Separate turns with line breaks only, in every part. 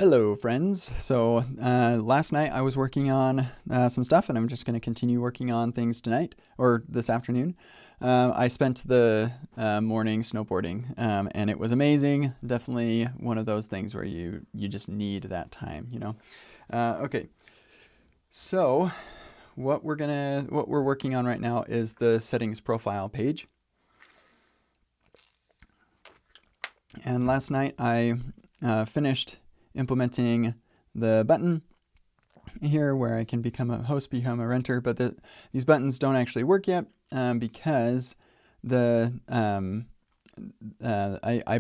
Hello, friends. So last night I was working on some stuff, and I'm just going to continue working on things tonight or this afternoon. I spent the morning snowboarding, and it was amazing. Definitely one of those things where you just need that time, you know. Okay, so what we're working on right now is the settings profile page. And last night I finished implementing the button here where I can become a host, become a renter, but these buttons don't actually work yet because I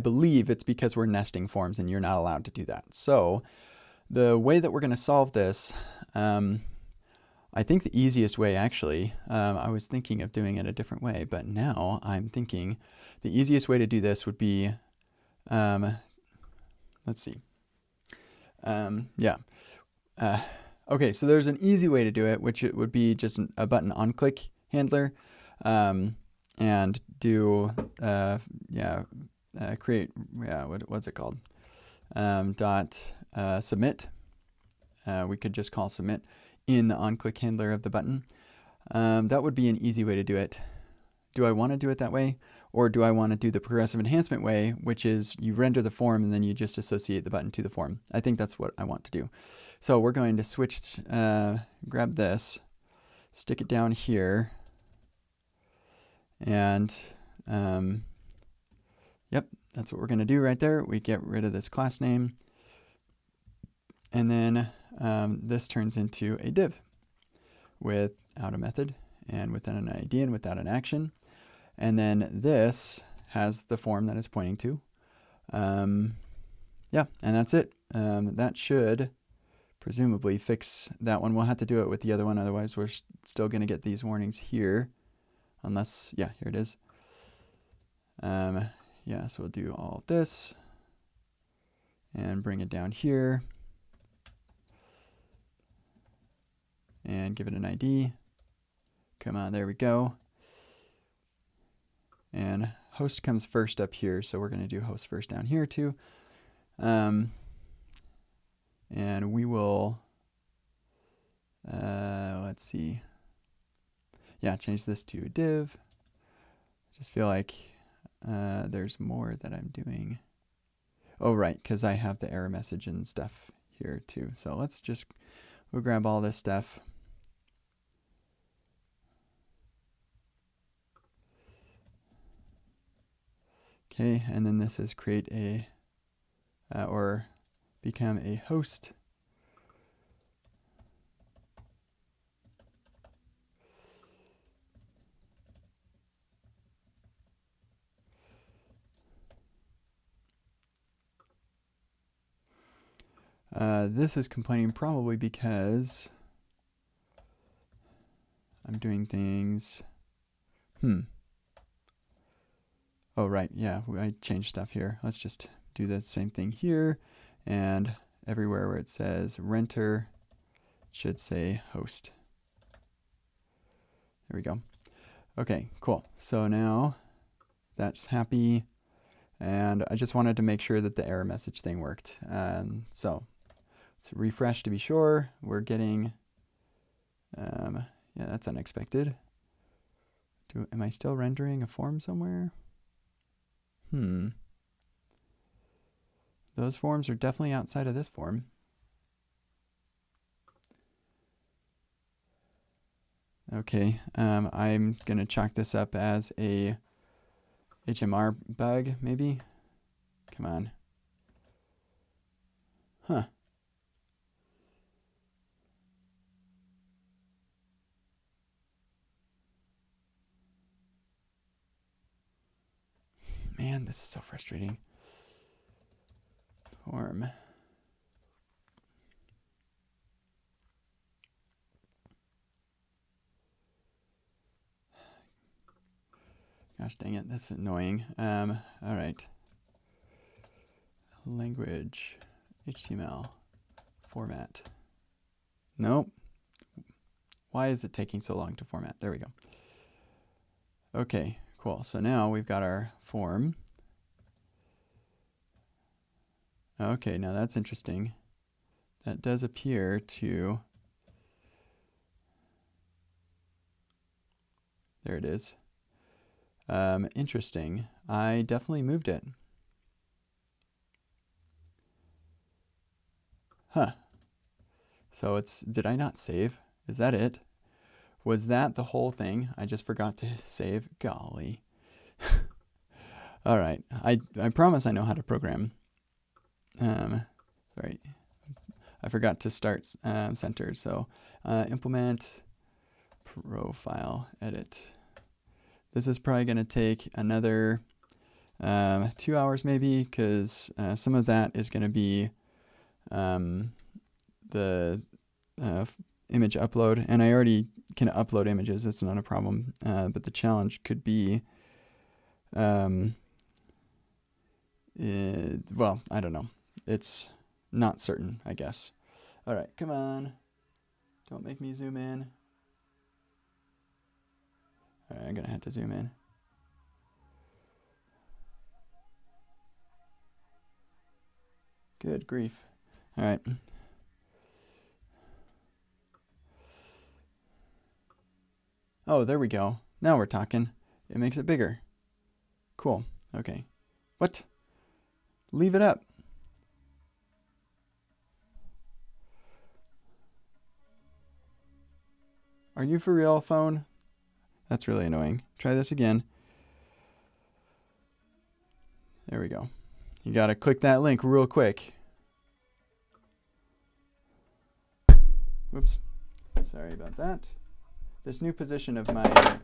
believe it's because we're nesting forms and you're not allowed to do that. So the way that we're going to solve this, I think the easiest way actually, I was thinking of doing it a different way, but now I'm thinking the easiest way to do this would be, let's see. Okay, so there's an easy way to do it, which it would be just a button on click handler, and do, create, what's it called? Submit. We could just call submit in the on click handler of the button. That would be an easy way to do it. Do I want to do it that way? Or do I want to do the progressive enhancement way, which is you render the form and then you just associate the button to the form? I think that's what I want to do. So we're going to switch, grab this, stick it down here, and yep, that's what we're going to do right there. We get rid of this class name, and then this turns into a div without a method and without an ID and without an action. And then this has the form that it's pointing to. Yeah, and that's it. That should presumably fix that one. We'll have to do it with the other one, otherwise we're still going to get these warnings here. Unless, yeah, here it is. Yeah, so we'll do all of this and bring it down here and give it an ID. Come on, there we go. And host comes first up here, so we're going to do host first down here too. And we will, let's see. Yeah, change this to a div. Just feel like there's more that I'm doing. Oh, right, because I have the error message and stuff here too. So we'll grab all this stuff. Okay, and then this is create a, or become a host. This is complaining probably because I'm doing things, Oh, right, yeah, I changed stuff here. Let's just do the same thing here, and everywhere where it says renter, it should say host. There we go. Okay, cool. So now that's happy, and I just wanted to make sure that the error message thing worked. So let's refresh to be sure. We're getting, yeah, that's unexpected. Am I still rendering a form somewhere? Those forms are definitely outside of this form. Okay, I'm going to chalk this up as a HMR bug, maybe? Come on. Huh. Man, this is so frustrating. Form. Gosh dang it, that's annoying. All right. Language, HTML, format. Nope. Why is it taking so long to format? There we go. Okay, cool. So now we've got our form. Okay, now that's interesting. that does appear to, there it is. Interesting. I definitely moved it. Huh. So it's, did I not save? Is that it? Was that the whole thing? I just forgot to save. Golly. All right. I promise I know how to program. Sorry. I forgot to start centered. So implement profile edit. This is probably going to take another 2 hours maybe, because some of that is going to be the image upload, and I already can upload images. That's not a problem. But the challenge could be, well, I don't know. It's not certain, I guess. All right, come on. Don't make me zoom in. All right, I'm going to have to zoom in. Good grief. All right. Oh, there we go. Now we're talking. It makes it bigger. Cool. Okay. What? Leave it up. Are you for real, phone? That's really annoying. Try this again. There we go. You got to click that link real quick. Whoops. Sorry about that. This new position of my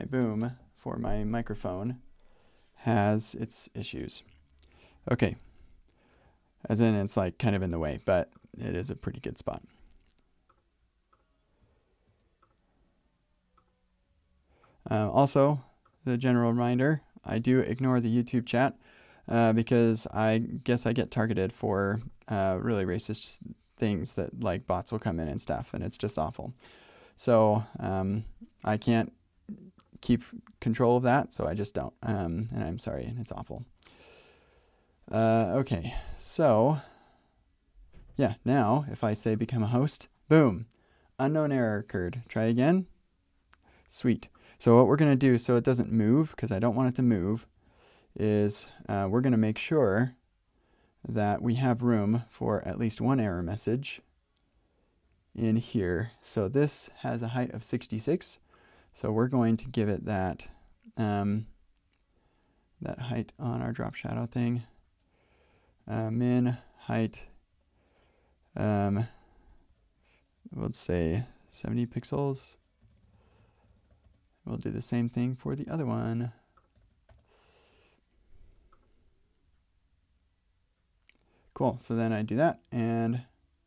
boom for my microphone has its issues. Okay. As in, it's like kind of in the way, but it is a pretty good spot. Also, the general reminder, I do ignore the YouTube chat because I guess I get targeted for really racist things that like bots will come in and stuff, and it's just awful. So I can't keep control of that, so I just don't. And I'm sorry, and it's awful. Okay, so yeah, now if I say become a host, boom, unknown error occurred. Try again. Sweet. So what we're going to do so it doesn't move, because I don't want it to move, is we're going to make sure that we have room for at least one error message in here. So this has a height of 66. So we're going to give it that that height on our drop shadow thing. Min height, let's say 70 pixels. We'll do the same thing for the other one. Cool. So then I do that and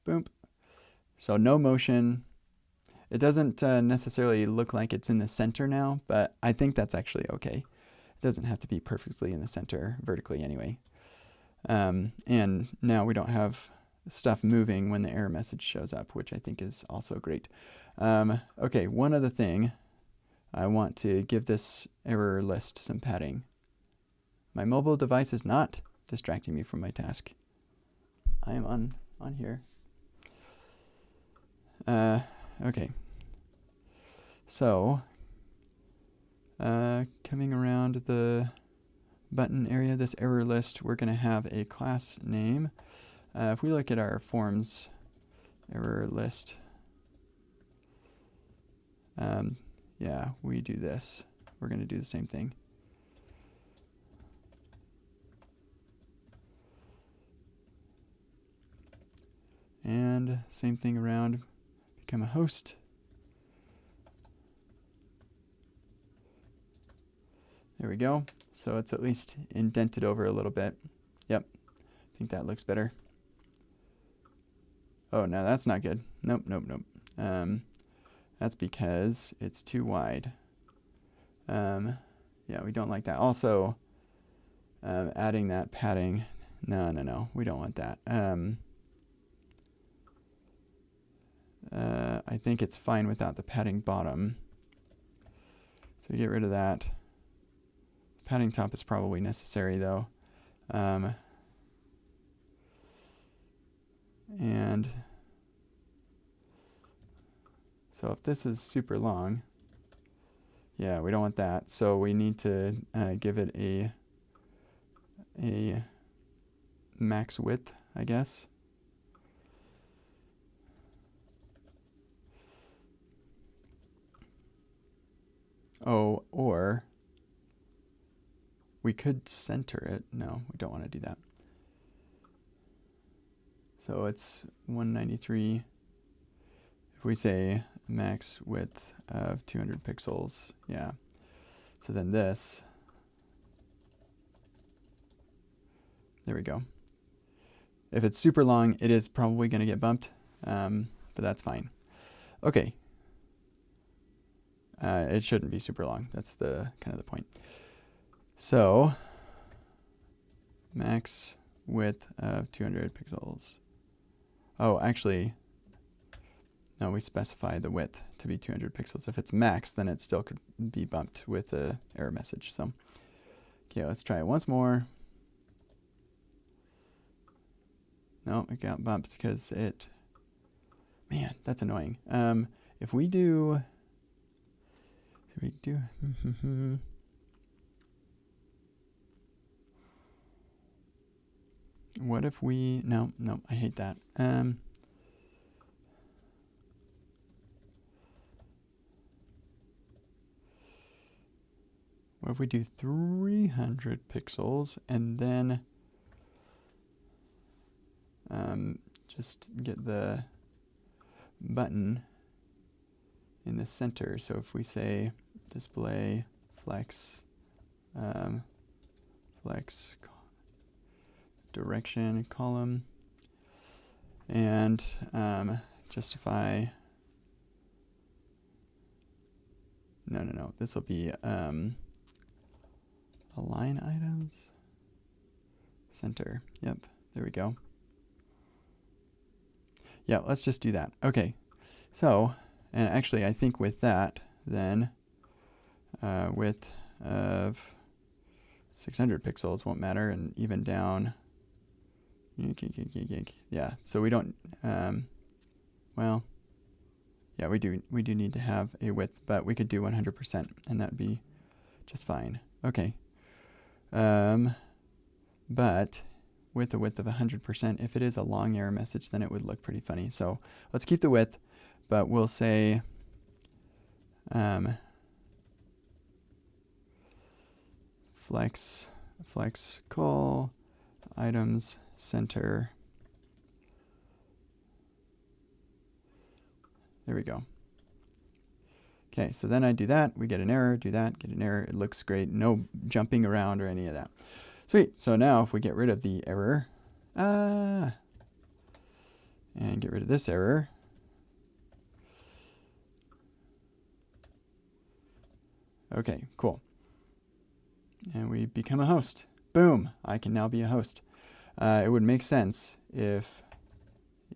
boom. So no motion. It doesn't necessarily look like it's in the center now, but I think that's actually okay. It doesn't have to be perfectly in the center vertically anyway. And now we don't have stuff moving when the error message shows up, which I think is also great. Okay, one other thing. I want to give this error list some padding. My mobile device is not distracting me from my task. I am on here. Okay. So, coming around the button area, this error list, we're going to have a class name. If we look at our forms error list, yeah, we do this. We're going to do the same thing. And same thing around become a host. There we go. So it's at least indented over a little bit. Yep. I think that looks better. Oh, no, that's not good. Nope, nope, nope. That's because it's too wide. Yeah, we don't like that. Also, adding that padding. No, no, no. We don't want that. I think it's fine without the padding bottom. So get rid of that. Padding top is probably necessary though. And so if this is super long, yeah, we don't want that. So we need to give it a max width, I guess. Oh, or we could center it. No, we don't want to do that. So it's 193. If we say max width of 200 pixels, yeah. So then this, there we go. If it's super long, it is probably going to get bumped, but that's fine. Okay. It shouldn't be super long. That's the kind of the point. So max width of 200 pixels. Oh, actually, no, we specify the width to be 200 pixels. If it's max, then it still could be bumped with a error message. So, okay, let's try it once more. No, it got bumped because it, man, that's annoying. If we do, what if we, no, I hate that. What if we do 300 pixels and then just get the button in the center. So if we say display flex, flex direction column, and justify, no, this will be align items, center, yep, there we go. Yeah, let's just do that. Okay, so, and actually I think with that, then width of 600 pixels won't matter, and even down, yeah, so we don't, well, yeah, we do need to have a width, but we could do 100%, and that'd be just fine. Okay, but with a width of 100%, if it is a long error message, then it would look pretty funny. So let's keep the width, but we'll say flex call items center. There we go. Okay, so then I do that, we get an error, do that, get an error. It looks great, no jumping around or any of that. Sweet, so now if we get rid of the error, and get rid of this error, okay, cool. And we become a host. Boom, I can now be a host. It would make sense if,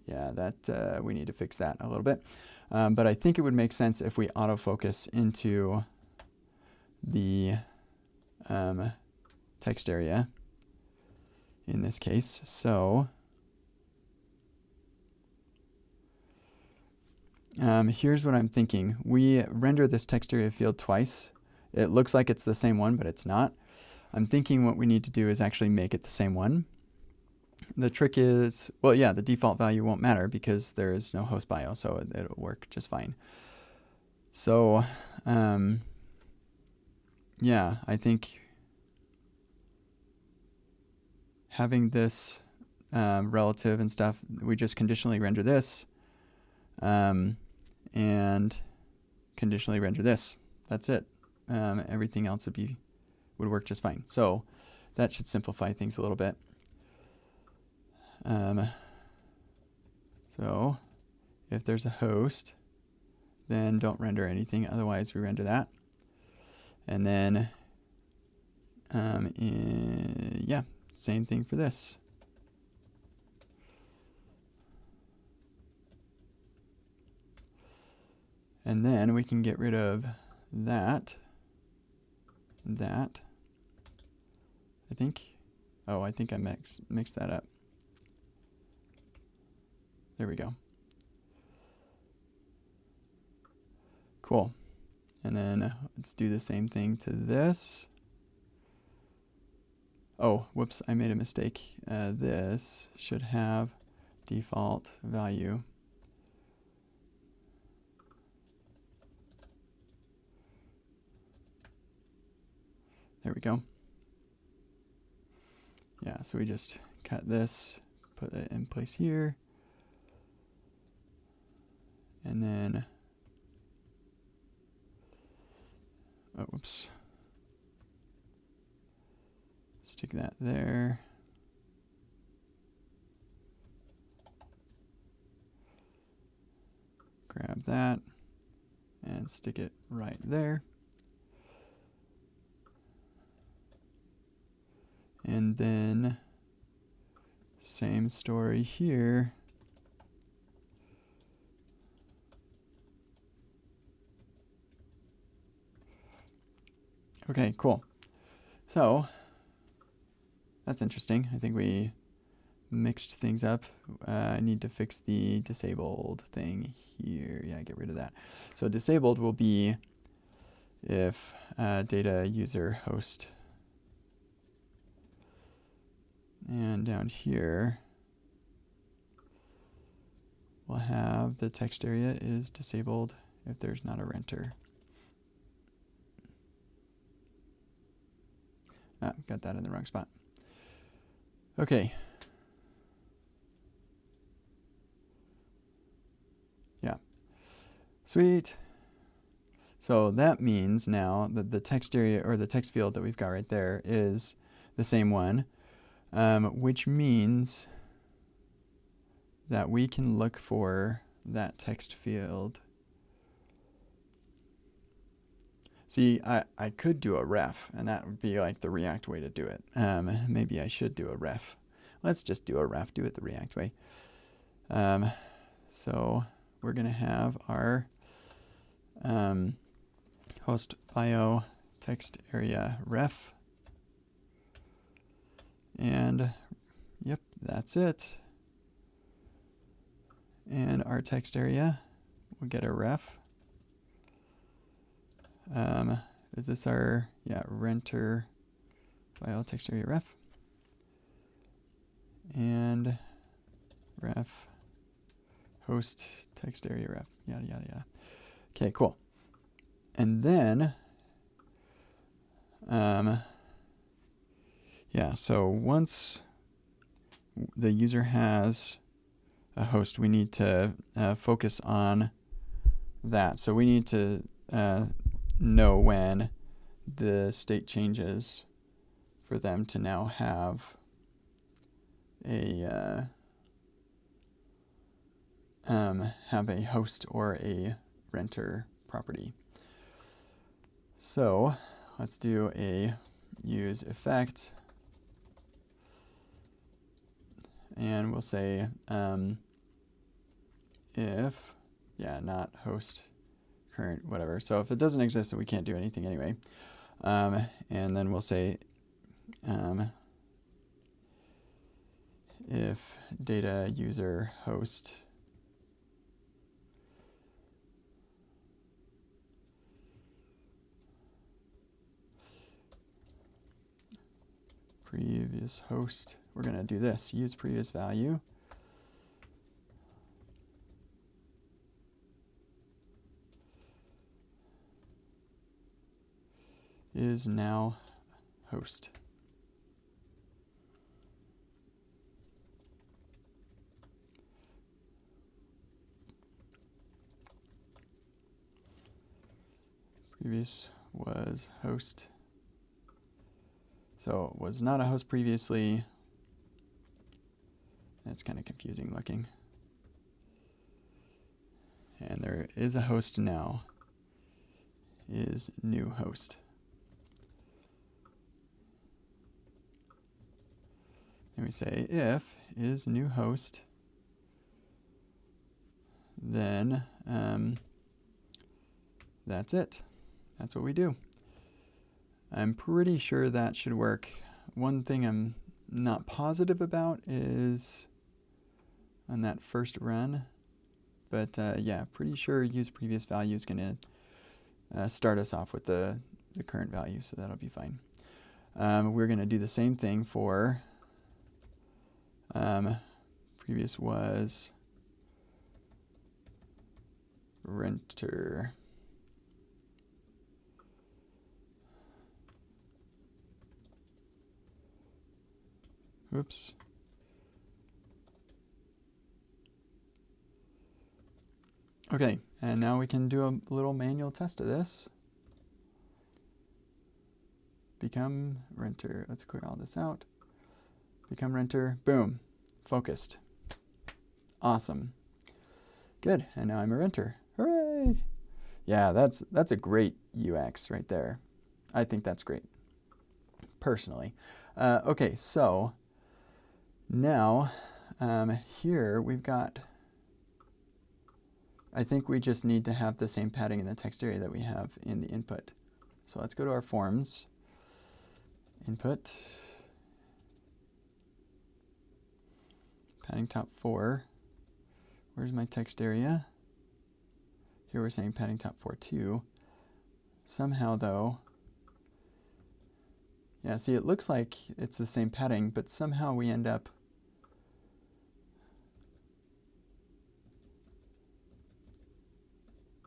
yeah, that we need to fix that a little bit. But I think it would make sense if we autofocus into the text area in this case. So here's what I'm thinking. We render this text area field twice. It looks like it's the same one, but it's not. I'm thinking what we need to do is actually make it the same one. The trick is, well, yeah, the default value won't matter because there is no host bio, so it'll work just fine. So, yeah, I think having this relative and stuff, we just conditionally render this and conditionally render this. That's it. Everything else would work just fine. So that should simplify things a little bit. So if there's a host, then don't render anything. Otherwise, we render that. And then, yeah, same thing for this. And then we can get rid of that, I think. Oh, I think I mixed that up. There we go. Cool. And then let's do the same thing to this. Oh, whoops, I made a mistake. This should have default value. There we go. Yeah, so we just cut this, put it in place here, and then, oh, whoops, stick that there. Grab that and stick it right there. And then same story here. Okay, cool. So that's interesting. I think we mixed things up. I need to fix the disabled thing here. Yeah, get rid of that. So disabled will be if data user host. And down here, we'll have the text area is disabled if there's not a renter. Ah, got that in the wrong spot. Okay. Yeah. Sweet. So that means now that the text area or the text field that we've got right there is the same one. Which means that we can look for that text field. See, I could do a ref, and that would be like the React way to do it. Maybe I should do a ref. Let's just do a ref, do it the React way. So we're going to have our host bio text area ref. And yep, that's it. And our text area will get a ref. Is this our, renter bio text area ref? And ref host text area ref, yada, yada, yada. Okay, cool. And then, so once the user has a host, we need to focus on that. So we need to know when the state changes for them to now have a host or a renter property. So let's do a use effect, and we'll say if, not host current, whatever. So if it doesn't exist, then we can't do anything anyway. And then we'll say if data user host previous host, we're going to do this, use previous value. Is now host. Previous was host. So it was not a host previously. That's kind of confusing looking. And there is a host now. Is new host. And we say if is new host, then that's it. That's what we do. I'm pretty sure that should work. One thing I'm not positive about is on that first run. But yeah, pretty sure use previous value is going to start us off with the current value, so that'll be fine. We're going to do the same thing for previous was renter. Oops. Okay, and now we can do a little manual test of this. Become renter. Let's clear all this out. Become renter. Boom. Focused. Awesome. Good. And now I'm a renter. Hooray! Yeah, that's a great UX right there. I think that's great, personally. Okay, so now here we've got, I think we just need to have the same padding in the text area that we have in the input. So let's go to our forms. Input. Padding top 4. Where's my text area? Here we're saying padding top 4 too. Somehow though, yeah, see, it looks like it's the same padding, but somehow we end up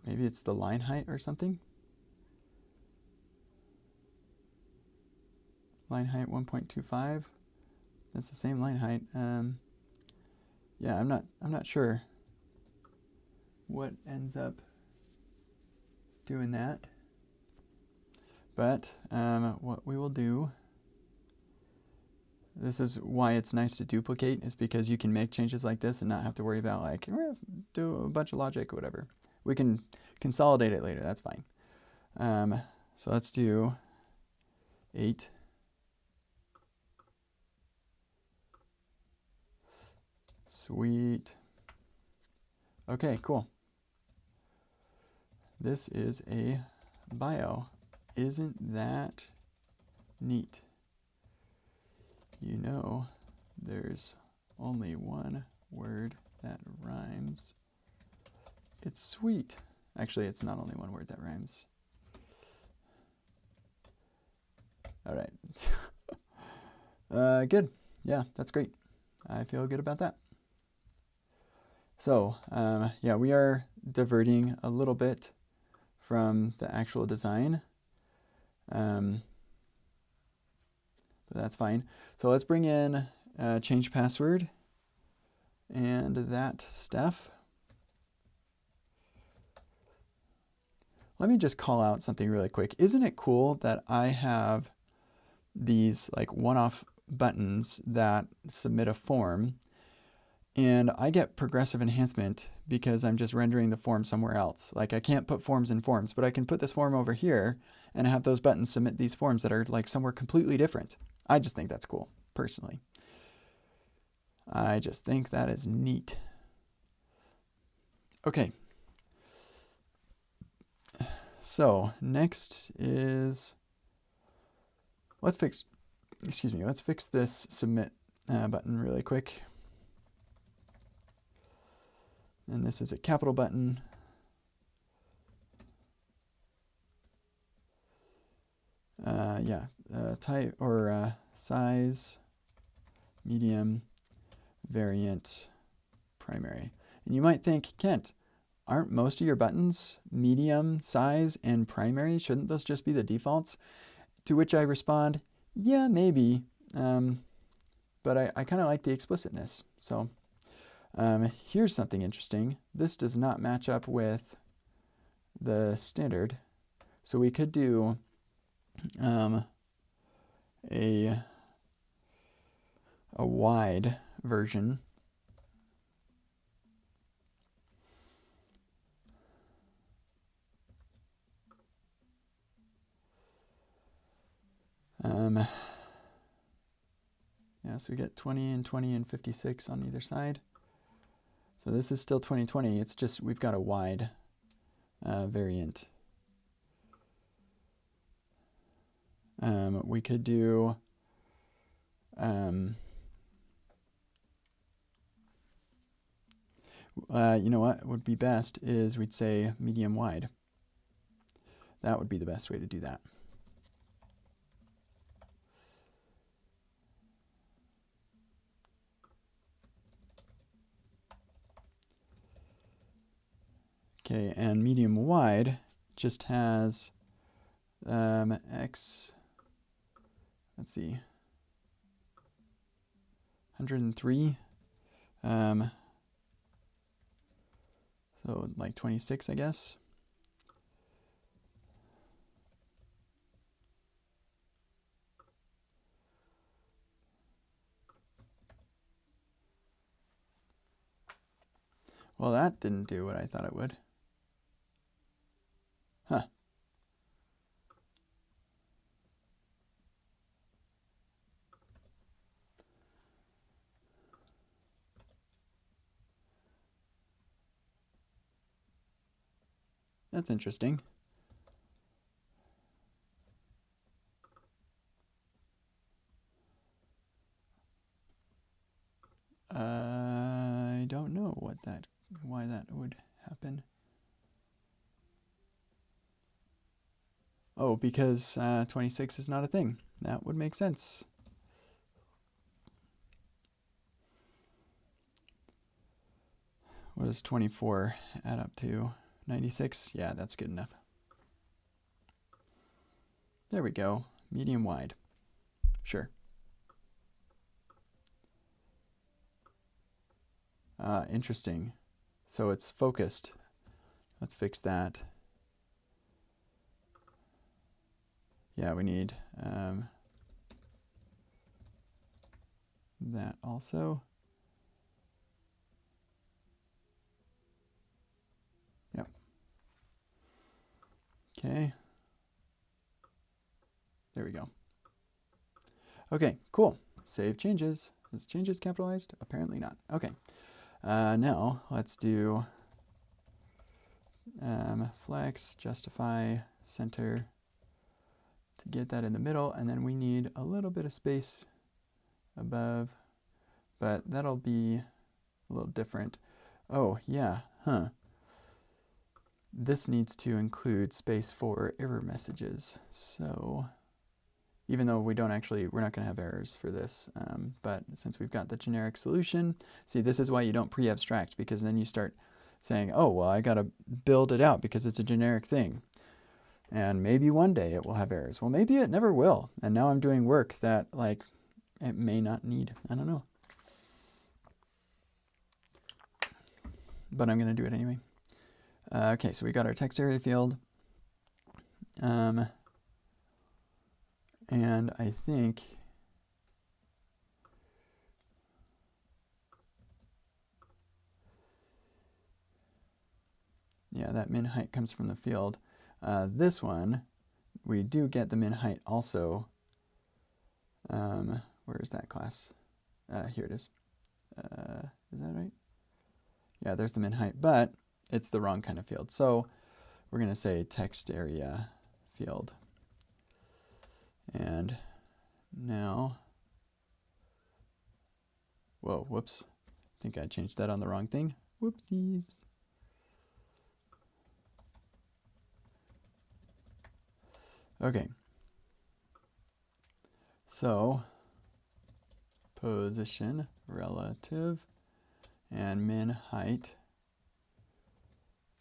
maybe it's the line height or something. Line height 1.25. That's the same line height. Yeah, I'm not sure what ends up doing that. But what we will do, this is why it's nice to duplicate, is because you can make changes like this and not have to worry about like do a bunch of logic or whatever. We can consolidate it later, that's fine. So let's do 8. Sweet. Okay, cool. This is a bio. Isn't that neat? You know, there's only one word that rhymes. It's sweet. Actually, it's not only one word that rhymes. All right. Good. Yeah, that's great. I feel good about that. So, yeah, we are diverting a little bit from the actual design. But that's fine. So let's bring in change password and that stuff. Let me just call out something really quick. Isn't it cool that I have these like one-off buttons that submit a form, and I get progressive enhancement because I'm just rendering the form somewhere else. Like I can't put forms in forms, but I can put this form over here and have those buttons submit these forms that are like somewhere completely different. I just think that's cool, personally. I just think that is neat. Okay. So next is, let's fix this submit button really quick. And this is a capital button. Type or size, medium, variant, primary. And you might think, Kent, aren't most of your buttons medium, size, and primary? Shouldn't those just be the defaults? To which I respond, yeah, maybe, but I kind of like the explicitness. So here's something interesting. This does not match up with the standard. So we could do a wide version. Yeah, so we get 20 and 20 and 56 on either side. So this is still 2020. It's just we've got a wide variant. We could do You know what would be best is we'd say medium wide. That would be the best way to do that. Okay, and medium wide just has x, let's see, 103. So like 26, I guess. Well, that didn't do what I thought it would. Huh. That's interesting. I don't know why that would happen. Oh, because 26 is not a thing. That would make sense. What does 24 add up to? 96? Yeah, that's good enough. There we go. Medium wide. Sure. Interesting. So it's focused. Let's fix that. Yeah, we need that also. Yep. Okay. There we go. Okay, cool. Save changes. Is changes capitalized? Apparently not. Okay. Now let's do flex, justify, center to get that in the middle, and then we need a little bit of space above, but that'll be a little different. Oh, yeah, huh. This needs to include space for error messages. So even though we're not going to have errors for this, but since we've got the generic solution, see, this is why you don't pre-abstract, because then you start saying, oh, well, I got to build it out because it's a generic thing. And maybe one day it will have errors. Well, maybe it never will. And now I'm doing work that, like, it may not need. I don't know. But I'm going to do it anyway. Okay, so we got our text area field. And I think yeah, that min height comes from the field. This one, we do get the min height also. Where is that class? Here it is. Is that right? Yeah, there's the min height, but it's the wrong kind of field. So we're going to say text area field. And now, whoa, whoops. I think I changed that on the wrong thing. Whoopsies. Okay. So position relative and min height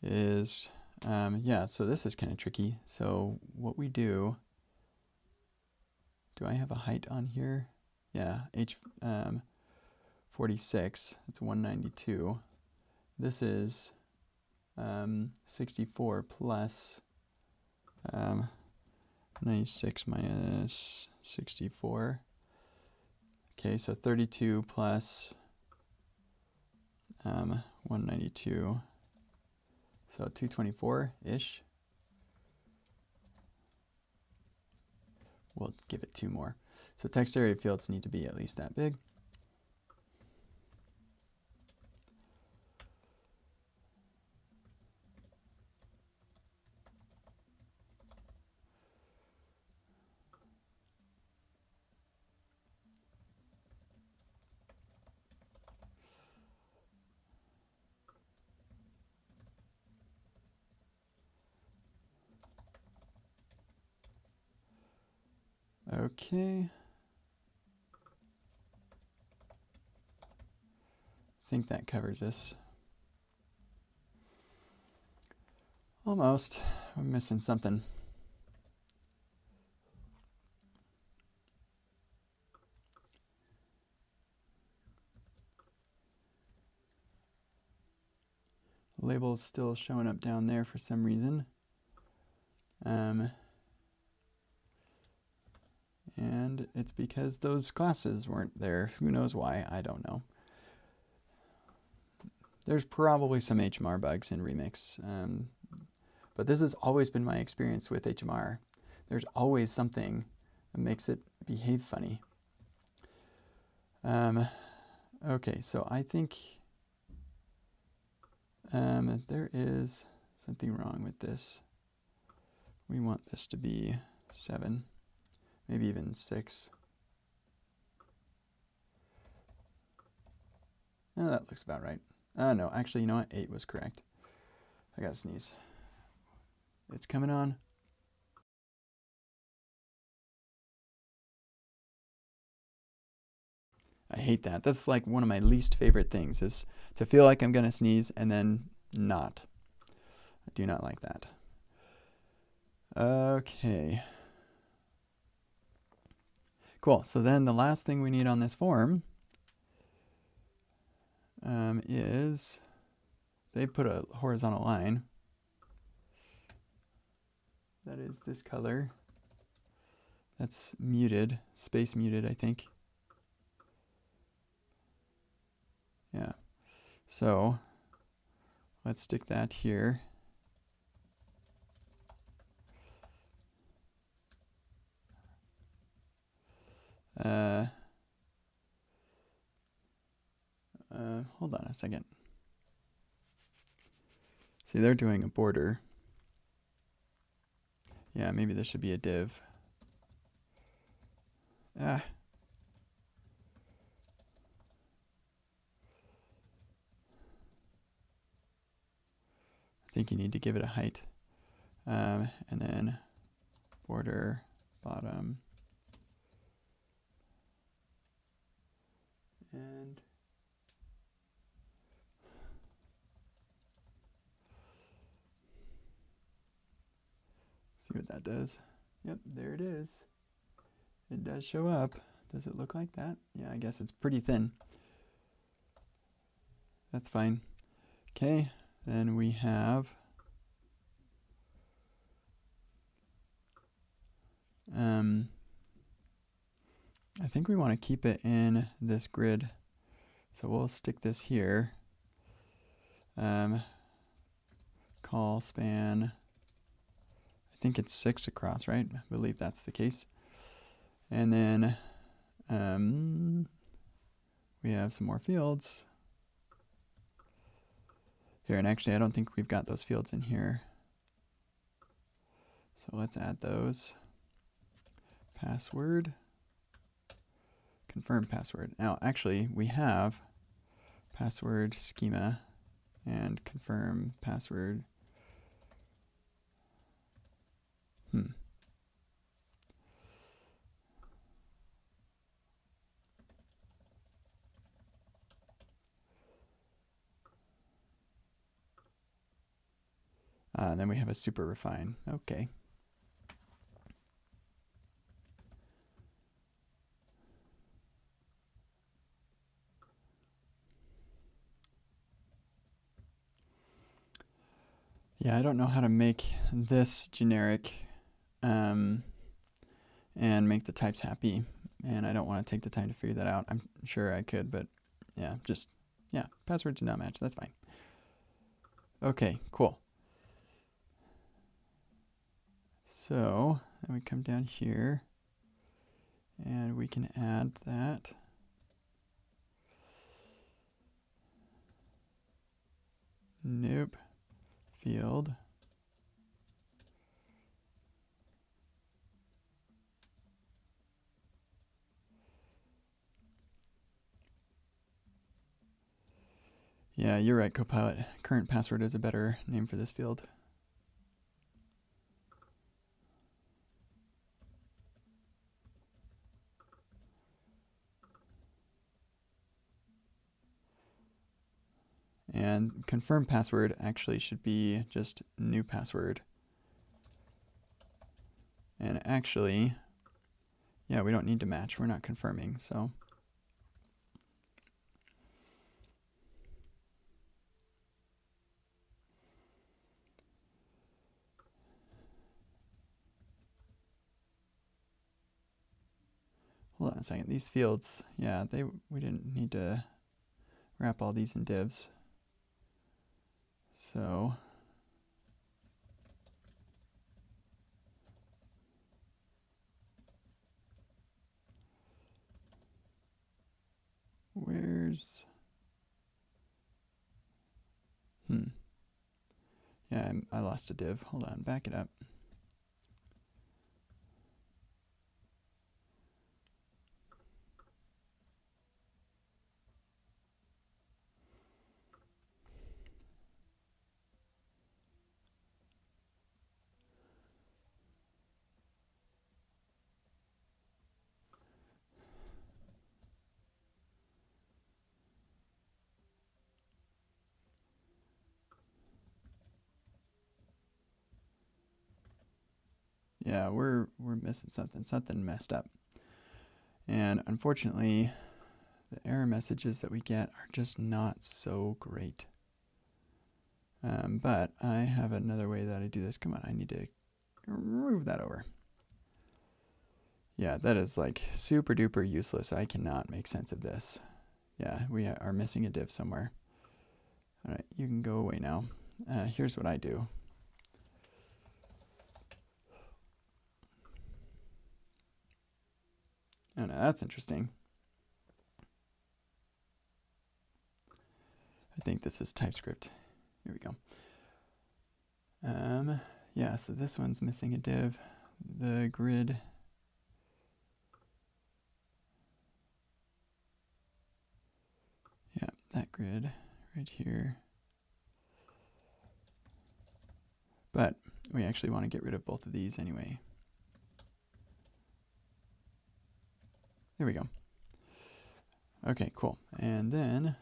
is, yeah, so this is kind of tricky. So what we do I have a height on here? Yeah, H 46, it's 192. This is 64 plus 96 minus 64. Okay, so 32 plus 192, so 224-ish. We'll give it 2 more. So text area fields need to be at least that big. Okay. I think that covers this. Almost. I'm missing something. Label's still showing up down there for some reason. And it's because those classes weren't there. Who knows why? I don't know. There's probably some HMR bugs in Remix. But this has always been my experience with HMR. There's always something that makes it behave funny. Okay, so I think there is something wrong with this. We want this to be 7, maybe even 6. Oh, that looks about right. No, actually, you know what? 8 was correct. I gotta sneeze. It's coming on. I hate that. That's like one of my least favorite things, is to feel like I'm gonna sneeze and then not. I do not like that. Okay. Cool. So then the last thing we need on this form is they put a horizontal line. That is this color. That's muted, space muted, I think. Yeah. So let's stick that here. Hold on a second. See, they're doing a border. Yeah, maybe this should be a div. I think you need to give it a height. And then border, bottom. And see what that does. Yep, there it is. It does show up. Does it look like that? Yeah, I guess it's pretty thin. That's fine. Okay, then we have I think we want to keep it in this grid. So we'll stick this here. Call span, I think it's 6 across, right? I believe that's the case. And then we have some more fields here. And actually, I don't think we've got those fields in here. So let's add those. Password. Confirm password. Now, actually, we have password schema and confirm password. And then we have a super refine. Okay. Yeah, I don't know how to make this generic and make the types happy. And I don't want to take the time to figure that out. I'm sure I could, but yeah, password did not match. That's fine. Okay, cool. So then we come down here and we can add that. Nope. Field. Yeah, you're right, Copilot. Current password is a better name for this field. And confirm password actually should be just new password. And actually, yeah, we don't need to match. We're not confirming, so. Hold on a second. These fields, yeah, we didn't need to wrap all these in divs. So where's yeah, I lost a div. Hold on, back it up. Yeah, we're missing something. Something messed up. And unfortunately, the error messages that we get are just not so great. But I have another way that I do this. Come on, I need to move that over. Yeah, that is like super duper useless. I cannot make sense of this. Yeah, we are missing a div somewhere. All right, you can go away now. Here's what I do. Oh, no, that's interesting. I think this is TypeScript. Here we go. Yeah, so this one's missing a div. The grid. Yeah, that grid right here. But we actually want to get rid of both of these anyway. There we go. Okay, cool. And then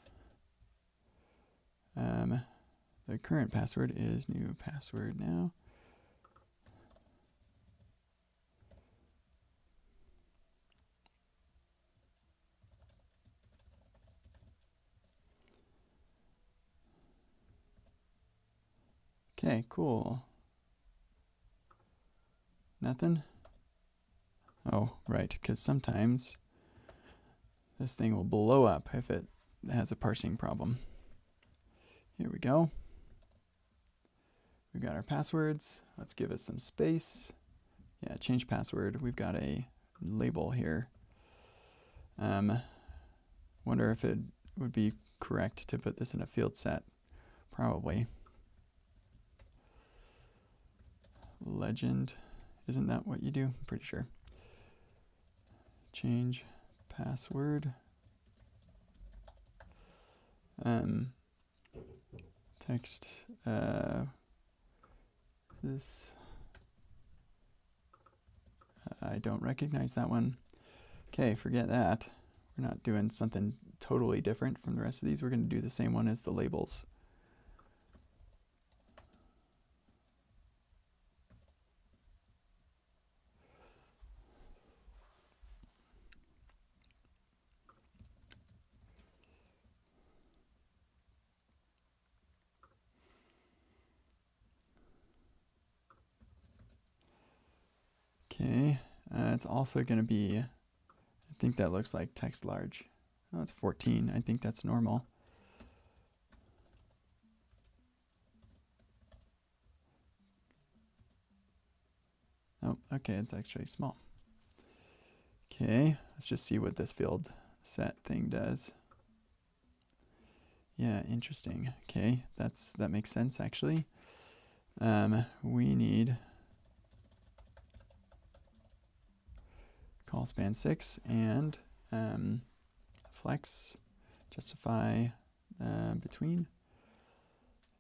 the current password is new password now. Okay, cool. Nothing? Oh, right, because sometimes this thing will blow up if it has a parsing problem. Here we go. We've got our passwords. Let's give it some space. Yeah, change password. We've got a label here. Wonder if it would be correct to put this in a field set. Probably. Legend. Isn't that what you do? I'm pretty sure. Change password. Text. This. I don't recognize that one. Okay, forget that. We're not doing something totally different from the rest of these. We're going to do the same one as the labels. Okay, it's also going to be, I think that looks like text large. Oh, it's 14. I think that's normal. Oh, okay, it's actually small. Okay, let's just see what this field set thing does. Yeah, interesting. Okay, that makes sense actually. We need call span 6 and flex justify between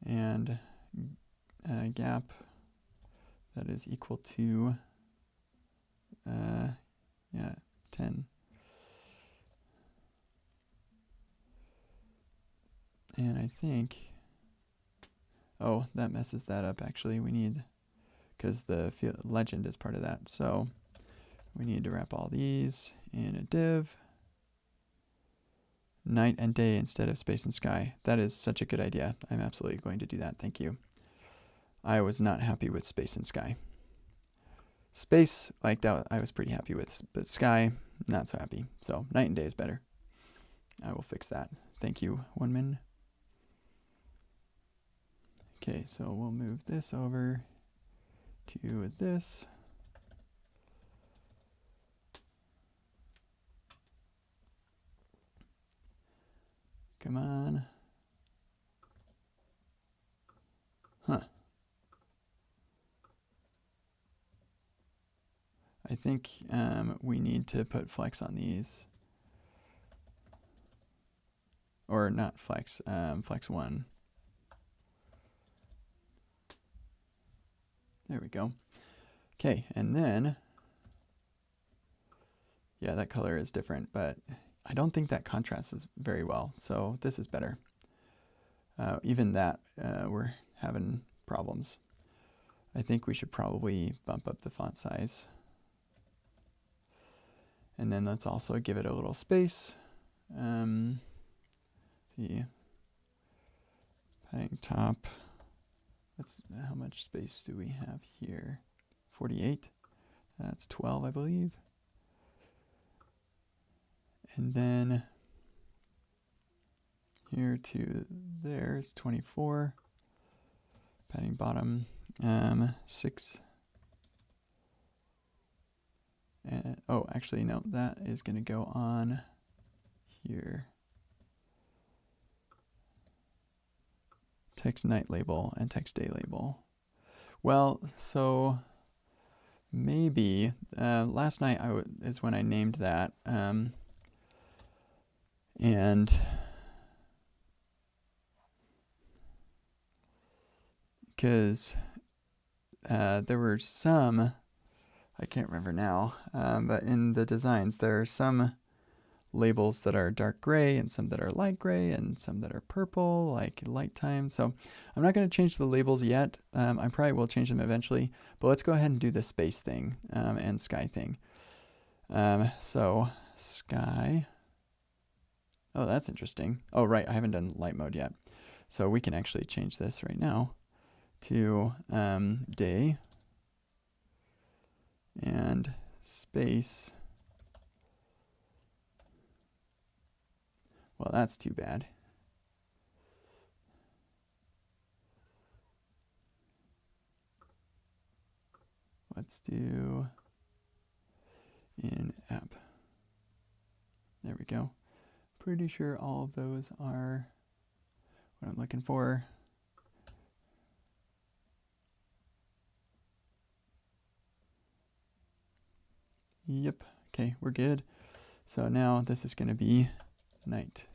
and gap that is equal to 10. And I think Oh, that messes that up actually. We need, because the legend is part of that. So we need to wrap all these in a div. Night and day instead of space and sky. That is such a good idea. I'm absolutely going to do that. Thank you. I was not happy with space and sky. Space, like that, I was pretty happy with, but sky, not so happy. So night and day is better. I will fix that. Thank you, Oneman. Okay, so we'll move this over to this. Come on. Huh. I think we need to put flex on these. Or not flex, flex 1. There we go. Okay, and then, yeah, that color is different, but I don't think that contrasts very well, so this is better. Even that, we're having problems. I think we should probably bump up the font size. And then let's also give it a little space. See, padding top. How much space do we have here? 48. That's 12, I believe. And then here to there is 24. Padding bottom, 6. And, oh, actually, no, that is going to go on here. Text night label and text day label. Well, so maybe last night is when I named that, and because there were some, I can't remember now, but in the designs there are some labels that are dark gray and some that are light gray and some that are purple, like light time. So I'm not going to change the labels yet. I probably will change them eventually, but let's go ahead and do the space thing and sky thing. So sky. Oh, that's interesting. Oh, right. I haven't done light mode yet. So we can actually change this right now to day and space. Well, that's too bad. Let's do in app. There we go. Pretty sure all of those are what I'm looking for. Yep. Okay, we're good. So now this is going to be night.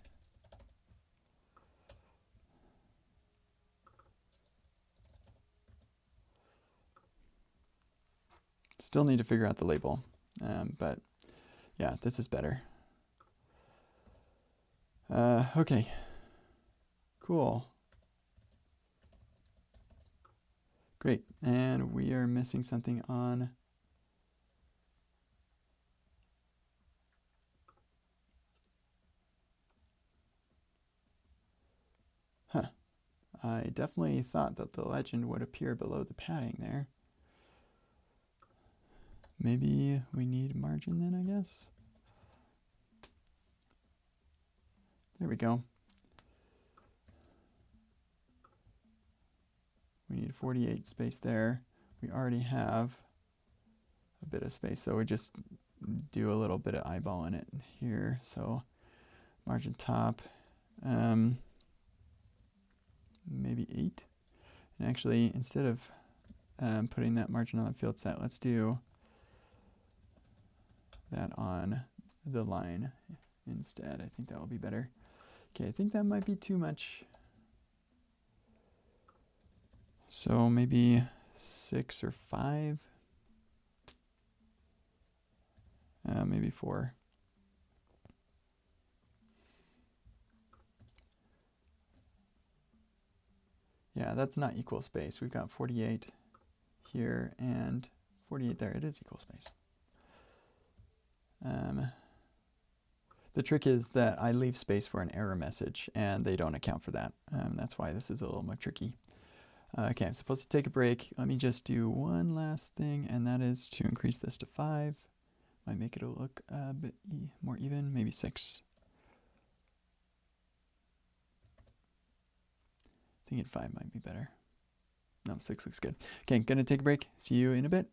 Still need to figure out the label, but yeah, this is better. Okay, cool. Great, and we are missing something on I definitely thought that the legend would appear below the padding there. Maybe we need margin then, I guess. There we go. We need 48 space there. We already have a bit of space, so we just do a little bit of eyeballing it here. So margin top, maybe 8. And actually, instead of putting that margin on the field set, let's do that on the line instead. I think that will be better. Okay, I think that might be too much. So maybe 6 or 5. Maybe 4. Yeah, that's not equal space. We've got 48 here and 48 there. It is equal space. The trick is that I leave space for an error message, and they don't account for that. That's why this is a little more tricky. Okay, I'm supposed to take a break. Let me just do one last thing, and that is to increase this to 5. Might make it look a bit more even, maybe 6. I think 5 might be better. No, 6 looks good. Okay, gonna take a break. See you in a bit.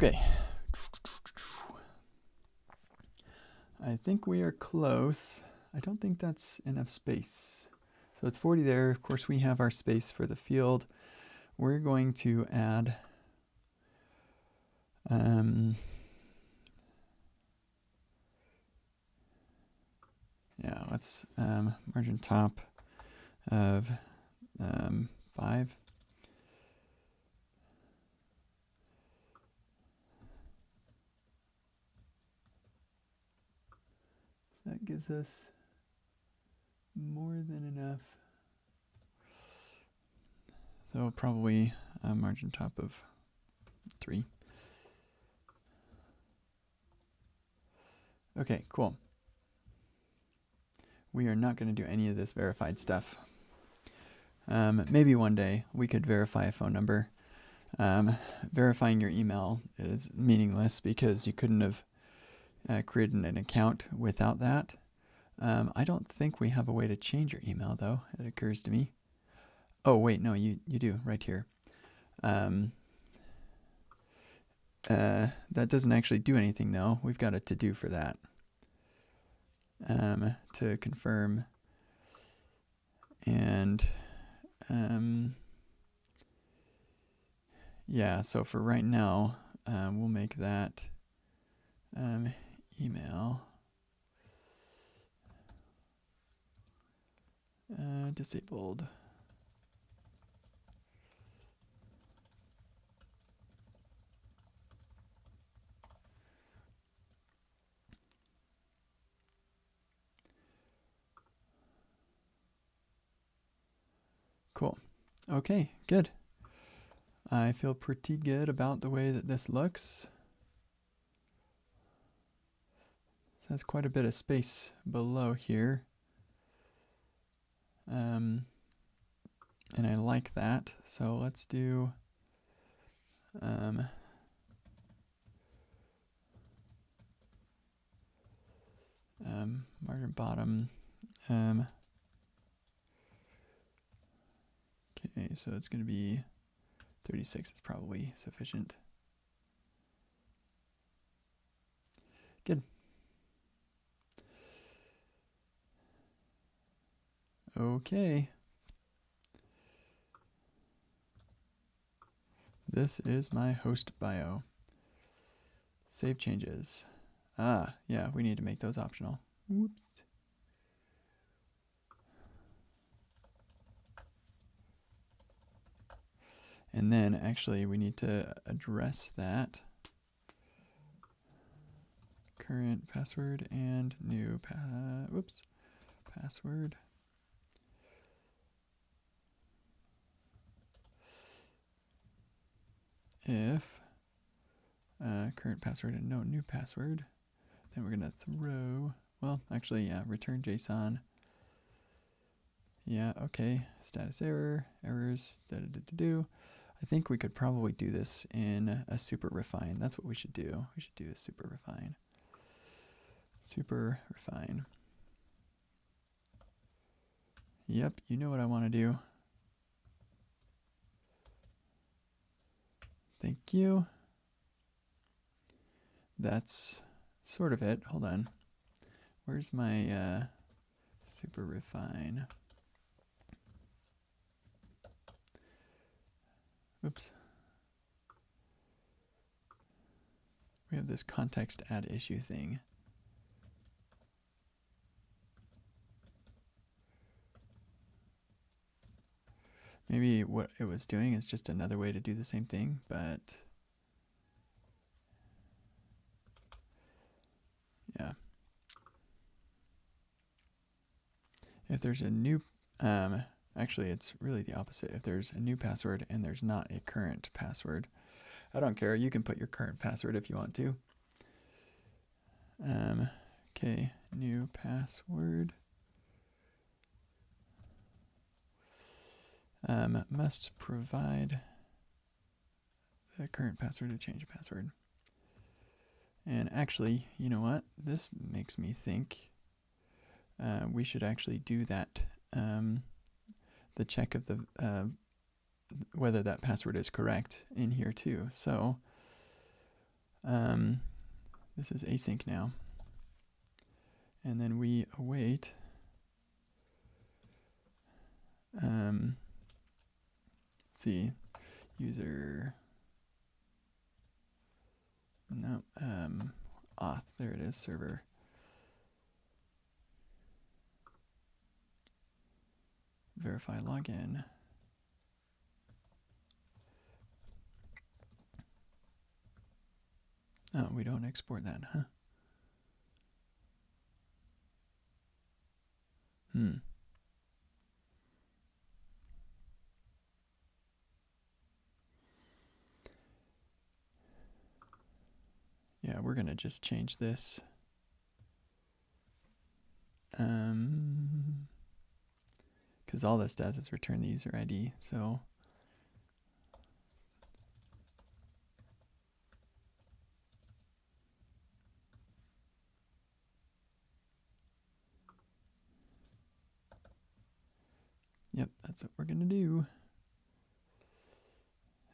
Okay. I think we are close. I don't think that's enough space. So it's 40 there. Of course, we have our space for the field. We're going to add yeah, let's margin top of 5. That gives us more than enough. So probably a margin top of 3. Okay, cool. We are not going to do any of this verified stuff. Maybe one day we could verify a phone number. Verifying your email is meaningless because you couldn't have created an account without that. I don't think we have a way to change your email, though. It occurs to me. Oh, wait, no, you do, right here. That doesn't actually do anything, though. We've got a to-do for that. To confirm. And yeah, so for right now, we'll make that email disabled. Cool. Okay, good. I feel pretty good about the way that this looks. This has quite a bit of space below here. And I like that. So let's do margin bottom. Okay, so it's going to be 36 is probably sufficient. Good. Okay. This is my host bio. Save changes. Ah, yeah, we need to make those optional. Whoops. And then actually we need to address that. Current password and new password. If current password and no new password, then we're going to throw, well, actually, yeah, return JSON. Yeah, okay, status error, errors, I think we could probably do this in a super refine. That's what we should do. We should do a super refine. Super refine. Yep, you know what I want to do. Thank you. That's sort of it. Hold on. Where's my super refine? Oops. We have this context add issue thing. Maybe what it was doing is just another way to do the same thing, but yeah. If there's a new, actually it's really the opposite. If there's a new password and there's not a current password, I don't care. You can put your current password if you want to. Okay, new password. Must provide the current password to change a password. And actually, you know what? This makes me think we should actually do that, the check of the whether that password is correct in here too. So This is async now. And then we await let's see, user, no, auth, there it is, server. Verify login. Oh, we don't export that, huh? Yeah, we're gonna just change this. Because all this does is return the user ID, so yep, that's what we're gonna do.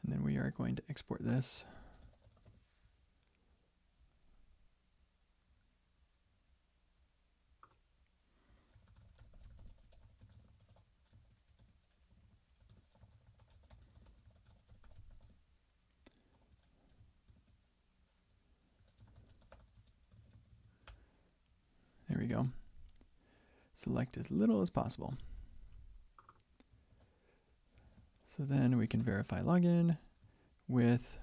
And then we are going to export this. There we go. Select as little as possible. So then we can verify login with,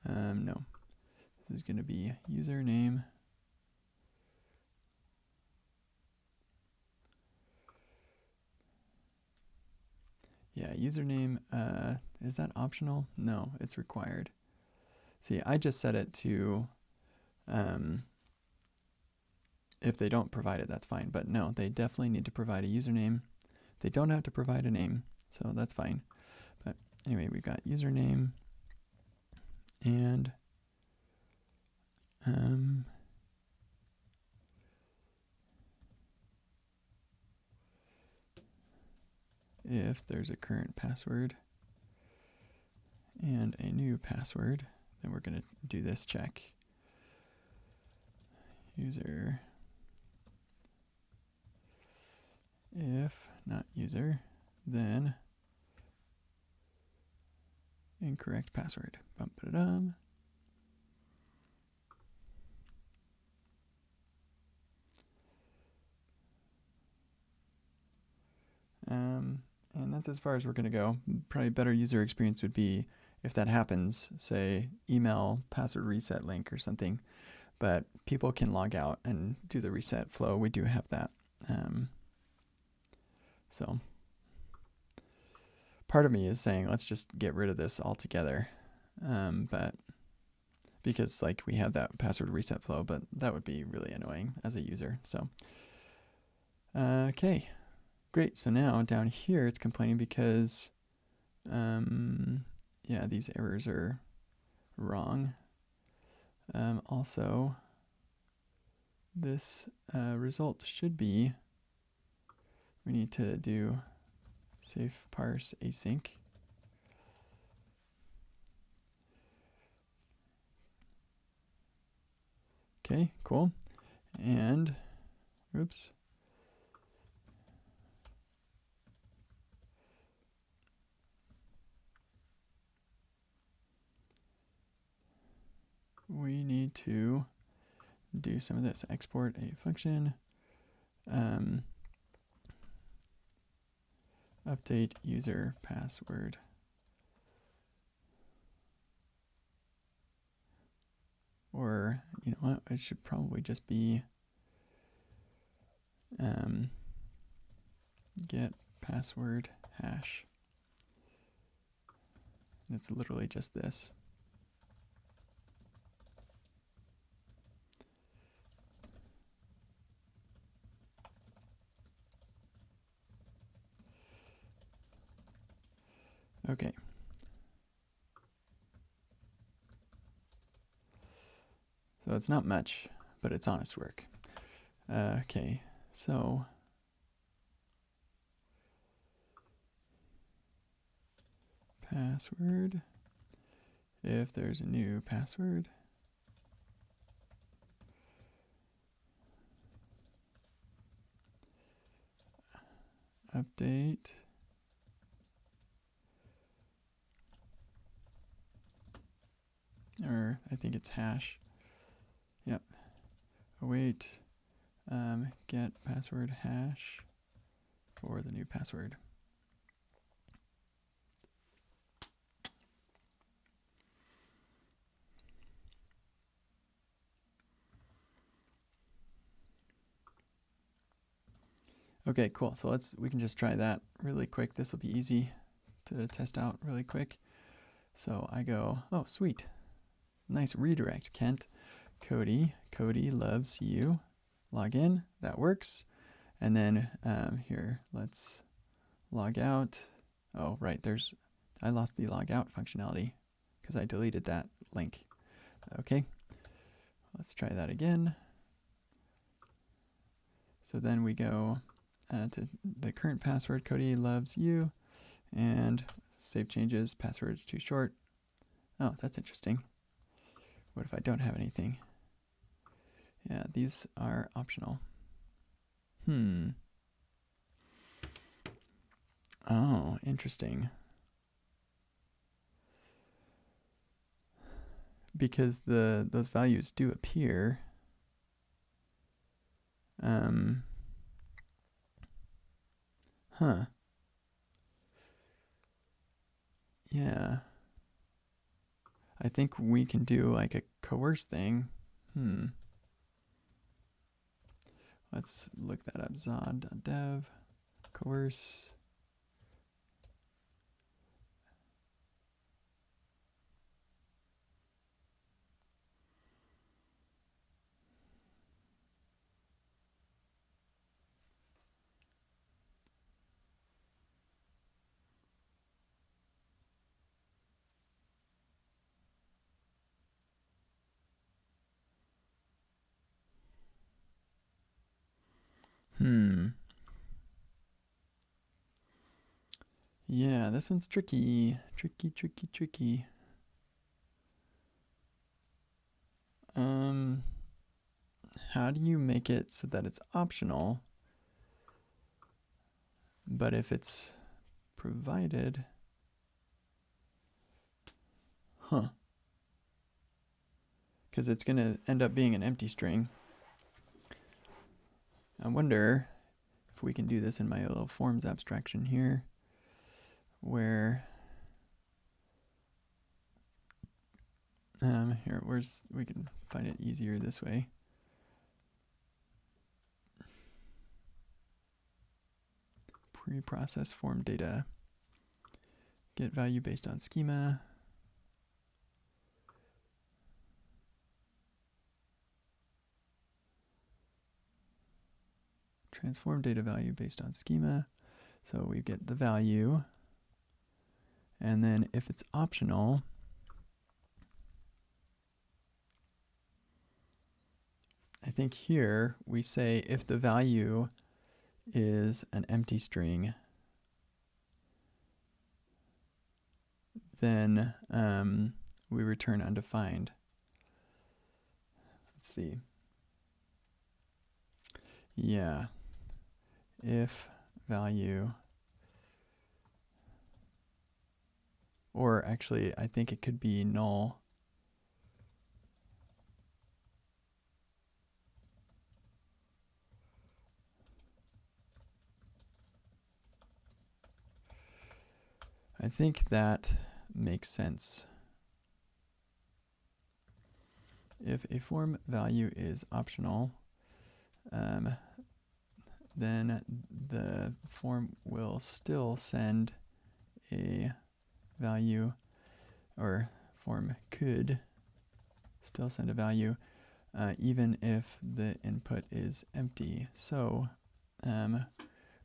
no, this is going to be username. Yeah, username, is that optional? No, it's required. See, I just set it to, if they don't provide it, that's fine. But no, they definitely need to provide a username. They don't have to provide a name, so that's fine. But anyway, we've got username and if there's a current password and a new password, then we're going to do this check. User, if not user, then incorrect password. Bum, ba-da-dum. And that's as far as we're going to go. Probably better user experience would be if that happens, say email password reset link or something, but people can log out and do the reset flow. We do have that. So part of me is saying, let's just get rid of this altogether. But because like we have that password reset flow, but that would be really annoying as a user. So, okay. Great, so now down here it's complaining because, yeah, these errors are wrong. Also, this result should be, we need to do safe parse async. Okay, cool. And, oops. We need to do some of this. Export a function. Update user password. Or, you know what, it should probably just be get password hash. And it's literally just this. Okay. So it's not much, but it's honest work. Okay, so password if there's a new password. Update. Or I think it's hash. Yep. Await get password hash for the new password. Okay, cool. So we can just try that really quick. This will be easy to test out really quick. So I go, oh, sweet. Nice redirect, Kent. Cody loves you. Log in, that works. And then here, let's log out. Oh, right, I lost the log out functionality because I deleted that link. Okay, let's try that again. So then we go to the current password, Cody loves you, and save changes, password's too short. Oh, that's interesting. What if I don't have anything? Yeah, these are optional. Oh, interesting. Because those values do appear. Yeah. I think we can do like a coerce thing. Let's look that up. Zod.dev, coerce. Yeah, this one's tricky. Tricky. How do you make it so that it's optional? But if it's provided, because it's going to end up being an empty string. I wonder if we can do this in my little forms abstraction here, where we can find it easier this way. Pre-process form data. Get value based on schema. Transform data value based on schema. So we get the value. And then if it's optional, I think here we say if the value is an empty string, then we return undefined. Let's see. Yeah. If value, or actually I think it could be null. I think that makes sense. If a form value is optional, then the form will still send a value, or form could still send a value even if the input is empty. So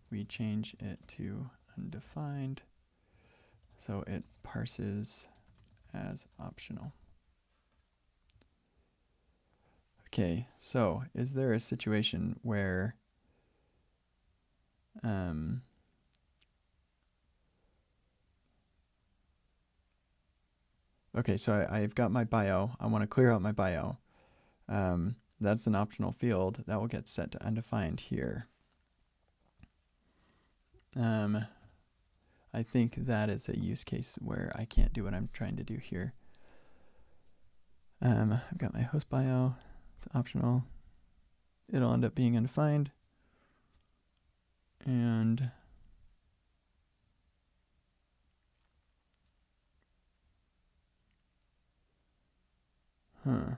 we change it to undefined, so it parses as optional. Okay, so is there a situation where Okay, so I've got my bio. I want to clear out my bio. That's an optional field. That will get set to undefined here. I think that is a use case where I can't do what I'm trying to do here. I've got my host bio. It's optional. It'll end up being undefined. And I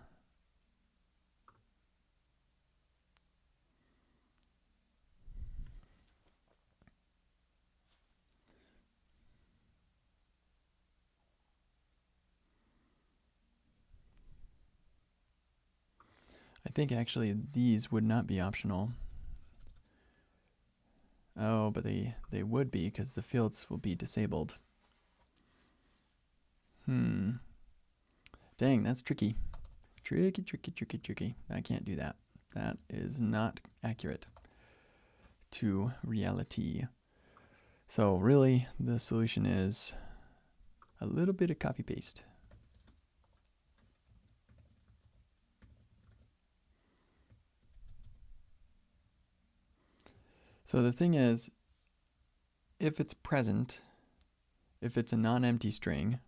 think actually these would not be optional. Oh, but they would be because the fields will be disabled. Dang, that's tricky. Tricky. I can't do that. That is not accurate to reality. So really, the solution is a little bit of copy paste. So the thing is, if it's present, if it's a non-empty string,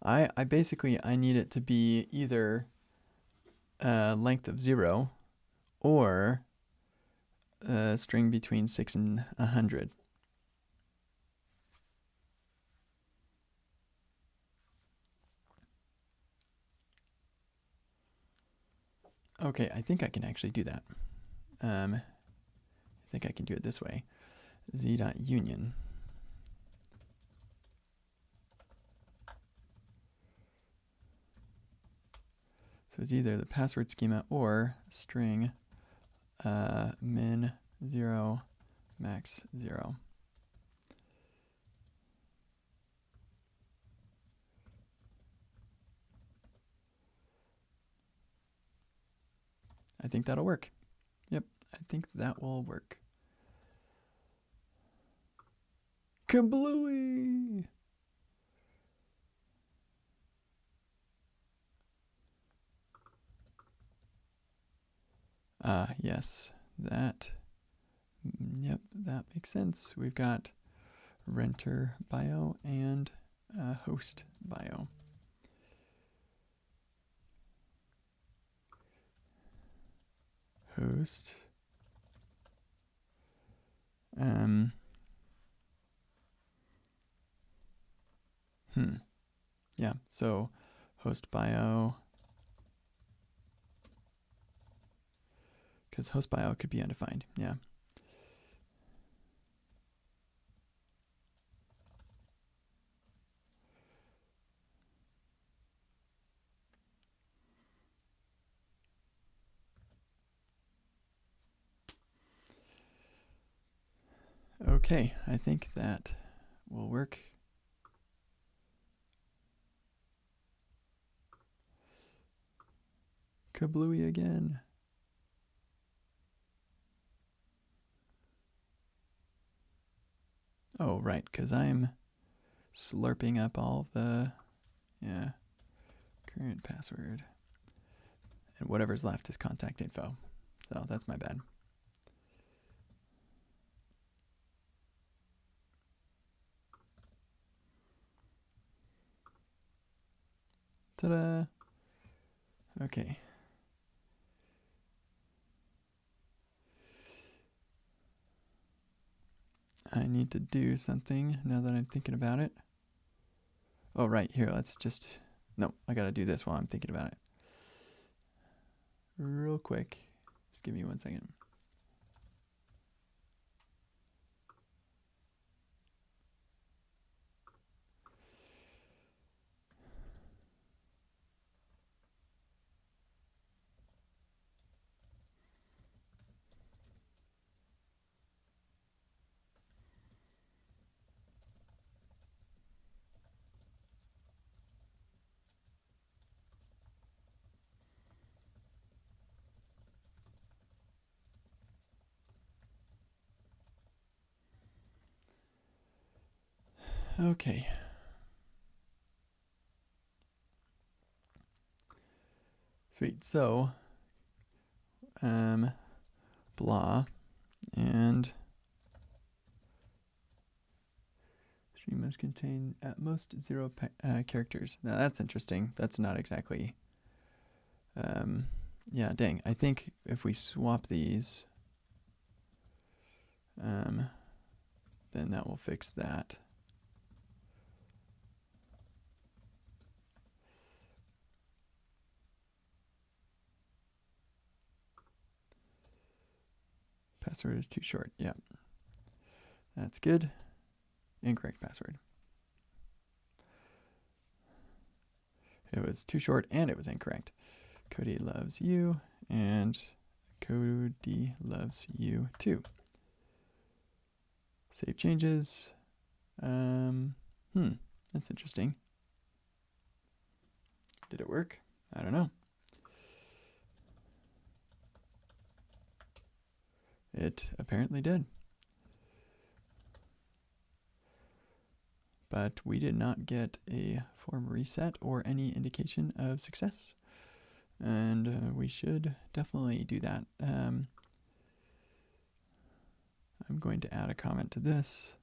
I basically, I need it to be either length of 0 or a string between 6 and 100. Okay, I think I can actually do that. I think I can do it this way. Z.union. So it's either the password schema or string min 0 max 0. I think that'll work. Yep, I think that will work. Kablooey! Yes, that, yep, that makes sense. We've got renter bio and host bio. Host. Yeah, so host bio, because host bio could be undefined, yeah. Okay, I think that will work. Kablooey again. Oh, right, because I'm slurping up all of the, yeah, current password. And whatever's left is contact info. So that's my bad. Ta-da! Okay. I need to do something now that I'm thinking about it. Oh, right, here, let's just, no, I gotta do this while I'm thinking about it. Real quick, just give me 1 second. Okay. Sweet. So, blah, and string must contain at most 0 characters. Now that's interesting. That's not exactly. Yeah, dang. I think if we swap these, then that will fix that. Password is too short. Yeah. That's good. Incorrect password. It was too short and it was incorrect. Cody loves you and Cody loves you too. Save changes. That's interesting. Did it work? I don't know. It apparently did. But we did not get a form reset or any indication of success. And we should definitely do that. I'm going to add a comment to this.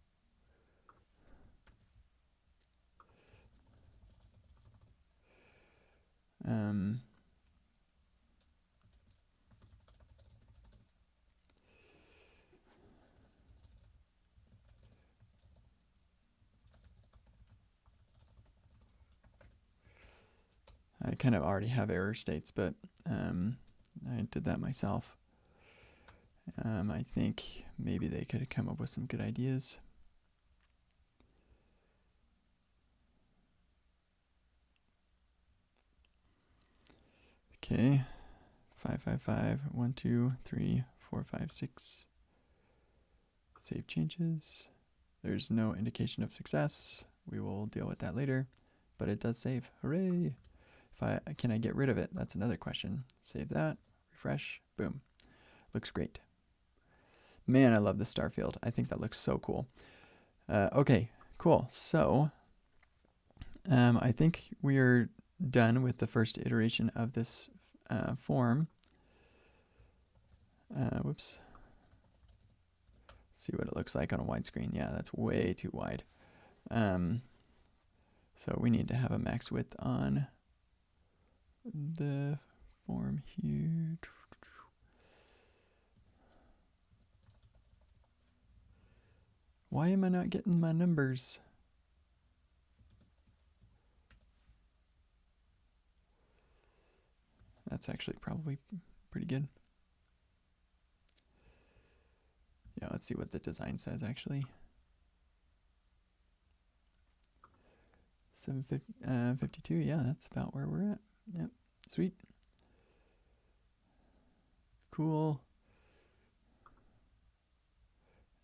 I kind of already have error states, but I did that myself. I think maybe they could have come up with some good ideas. Okay, 555, 1, 2, 3, 4, 5, 6. Save changes. There's no indication of success. We will deal with that later, but it does save. Hooray! Can I get rid of it? That's another question. Save that, refresh, boom. Looks great. Man, I love the star field. I think that looks so cool. Okay, cool. So I think we are done with the first iteration of this form. Whoops. See what it looks like on a wide screen. Yeah, that's way too wide. So we need to have a max width on the form here. Why am I not getting my numbers? That's actually probably pretty good. Yeah, let's see what the design says actually. 752, yeah, that's about where we're at. Yep, sweet. Cool.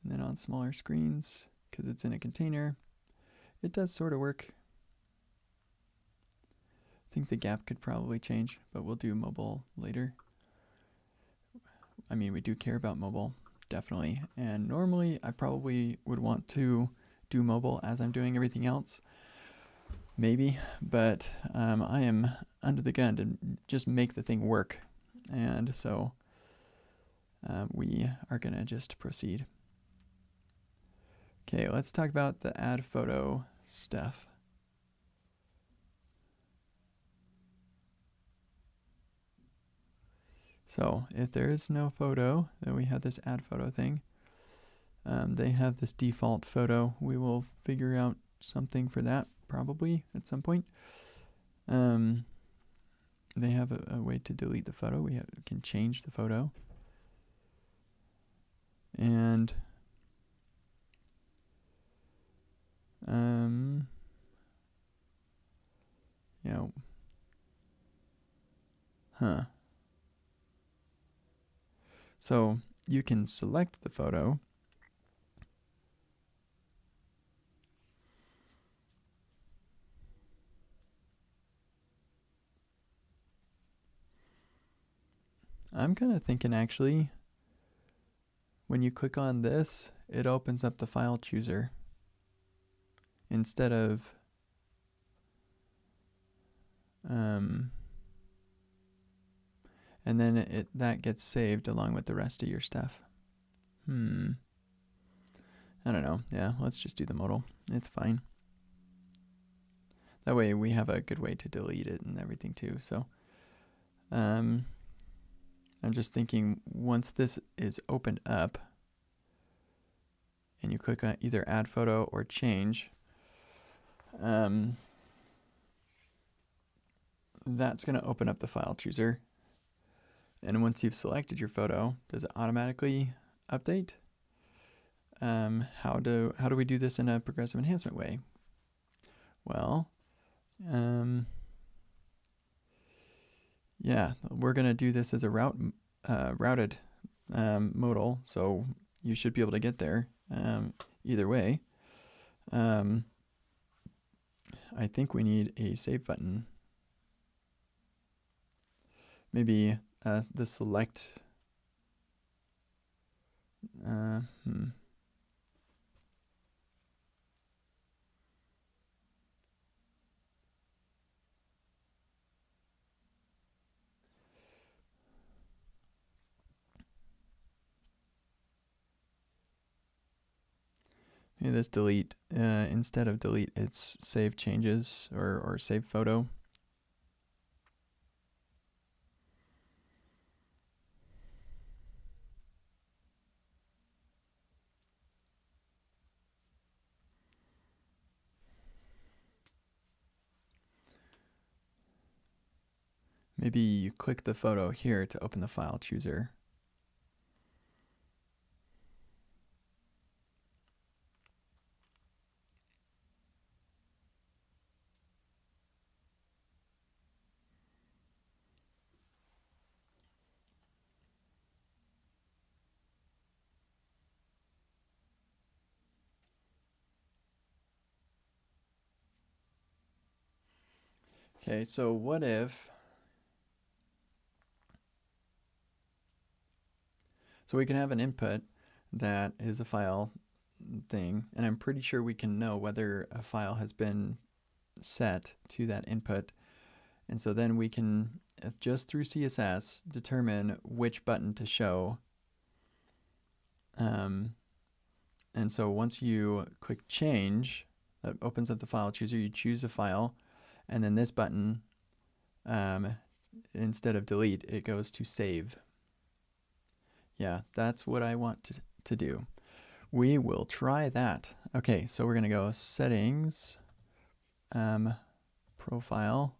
And then on smaller screens, because it's in a container, it does sort of work. I think the gap could probably change, but we'll do mobile later. I mean, we do care about mobile, definitely. And normally, I probably would want to do mobile as I'm doing everything else. Maybe, but I am under the gun to just make the thing work. And so we are going to just proceed. Okay, let's talk about the add photo stuff. So if there is no photo, then we have this add photo thing. They have this default photo. We will figure out something for that probably at some point. They have a way to delete the photo. We can change the photo. And so you can select the photo. I'm kind of thinking actually, when you click on this, it opens up the file chooser instead of and then that gets saved along with the rest of your stuff. I don't know. Yeah, let's just do the modal. It's fine. That way we have a good way to delete it and everything too. So I'm just thinking once this is opened up and you click on either add photo or change, that's going to open up the file chooser. And once you've selected your photo, does it automatically update? How do we do this in a progressive enhancement way? Well, yeah, we're going to do this as a routed modal, so you should be able to get there either way. I think we need a save button. Maybe the select. Maybe this delete, instead of delete, it's save changes or save photo. Maybe you click the photo here to open the file chooser. Okay, so what if, so we can have an input that is a file thing, and I'm pretty sure we can know whether a file has been set to that input. And so then we can, just through CSS, determine which button to show. And so once you click change, that opens up the file chooser, you choose a file, and then this button, instead of delete, it goes to save. Yeah, that's what I want to do. We will try that. Okay, so we're going to go settings, profile.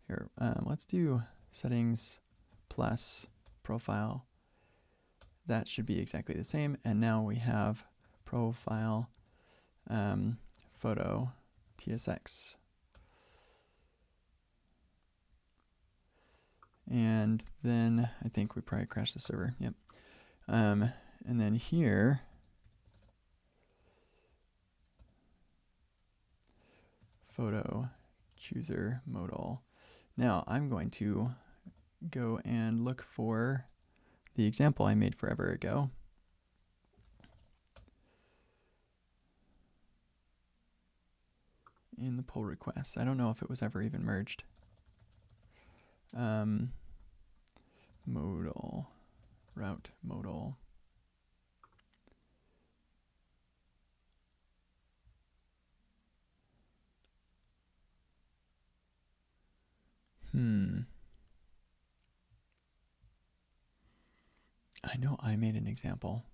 Here, let's do settings plus profile. That should be exactly the same. And now we have profile, photo, TSX. And then I think we probably crashed the server. Yep. And then here, photo chooser modal. Now I'm going to go and look for the example I made forever ago. In the pull requests. I don't know if it was ever even merged. Modal, route modal. I know I made an example.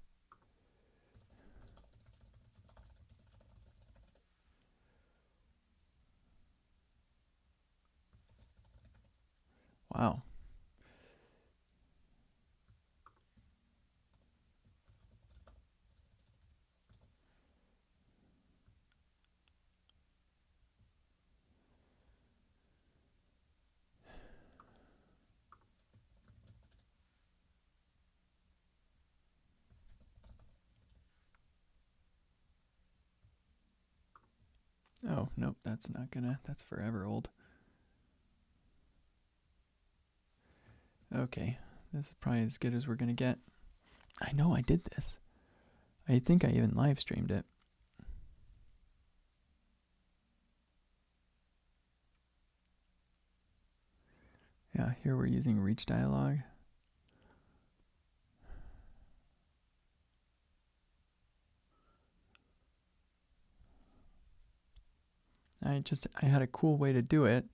Wow. Oh, nope, that's not gonna, that's forever old. Okay, this is probably as good as we're gonna get. I know I did this. I think I even live streamed it. here we're using reach dialog. I had a cool way to do it.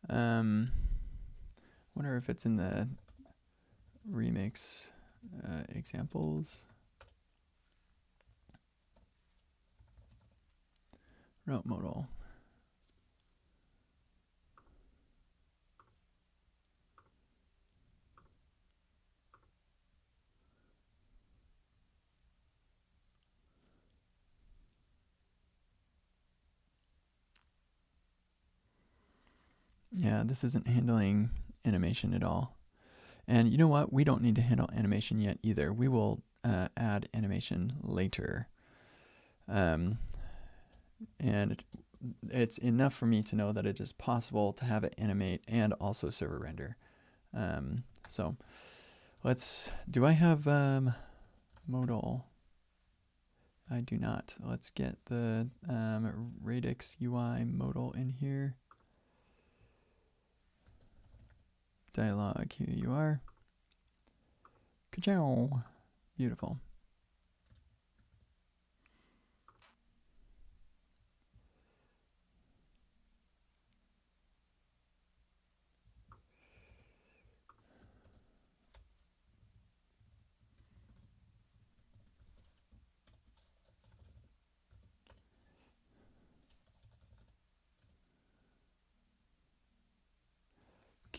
Wonder if it's in the remix examples. Route modal. Yeah, this isn't handling animation at all. And you know what? We don't need to handle animation yet either. We will add animation later. And it's enough for me to know that it is possible to have it animate and also server render. So do I have modal? I do not. Let's get the Radix UI modal in here. Dialog, here you are. Ka-chow. Beautiful.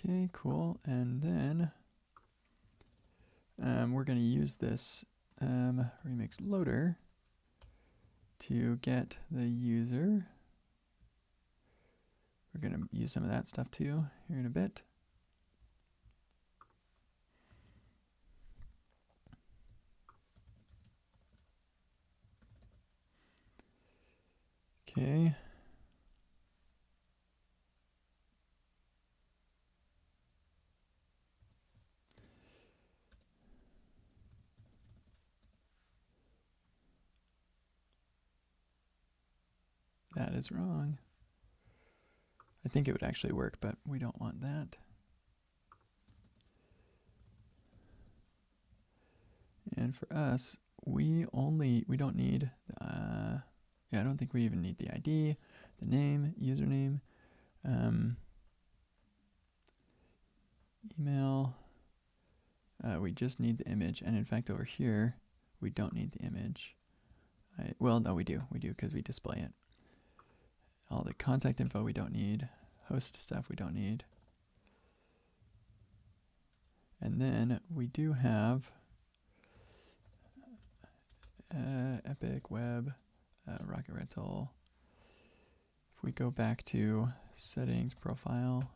Okay, cool. And then we're going to use this remix loader to get the user. We're going to use some of that stuff too here in a bit. Okay. That is wrong. I think it would actually work, but we don't want that. And for us, we don't need, yeah, I don't think we even need the ID, the name, username, email. We just need the image. And in fact, over here, we don't need the image. Well, no, we do because we display it. All the contact info we don't need. Host stuff we don't need. And then we do have EpicWeb, Rocket Rental. If we go back to settings, profile,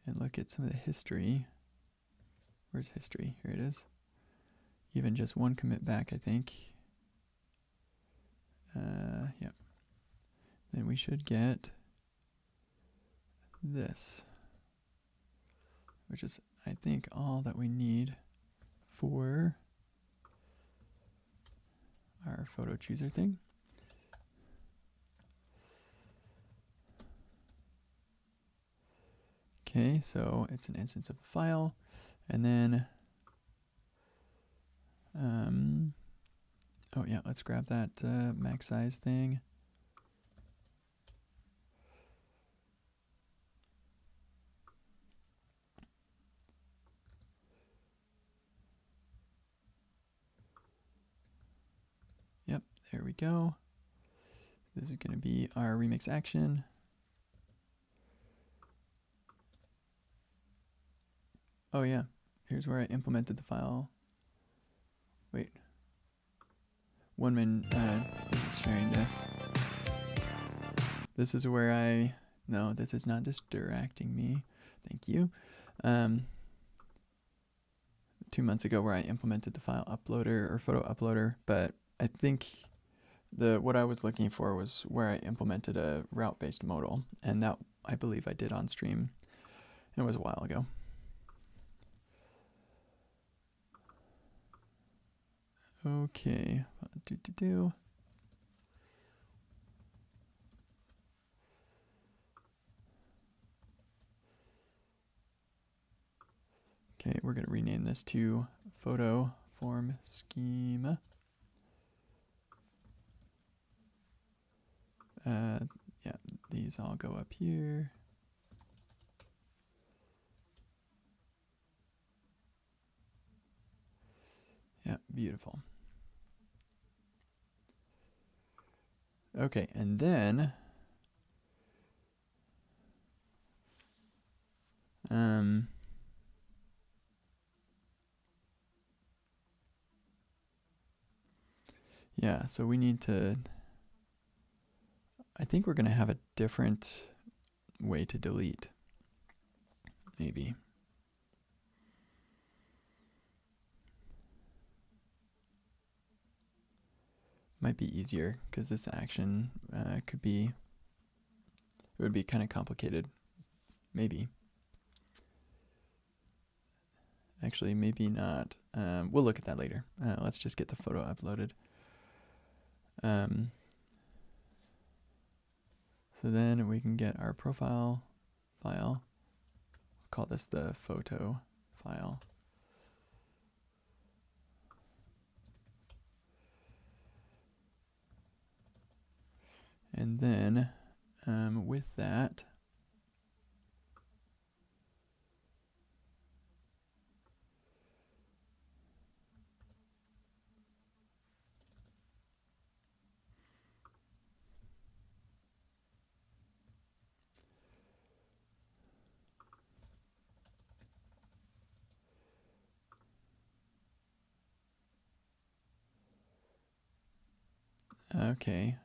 and look at some of the history. Where's history? Here it is. Even just one commit back, I think. Yep. Then we should get this, which is, I think, all that we need for our photo chooser thing. Okay, so it's an instance of a file, and then, oh yeah, let's grab that max size thing. Yep, there we go. This is going to be our remix action. Oh yeah, here's where I implemented the file. Wait. OneMan is sharing this. This is where no, this is not distracting me. Thank you. 2 months ago where I implemented the file uploader or photo uploader, but I think what I was looking for was where I implemented a route-based modal, and that I believe I did on stream. It was a while ago. Okay, Okay, we're going to rename this to photo form schema. Yeah, these all go up here. Yeah, beautiful. Okay, and then yeah, so we need to, I think we're going to have a different way to delete, maybe. Might be easier because this action could be, it would be kind of complicated, maybe. Actually, maybe not. We'll look at that later. Let's just get the photo uploaded. So then we can get our profile file. I'll call this the photo file. And then with that, okay.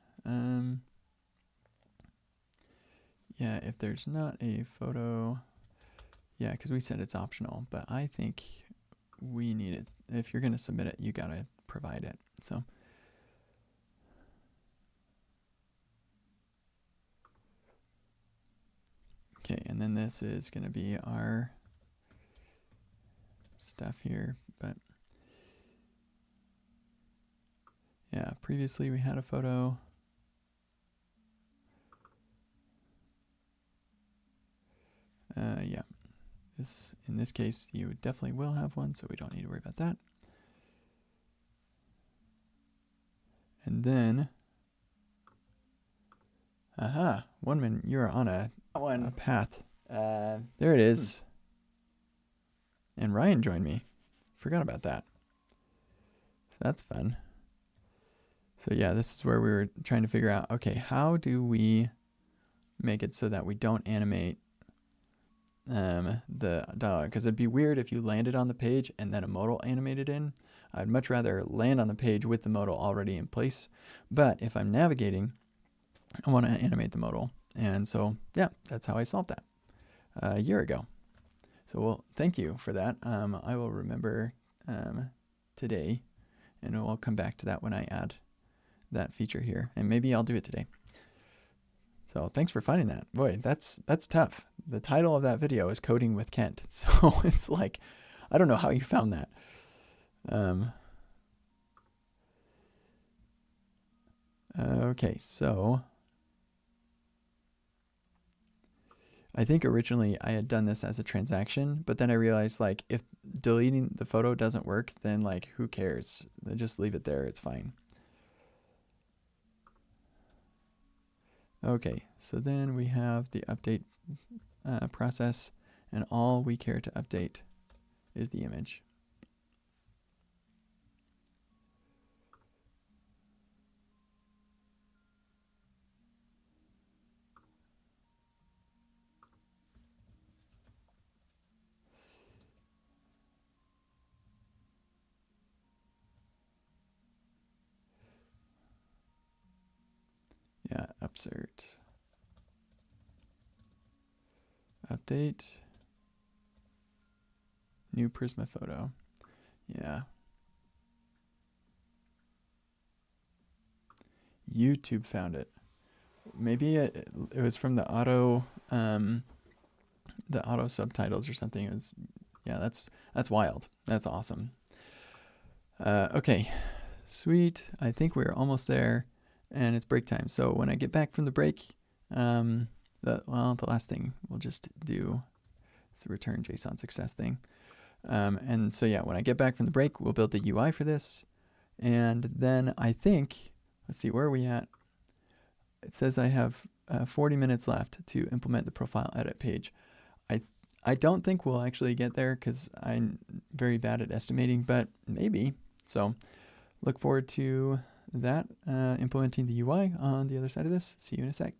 Yeah, if there's not a photo, yeah, because we said it's optional, but I think we need it. If you're going to submit it, you got to provide it. So okay, and then this is going to be our stuff here, but yeah, previously we had a photo. Yeah, in this case, you definitely will have one, so we don't need to worry about that. And then, aha, Oneman, you're on a path. There it is. And Ryan joined me. Forgot about that. So that's fun. So yeah, this is where we were trying to figure out, okay, how do we make it so that we don't animate the dog? Because it'd be weird if you landed on the page and then a modal animated in. I'd much rather land on the page with the modal already in place. But if I'm navigating, I want to animate the modal. And so, yeah, that's how I solved that a year ago. So, well, thank you for that. I will remember today, and I'll come back to that when I add that feature here. And maybe I'll do it today. So thanks for finding that. Boy, that's tough. The title of that video is Coding with Kent. So it's like, I don't know how you found that. Okay, so I think originally I had done this as a transaction, but then I realized like if deleting the photo doesn't work, then like who cares? Just leave it there. It's fine. Okay, so then we have the update process, and all we care to update is the image. Yeah, upsert. Update. New Prisma photo. Yeah. YouTube found it. Maybe it was from the auto subtitles or something. It was, yeah, that's wild. That's awesome. Okay, sweet. I think we're almost there, and it's break time. So when I get back from the break, the last thing we'll just do is a return JSON success thing. And so yeah, when I get back from the break, we'll build the UI for this. And then I think, let's see, where are we at? It says I have 40 minutes left to implement the profile edit page. I don't think we'll actually get there because I'm very bad at estimating, but maybe. So look forward to that, implementing the UI on the other side of this. See you in a sec.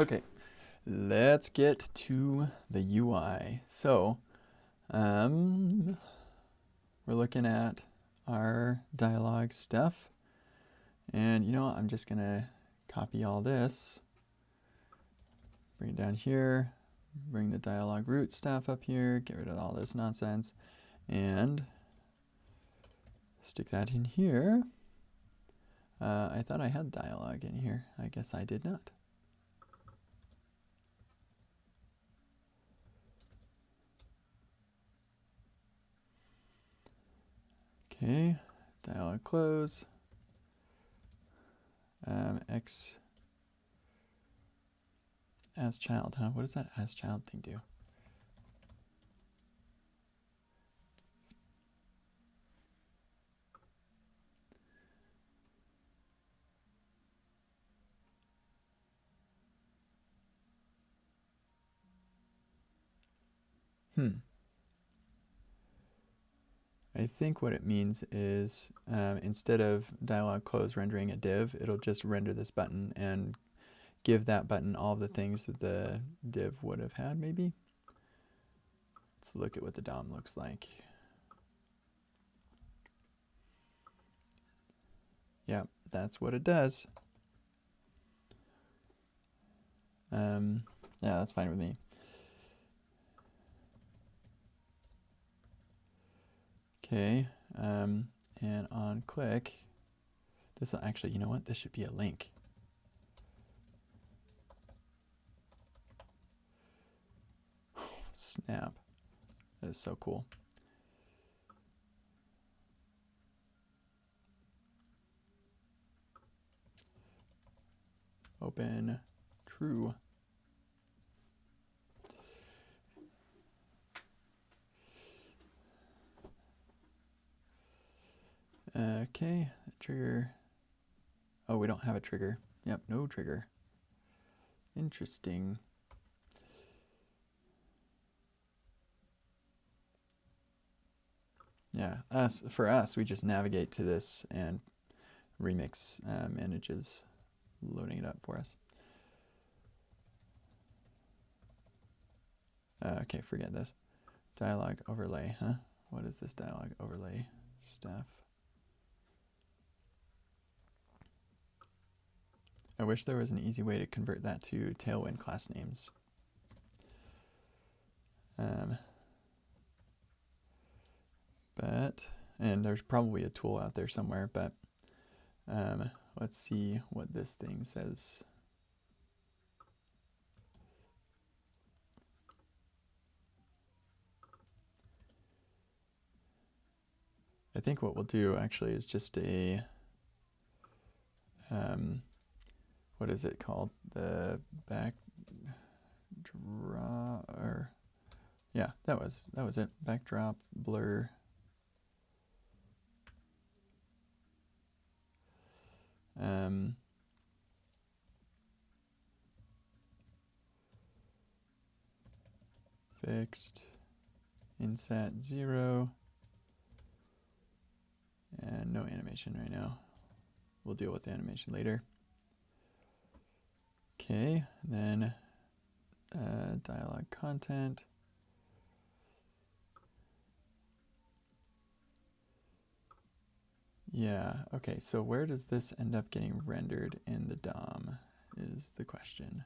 Okay, let's get to the UI. So, we're looking at our dialog stuff. And you know what? I'm just going to copy all this, bring it down here, bring the dialog root stuff up here, get rid of all this nonsense, and stick that in here. I thought I had dialog in here. I guess I did not. Okay, dialog close. X as child, huh? What does that as child thing do? I think what it means is instead of dialog close rendering a div, it'll just render this button and give that button all the things that the div would have had, maybe. Let's look at what the DOM looks like. Yeah, that's what it does. Yeah, that's fine with me. Okay, and on click, this will actually, you know what? This should be a link. Snap. That is so cool. Open true. Okay, trigger. Oh, we don't have a trigger. Yep, no trigger. Interesting. Yeah, for us, we just navigate to this and Remix manages loading it up for us. Okay, forget this. Dialog overlay, huh? What is this dialog overlay stuff? I wish there was an easy way to convert that to Tailwind class names. And there's probably a tool out there somewhere, but let's see what this thing says. I think what we'll do actually is just a, what is it called? The backdrop, or yeah, that was it. Backdrop blur. Fixed inset 0 and no animation right now. We'll deal with the animation later. Okay, then dialog content. Yeah, okay, so where does this end up getting rendered in the DOM is the question.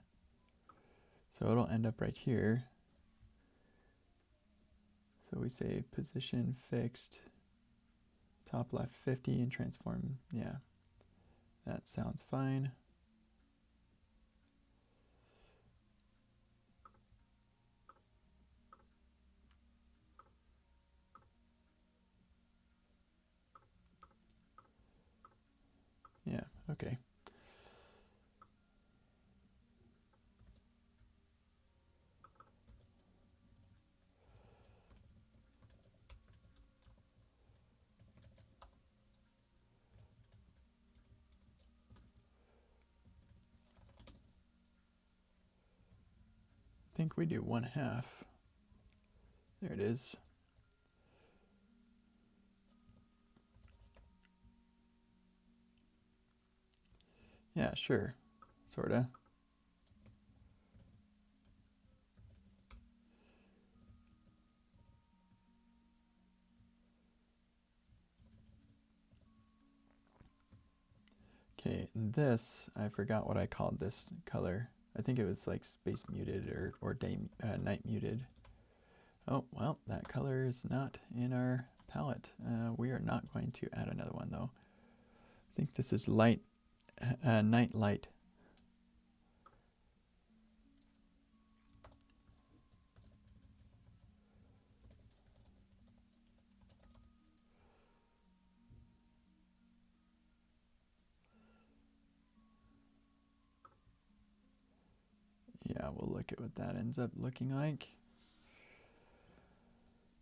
So it'll end up right here. So we say position fixed, top left 50 and transform, yeah, that sounds fine. Yeah, okay. I think we do 1/2. There it is. Yeah, sure, sorta. Okay, this, I forgot what I called this color. I think it was like space muted or day night muted. Oh, well, that color is not in our palette. We are not going to add another one though. I think this is light, night light. Yeah, we'll look at what that ends up looking like.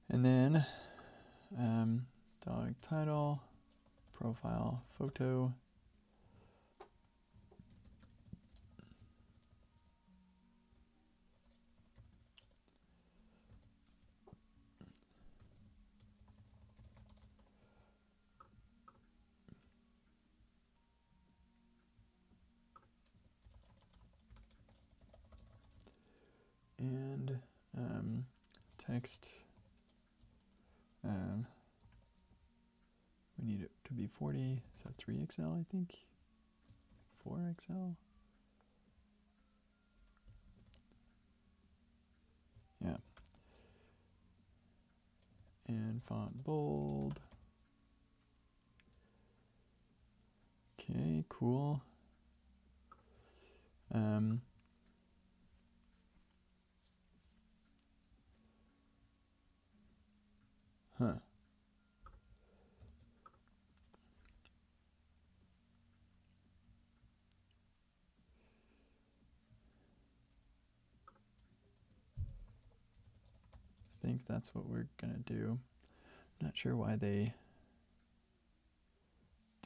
And then dog title, profile, photo. And text, we need it to be 40, so 3XL I think, 4XL. Yeah. And font bold. Okay, cool. Huh. I think that's what we're gonna do. Not sure why they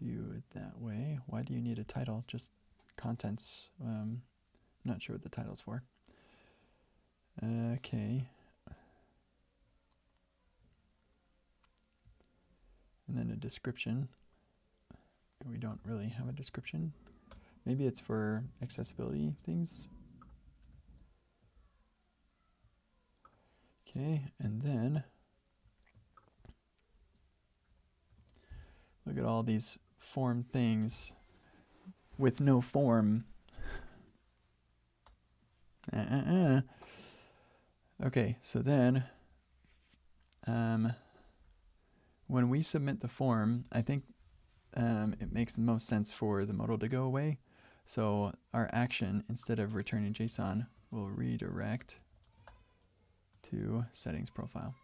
do it that way. Why do you need a title? Just contents. Not sure what the title's for. Okay. And then a description. We don't really have a description. Maybe it's for accessibility things. Okay, and then look at all these form things with no form. Okay, so then when we submit the form, I think it makes the most sense for the modal to go away. So our action, instead of returning JSON, will redirect to settings profile.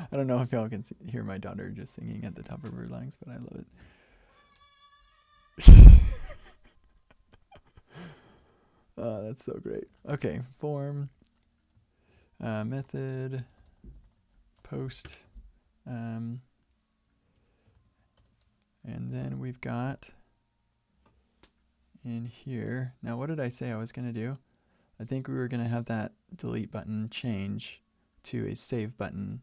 I don't know if y'all can hear my daughter just singing at the top of her lungs, but I love it. Oh, that's so great. Okay, form, method, post, and then we've got in here. Now, what did I say I was going to do? I think we were going to have that delete button change to a save button.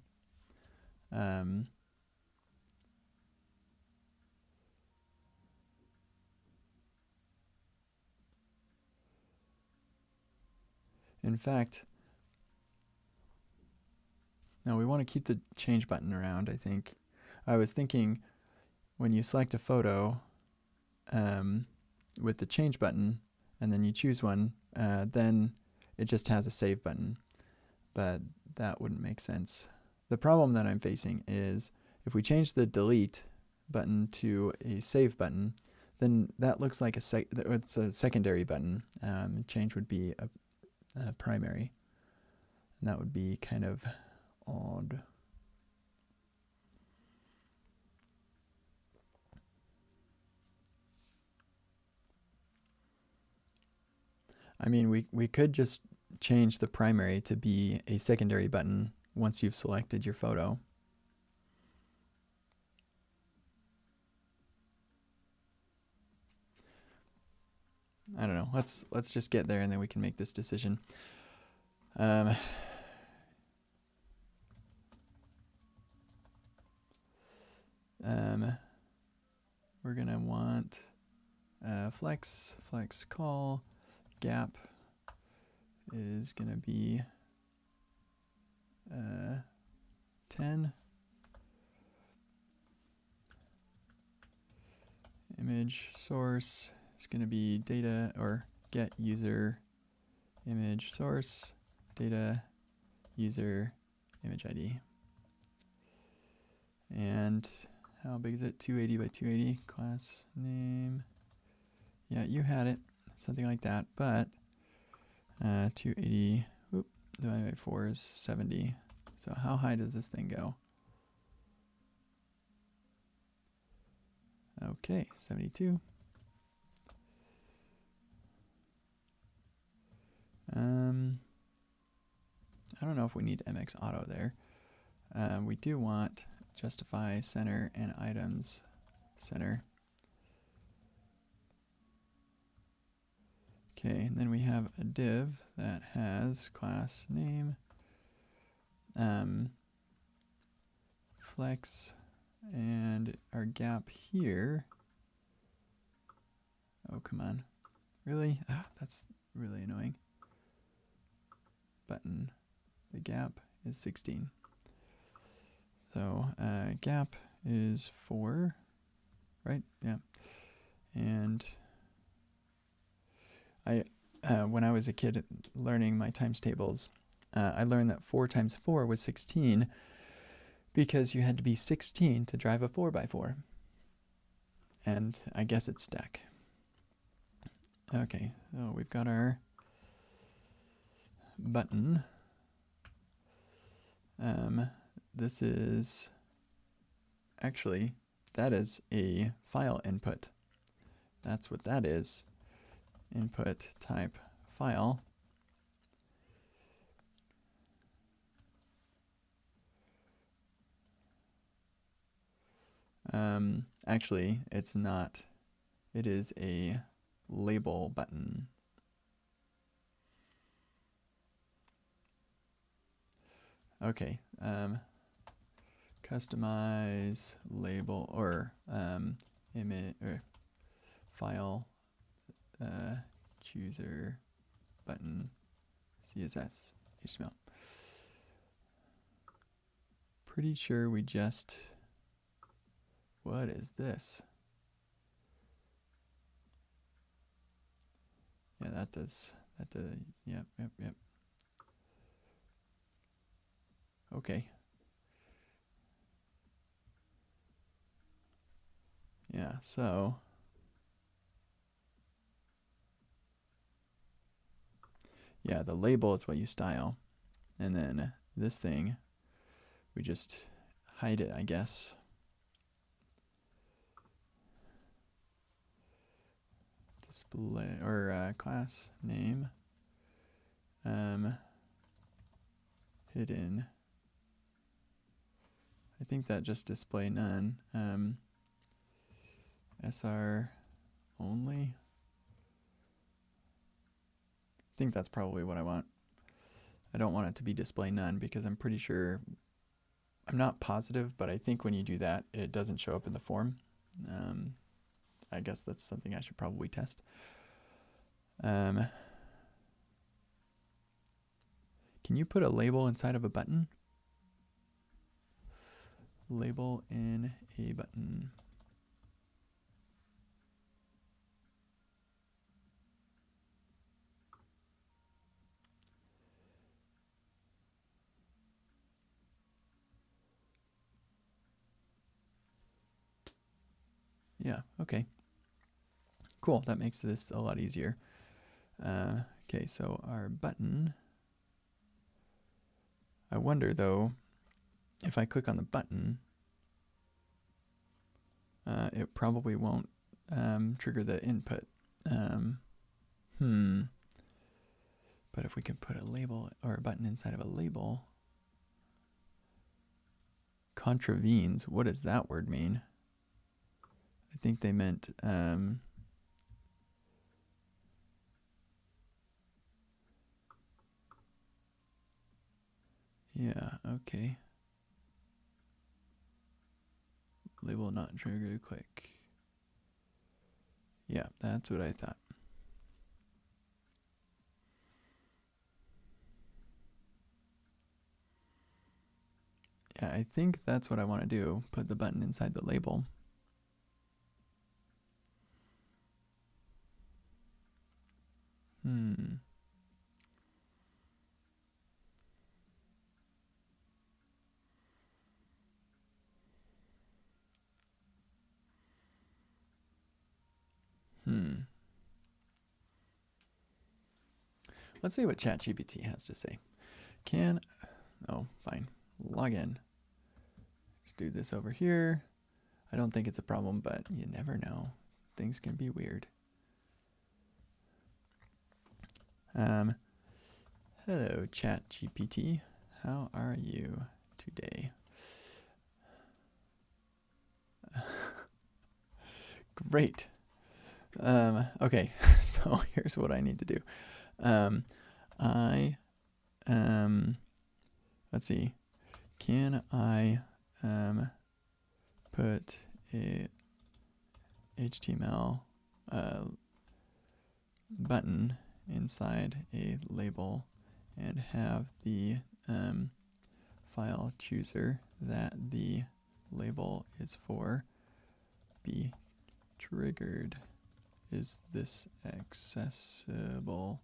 In fact, no, we want to keep the change button around, I think. I was thinking when you select a photo with the change button and then you choose one, then it just has a save button. But that wouldn't make sense. The problem that I'm facing is if we change the delete button to a save button, then that looks like it's a secondary button. Change would be a primary. And that would be kind of odd. I mean, we could just change the primary to be a secondary button once you've selected your photo. I don't know. Let's just get there and then we can make this decision. We're gonna want flex call gap is gonna be 10. image source is going to be data or get user image source data user image ID. And how big is it? 280 by 280 class name. Yeah, you had it, something like that. But 280 divided by 4 is 70. So how high does this thing go? Okay, 72. I don't know if we need MX auto there. We do want justify center and items center. Okay, and then we have a div that has class name, flex, and our gap here. Oh, come on. Really? Ah, that's really annoying. Button. The gap is 16. So gap is 4, right? Yeah. And when I was a kid learning my times tables, I learned that 4 times 4 was 16 because you had to be 16 to drive a 4x4. And I guess it's stack. Okay, so we've got our button. This is actually, that is a file input. That's what that is. Input type file. Actually, it's not. It is a label button. Okay. Customize label or image or file chooser button CSS HTML. Pretty sure we just. What is this? Yeah, that does. Yep. Okay. Yeah, so. Yeah, the label is what you style. And then this thing, we just hide it, I guess. Display or class name hidden. I think that just display none. SR only. I think that's probably what I want. I don't want it to be display none because I'm pretty sure, I'm not positive, but I think when you do that, it doesn't show up in the form. I guess that's something I should probably test. Can you put a label inside of a button? Label in a button. Yeah, okay. Cool, that makes this a lot easier. Okay, so our button. I wonder though, if I click on the button, it probably won't trigger the input. But if we can put a label or a button inside of a label, contravenes, what does that word mean? I think they meant yeah, okay. Label not triggered quick. Yeah, that's what I thought. Yeah, I think that's what I want to do. Put the button inside the label. Hmm. Let's see what ChatGPT has to say. Oh, fine. Log in. Just do this over here. I don't think it's a problem, but you never know. Things can be weird. Hello, ChatGPT. How are you today? Great. Okay, so here's what I need to do. Let's see. Can I put a HTML button inside a label and have the file chooser that the label is for be triggered? Is this accessible?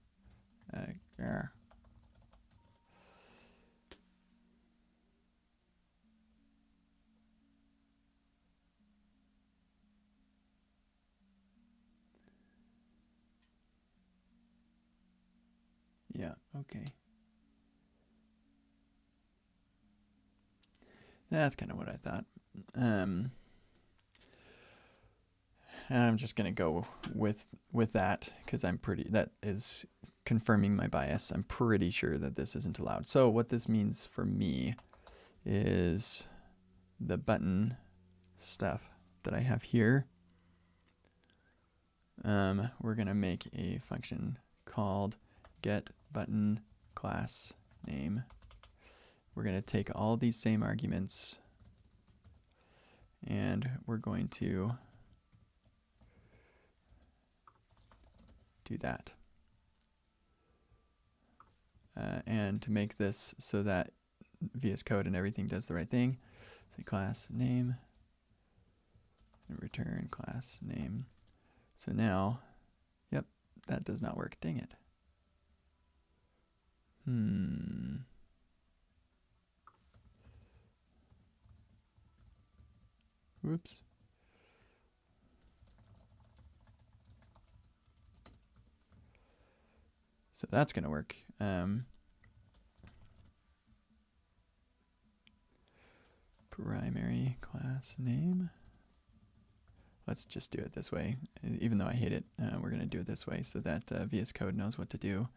Yeah, okay. That's kind of what I thought. And I'm just gonna go with that because that is confirming my bias. I'm pretty sure that this isn't allowed. So what this means for me is the button stuff that I have here. We're gonna make a function called getButton class name. We're gonna take all these same arguments and we're going to do that. And to make this so that VS Code and everything does the right thing, say class name and return class name. So now, yep, that does not work. Dang it. Whoops. So that's going to work. Primary class name. Let's just do it this way. Even though I hate it, we're going to do it this way so that VS Code knows what to do.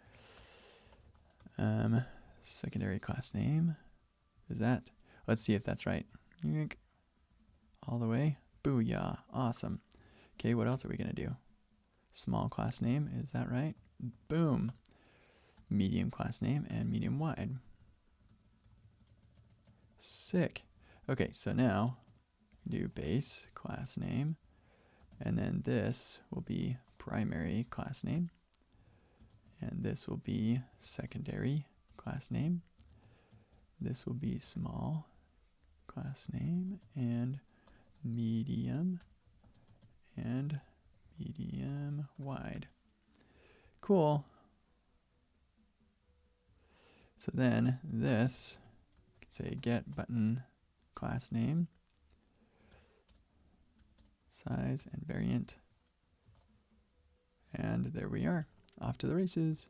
Secondary class name. Is that? Let's see if that's right. All the way. Booyah. Awesome. Okay, what else are we going to do? Small class name. Is that right? Boom. Medium class name and medium wide. Sick. Okay, so now do base class name, and then this will be primary class name, and this will be secondary class name. This will be small class name and medium wide. Cool. So then this, you can say get button class name, size and variant. And there we are, off to the races.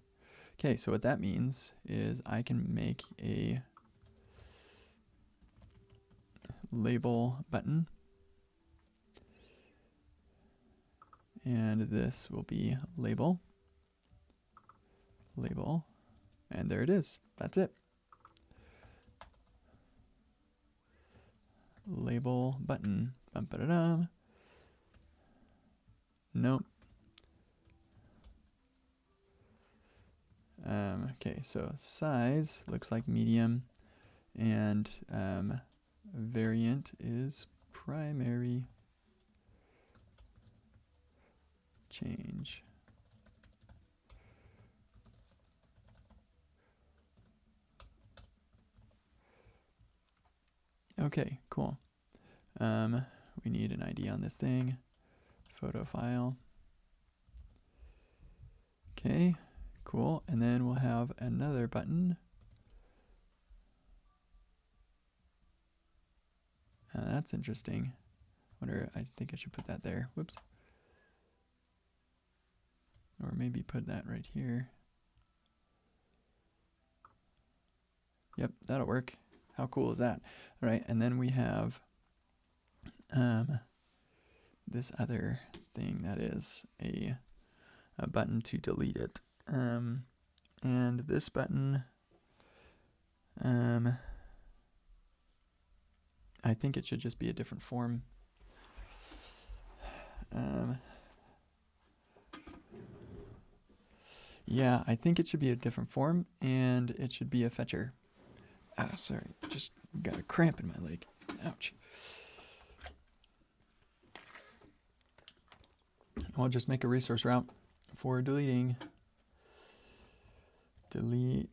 Okay, so what that means is I can make a label button. And this will be label, and there it is. That's it. Label button. Bum-ba-da-dum. Nope. Okay, so size looks like medium, and variant is primary. Change. Okay, cool. We need an ID on this thing. Photo file. Okay, Cool. And then we'll have another button. That's interesting. I think I should put that there. Whoops. Or maybe put that right here. Yep, that'll work. How cool is that? All right, and then we have this other thing that is a button to delete it. And this button, I think it should just be a different form. Yeah, I think it should be a different form, and it should be a fetcher. Ah, sorry, just got a cramp in my leg. Ouch. I'll just make a resource route for deleting. Delete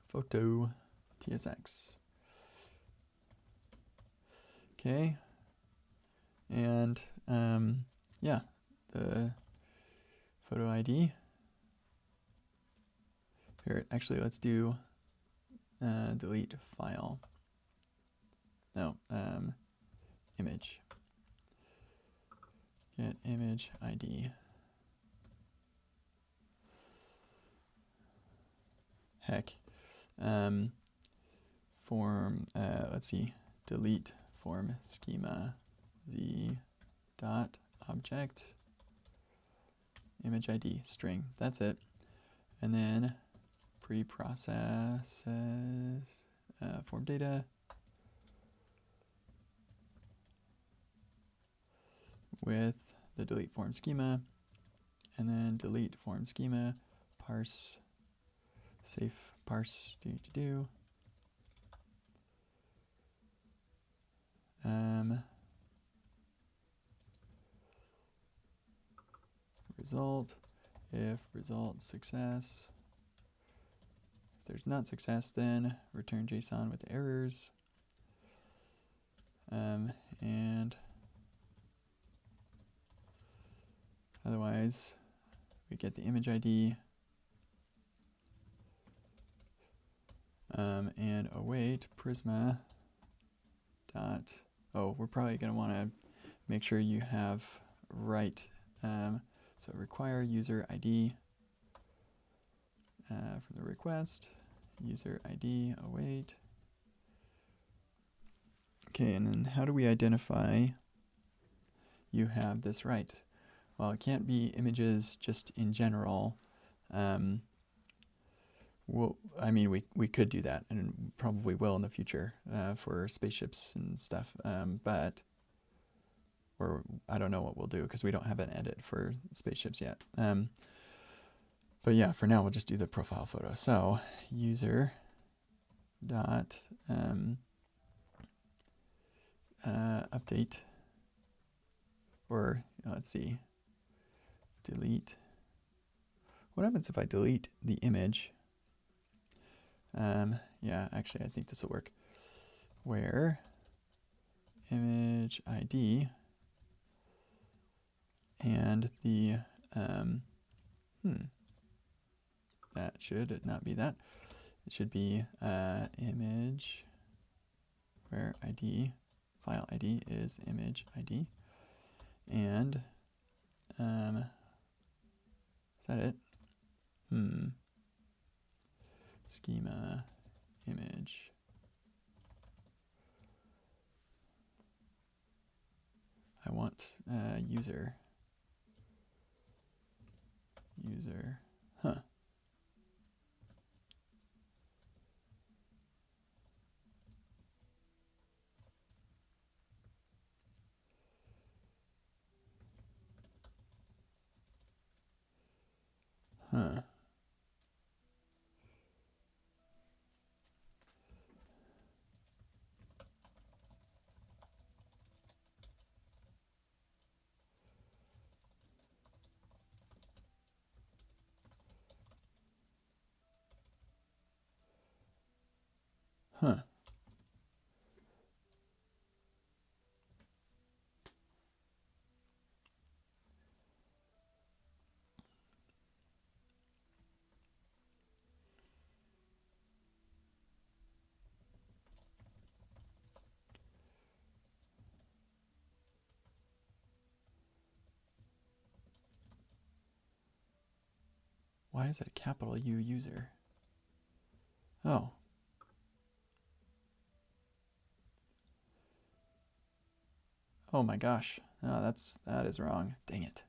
photo tsx. Okay. And yeah, the photo ID. Here, actually, let's do delete file. No, image. Get image ID. Heck. Form, let's see, delete form schema z dot object image ID string. That's it. And then pre-processes form data with the delete form schema, and then delete form schema, parse, safe parse do. Result, if result success. If there's not success, then return JSON with errors. And otherwise, we get the image ID. And await Prisma dot. Oh, we're probably going to want to make sure you have right. So require user ID from the request. User ID await. Okay, and then how do we identify you have this right? Well, it can't be images just in general. Well, I mean, we could do that, and probably will in the future for spaceships and stuff. Or I don't know what we'll do because we don't have an edit for spaceships yet. But yeah, for now we'll just do the profile photo. So user dot update, or let's see, delete. What happens if I delete the image? Yeah, actually I think this will work. Where image ID and the that should not be that. It should be image where ID, file ID is image ID. And is that it? Schema image. I want user. Huh. Huh. Huh. Why is it a capital U user? Oh. Oh my gosh. No, that is wrong. Dang it.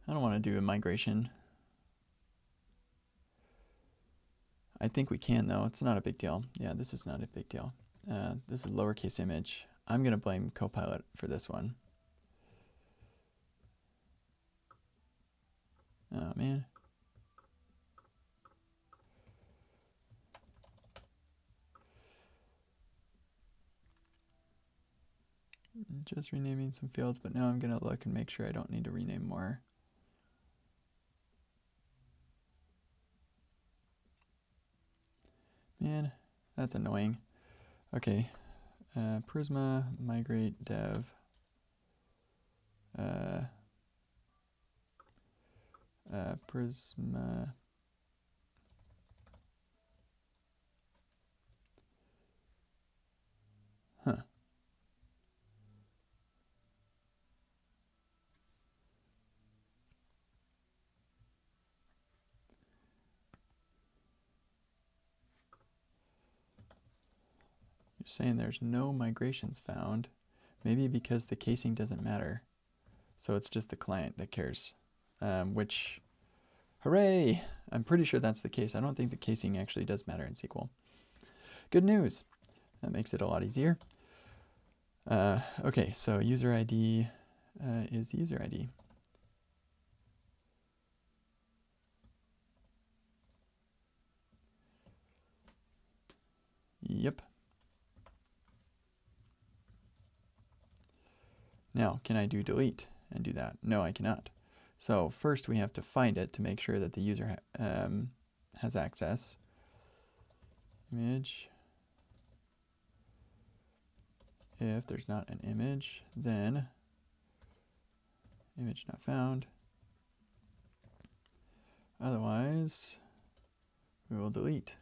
I don't want to do a migration. I think we can though. It's not a big deal. Yeah, this is not a big deal. This is lowercase image. I'm going to blame Copilot for this one. Oh man. Just renaming some fields, but now I'm going to look and make sure I don't need to rename more. Man, that's annoying. Okay, Prisma, migrate, dev. Prisma. Huh. You're saying there's no migrations found. Maybe because the casing doesn't matter. So it's just the client that cares. Which, hooray! I'm pretty sure that's the case. I don't think the casing actually does matter in SQL. Good news. That makes it a lot easier. Okay, so user ID is the user ID. Yep. Now, can I do delete and do that? No, I cannot. So first we have to find it to make sure that the user has access. Image. If there's not an image, then image not found. Otherwise, we will delete.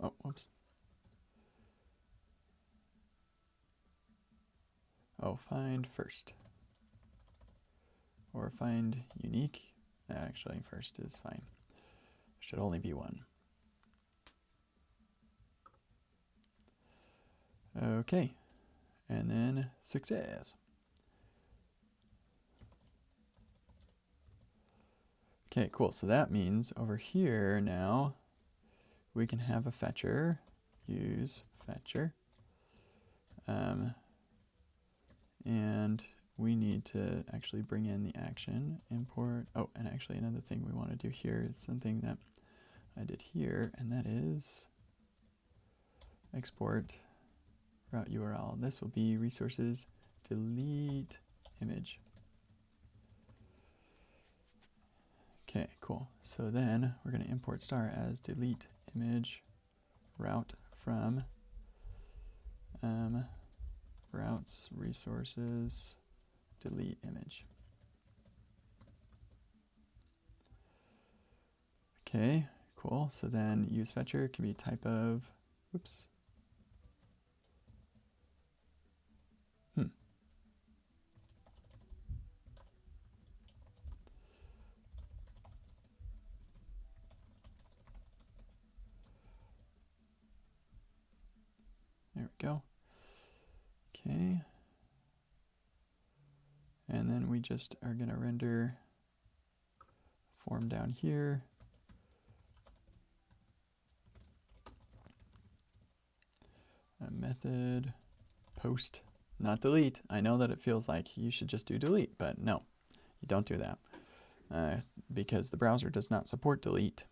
Oh, whoops. Oh, find first. Or find unique. Actually, first is fine. Should only be one. Okay. And then success. Okay, cool. So that means over here now, we can have a fetcher, use fetcher. And we need to actually bring in the action, import. Oh, and actually another thing we want to do here is something that I did here, and that is export route URL. This will be resources delete image. Okay, cool. So then we're going to import star as delete image route from routes resources delete image. Okay, cool. So then use fetcher can be type of, oops. There we go. Okay. And then we just are going to render form down here. A method post, not delete. I know that it feels like you should just do delete, but no, you don't do that because the browser does not support delete.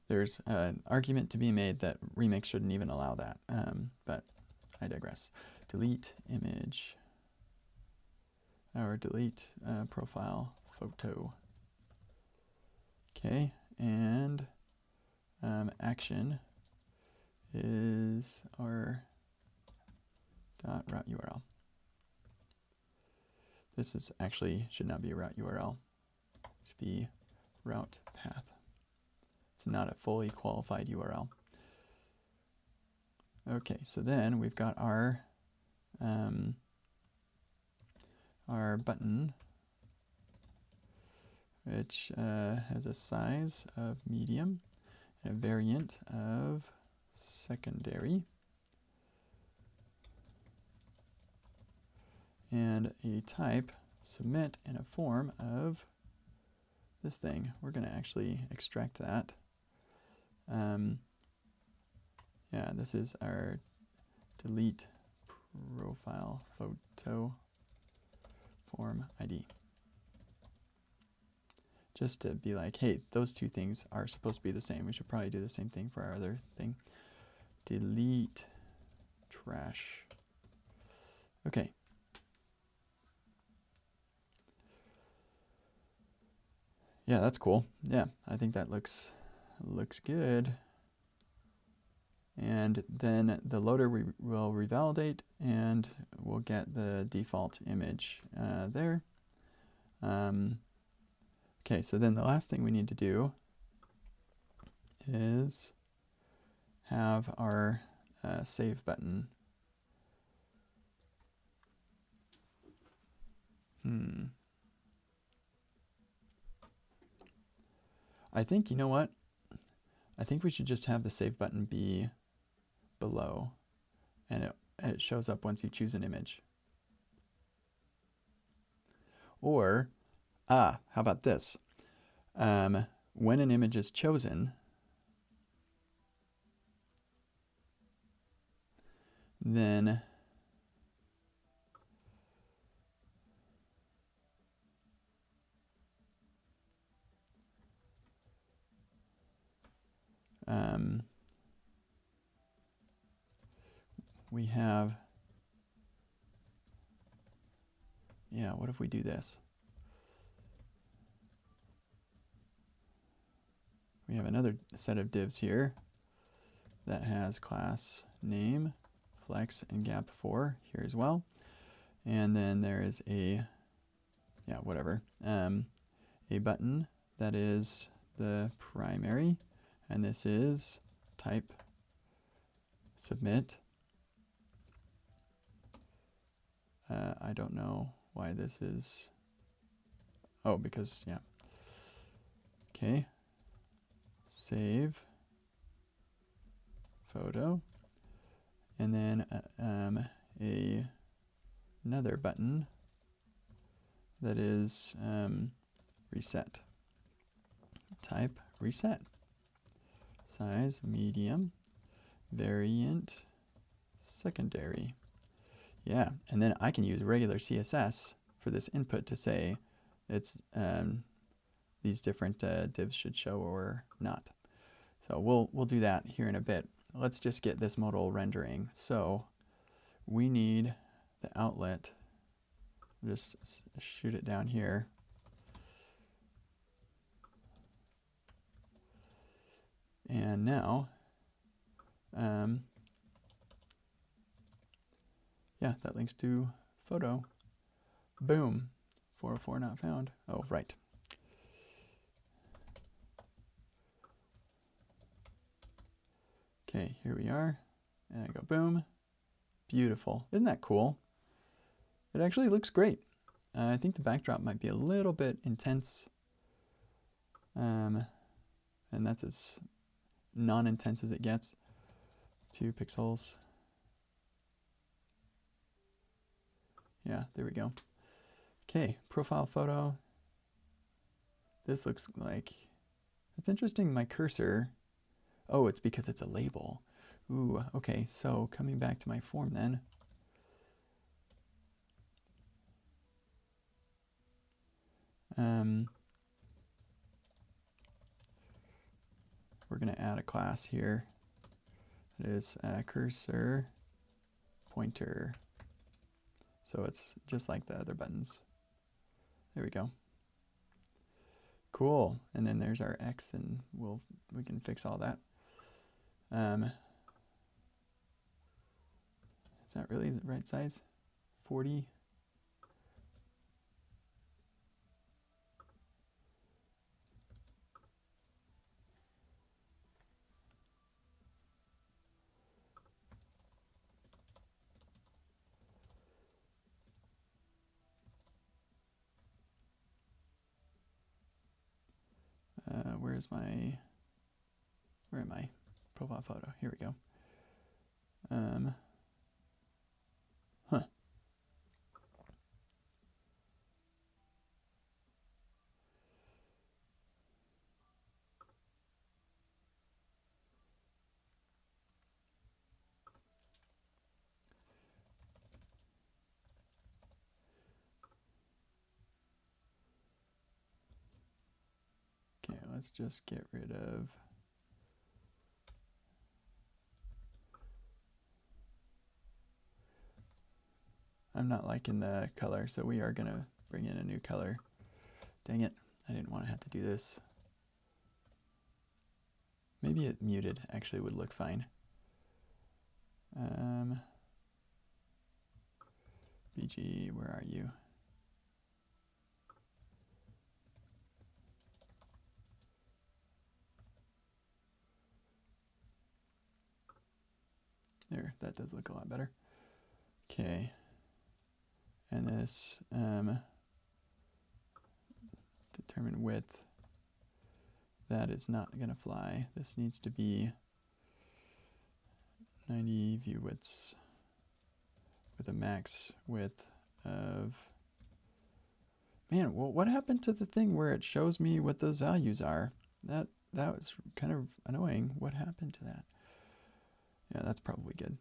There's an argument to be made that Remix shouldn't even allow that, but I digress. Delete image, or delete profile photo. Okay, and action is our .route URL. This is actually should not be a route URL. It should be route path. It's not a fully qualified URL. Okay, so then we've got our button, which has a size of medium and a variant of secondary, and a type submit and a form of this thing. We're going to actually extract that. Yeah, this is our delete profile photo form ID. Just to be like, hey, those two things are supposed to be the same. We should probably do the same thing for our other thing. Delete trash. Okay. Yeah, that's cool. Yeah, I think that looks good. And then the loader will revalidate, and we'll get the default image there. Okay, so then the last thing we need to do is have our save button. I think, you know what? I think we should just have the save button be below, and it shows up once you choose an image. Or, how about this? When an image is chosen, then we have, yeah, what if we do this? We have another set of divs here that has class name, flex, and gap4 here as well. And then there is a, yeah, whatever, a button that is the primary, and this is type submit. I don't know why this is, oh, because, yeah. Okay, save photo, and then another button that is reset. Type reset. Size medium. Variant secondary. Yeah, and then I can use regular CSS for this input to say it's these different divs should show or not. So we'll do that here in a bit. Let's just get this modal rendering. So we need the outlet. Just shoot it down here. And now, yeah, that links to photo. Boom. 404 not found. Oh, right. Okay, here we are. And I go boom. Beautiful. Isn't that cool? It actually looks great. I think the backdrop might be a little bit intense. And that's as non-intense as it gets. 2 pixels. Yeah, there we go. Okay, profile photo. This looks like, it's interesting, my cursor. Oh, it's because it's a label. Ooh, okay, so coming back to my form then. We're going to add a class here. It is cursor pointer. So it's just like the other buttons. There we go. Cool. And then there's our X, and we can fix all that. that really the right size? 40. Where am I? Profile photo. Here we go. Huh. Okay, let's just get rid of. I'm not liking the color, so we are gonna bring in a new color. Dang it, I didn't want to have to do this. Maybe it muted actually would look fine. BG, where are you? There, that does look a lot better. Okay. And this, determine width. That is not gonna fly. This needs to be 90 view widths with a max width of, man, well, what happened to the thing where it shows me what those values are? That was kind of annoying. What happened to that? Yeah, that's probably good.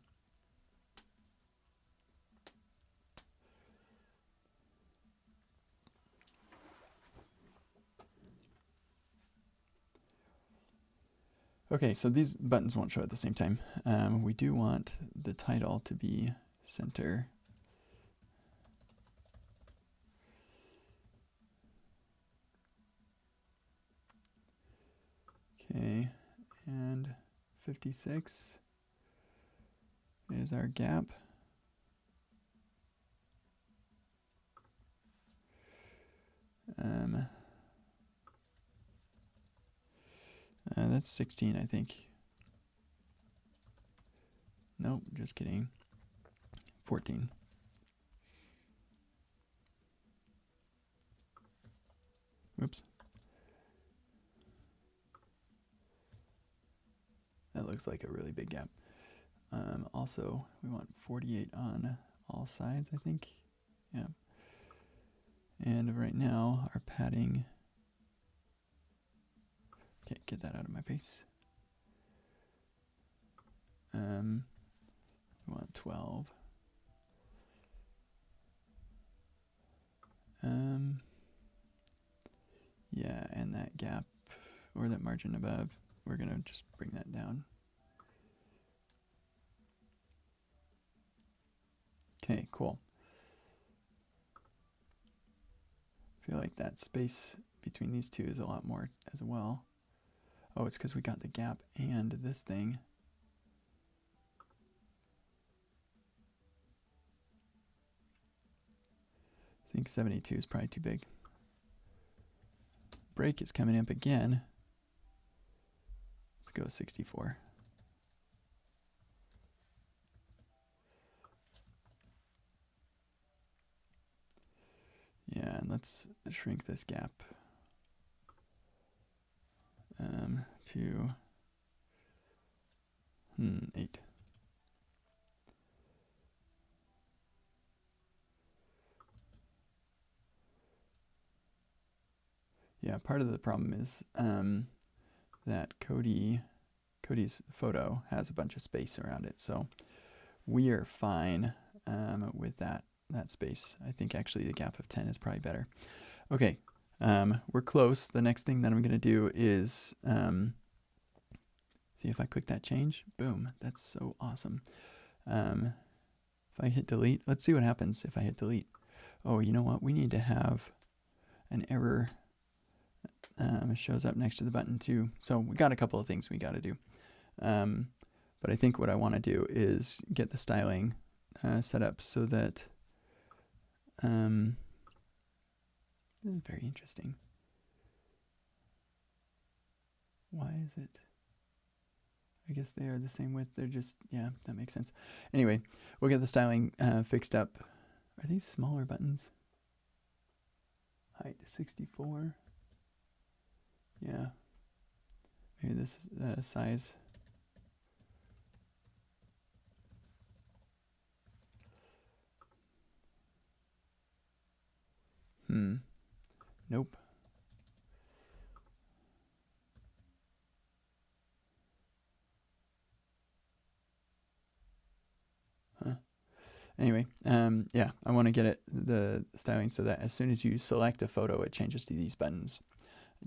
Okay, so these buttons won't show at the same time. We do want the title to be center. Okay, and 56 is our gap. That's 16, I think. Nope, just kidding. 14. Whoops. That looks like a really big gap. Also, we want 48 on all sides, I think. Yeah. And right now, our padding. Okay, get that out of my face. We want 12. Yeah, and that gap, or that margin above, we're gonna just bring that down. Okay, cool. I feel like that space between these two is a lot more as well. Oh, it's because we got the gap and this thing. I think 72 is probably too big. Break is coming up again. Let's go 64. Yeah, and let's shrink this gap to 8. Yeah, part of the problem is that Cody's photo has a bunch of space around it, so we are fine with that space. I think actually the gap of 10 is probably better. Okay, we're close. The next thing that I'm going to do is see if I click that change. Boom, that's so awesome. If I hit delete, let's see what happens if I hit delete. Oh, you know what? We need to have an error. It shows up next to the button too. So we got a couple of things we got to do. But I think what I want to do is get the styling set up so that this is very interesting. Why is it? I guess they are the same width. They're just, yeah, that makes sense. Anyway, we'll get the styling fixed up. Are these smaller buttons? Height 64. Yeah. Maybe this is size. Nope. Anyway, yeah, I want to get the styling so that as soon as you select a photo, it changes to these buttons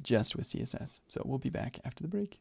just with CSS. So we'll be back after the break.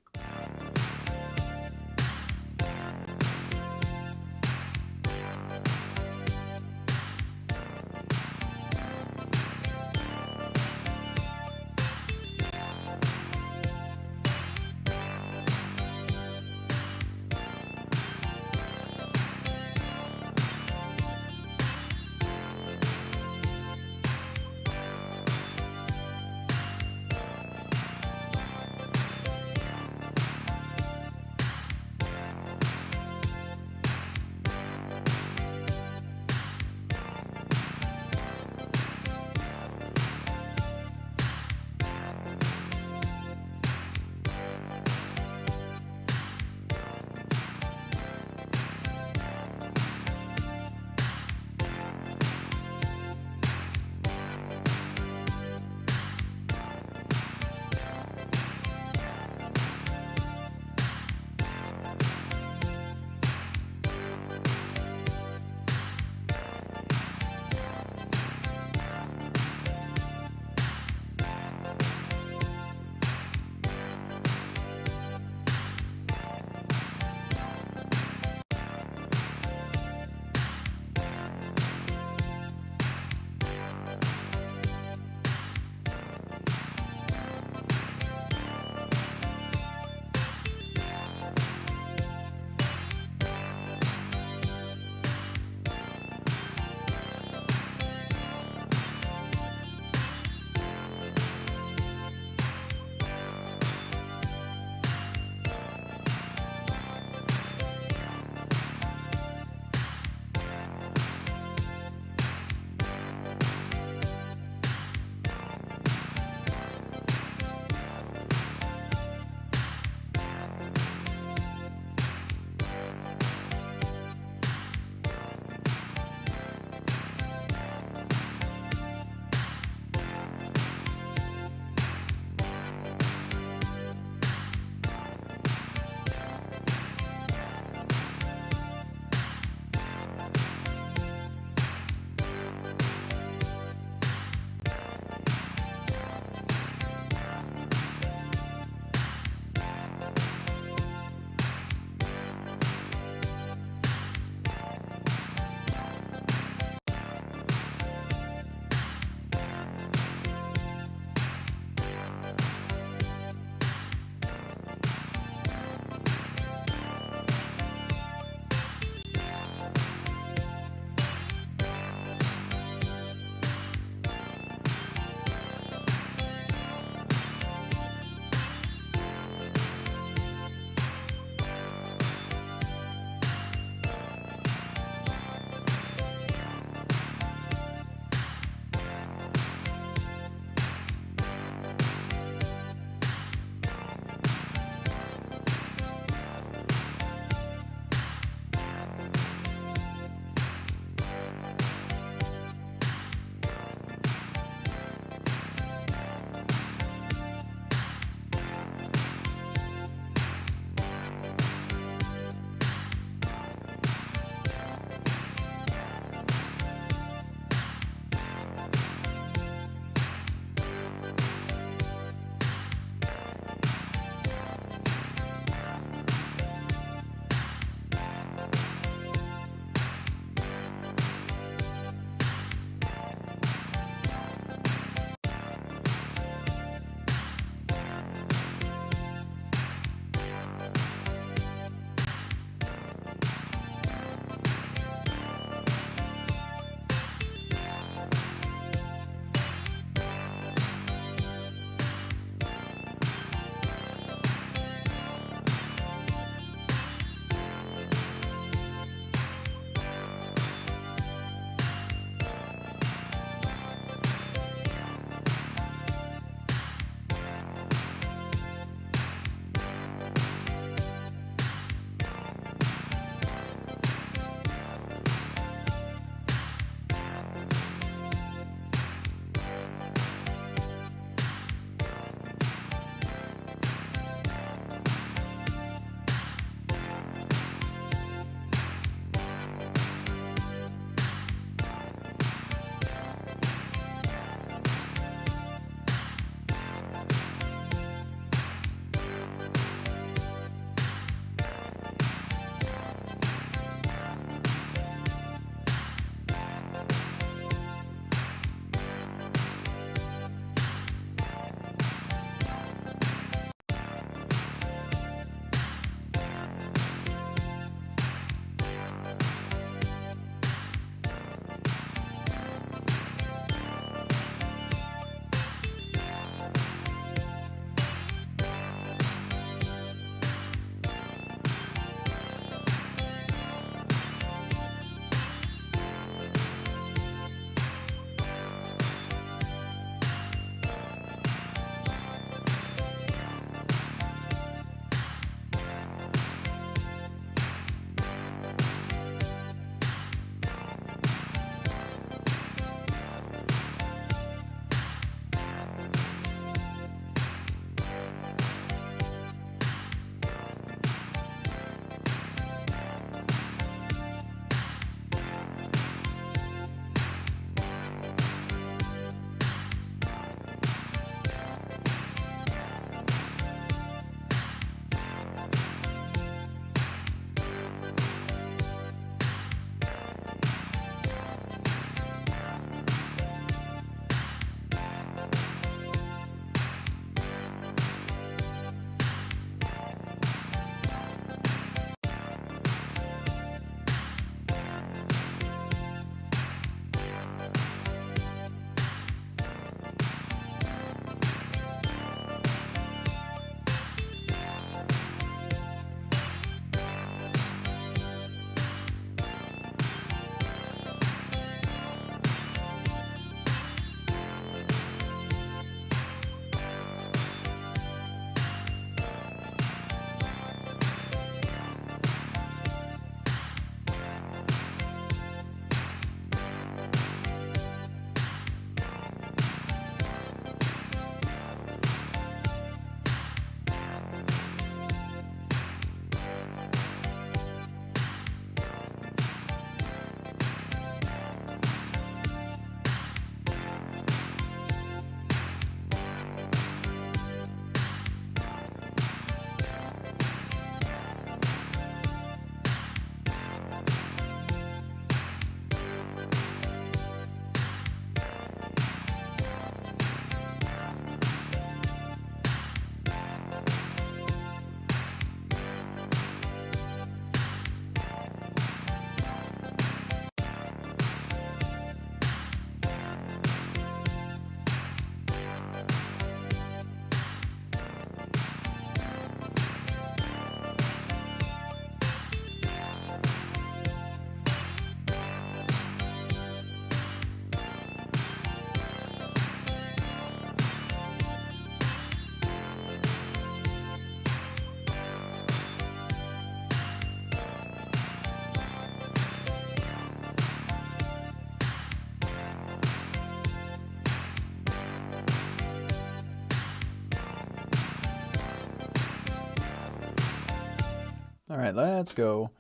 All right, let's go.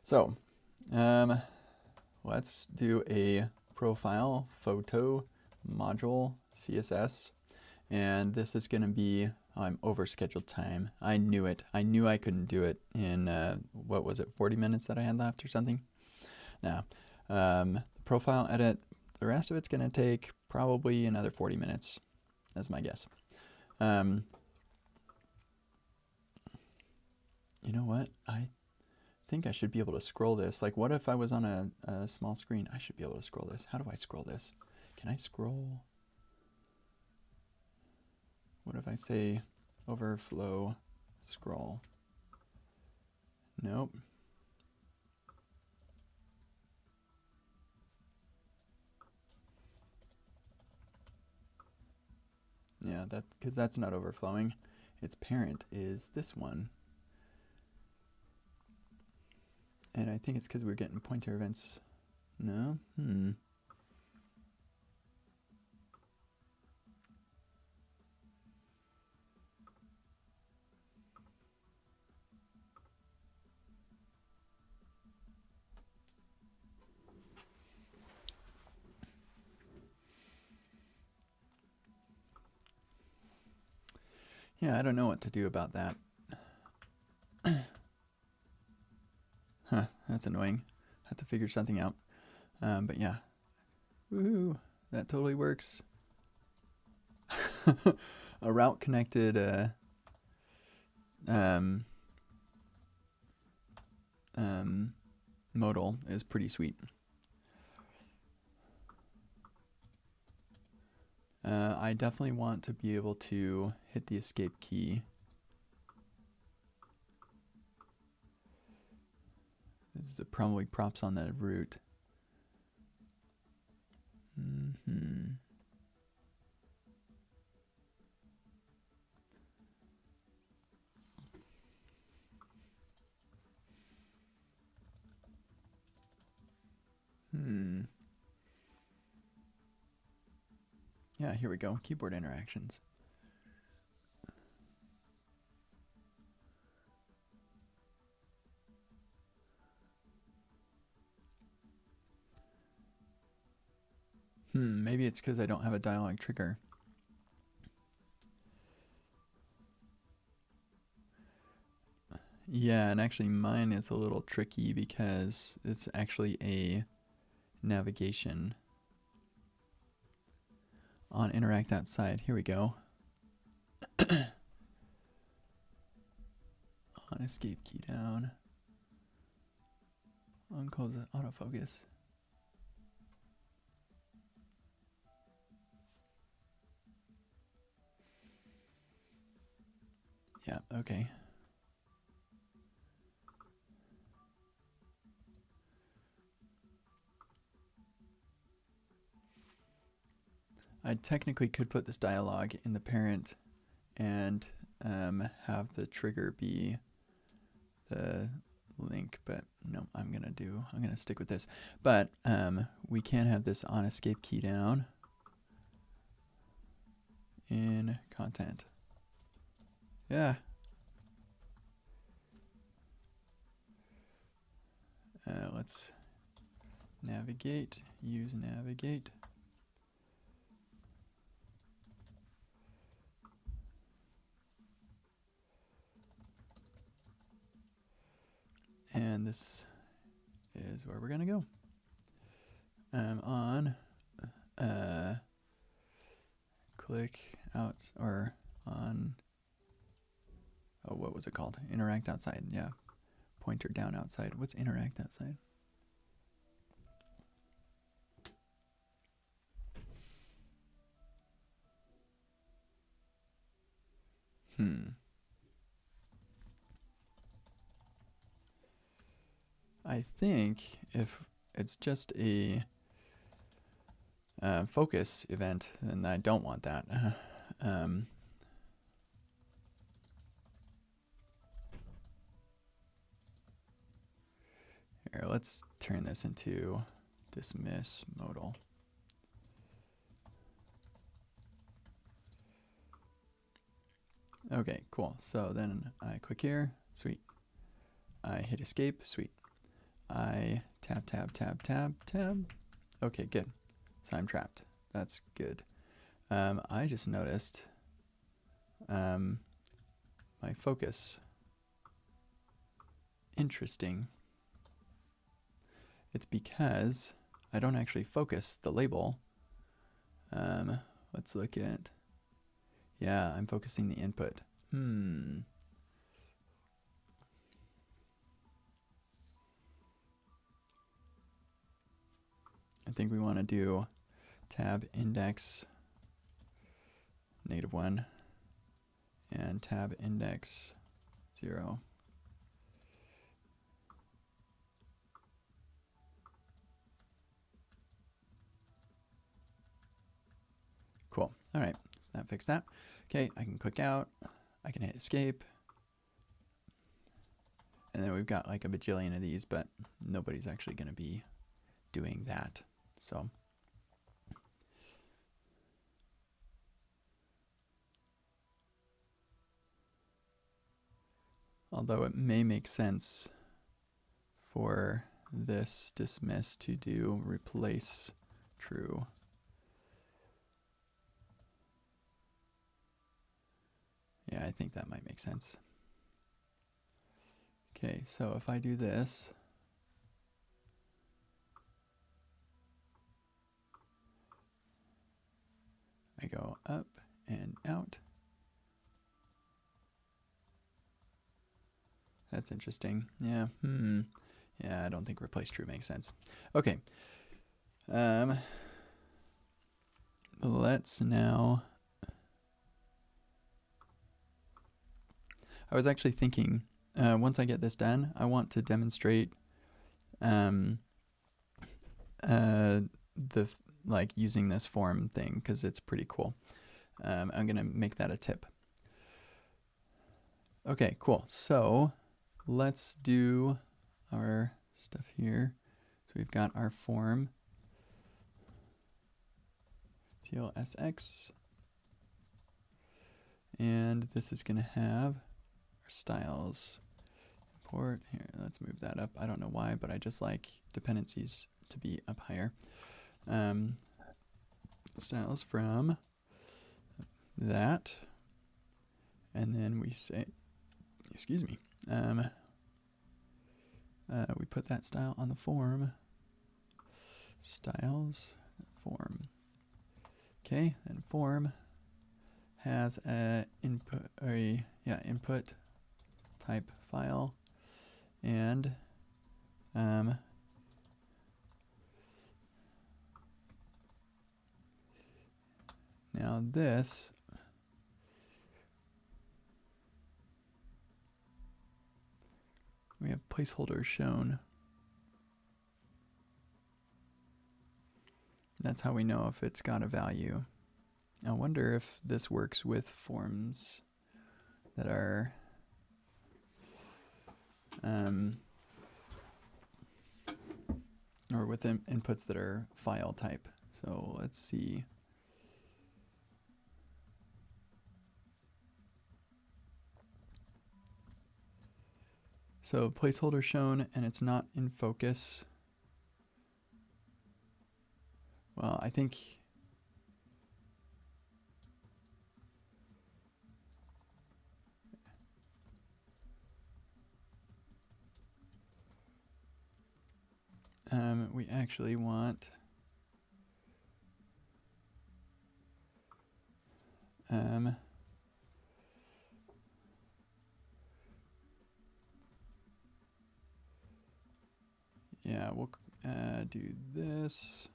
So, let's do a profile photo module CSS. And this is going to be, I'm over scheduled time. I knew it. I knew I couldn't do it in, what was it, 40 minutes that I had left or something? Now, the profile edit, the rest of it's going to take probably another 40 minutes. That's my guess. You know what? I think I should be able to scroll this. Like, what if I was on a small screen? I should be able to scroll this. How do I scroll this? Can I scroll? What if I say overflow scroll? Nope. Yeah, because that's not overflowing. Its parent is this one. And I think it's because we're getting pointer events. No? Yeah, I don't know what to do about that. Huh, that's annoying. I have to figure something out. But yeah. Woohoo, that totally works. A route connected modal is pretty sweet. I definitely want to be able to hit the escape key. This is probably props on that route. Yeah, here we go. Keyboard interactions. Maybe it's because I don't have a dialog trigger. Yeah, and actually mine is a little tricky because it's actually a navigation on interact outside. Here we go. On escape key down. On close autofocus. Yeah, okay. I technically could put this dialog in the parent and have the trigger be the link, but no, I'm gonna stick with this. But we can have this on escape key down in content. Yeah. Let's navigate, use navigate. And this is where we're gonna go. On click out, or on, oh, what was it called? Interact outside, yeah. Pointer down outside. What's interact outside? I think if it's just a focus event, then I don't want that. Here, let's turn this into dismiss modal. Okay, cool. So then I click here. Sweet. I hit escape. Sweet. I tab, tab, tab, tab, tab. Okay, good. So I'm trapped. That's good. I just noticed my focus. Interesting. It's because I don't actually focus the label. Let's look at, yeah, I'm focusing the input. I think we want to do tab index -1 and tab index 0. Cool. All right, that fixed that. Okay, I can click out. I can hit escape. And then we've got like a bajillion of these, but nobody's actually going to be doing that. So although it may make sense for this dismiss to do replace true. Yeah, I think that might make sense. Okay, so if I do this, I go up and out. That's interesting. Yeah. Yeah, I don't think replace true makes sense. Okay. Let's now. I was actually thinking, once I get this done, I want to demonstrate like using this form thing because it's pretty cool. I'm gonna make that a tip. Okay, cool. So let's do our stuff here. So we've got our form TLSX, and this is gonna have our styles. Import here. Let's move that up. I don't know why, but I just like dependencies to be up higher. Styles from that, and then we say, excuse me, we put that style on the form. Styles form. Okay, and form has a input type file, and now this we have placeholders shown. That's how we know if it's got a value. I wonder if this works with forms that are or with inputs that are file type. So let's see. So placeholder shown and it's not in focus. Well, I think we actually want yeah, we'll do this.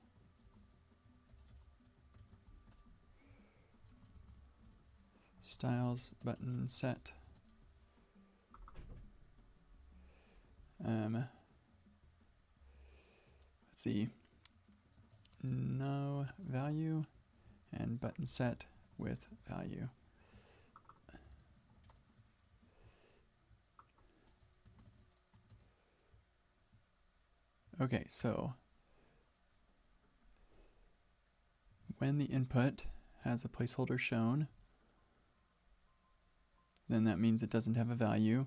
Styles button set. Let's see. No value and button set with value. Okay, so when the input has a placeholder shown, then that means it doesn't have a value.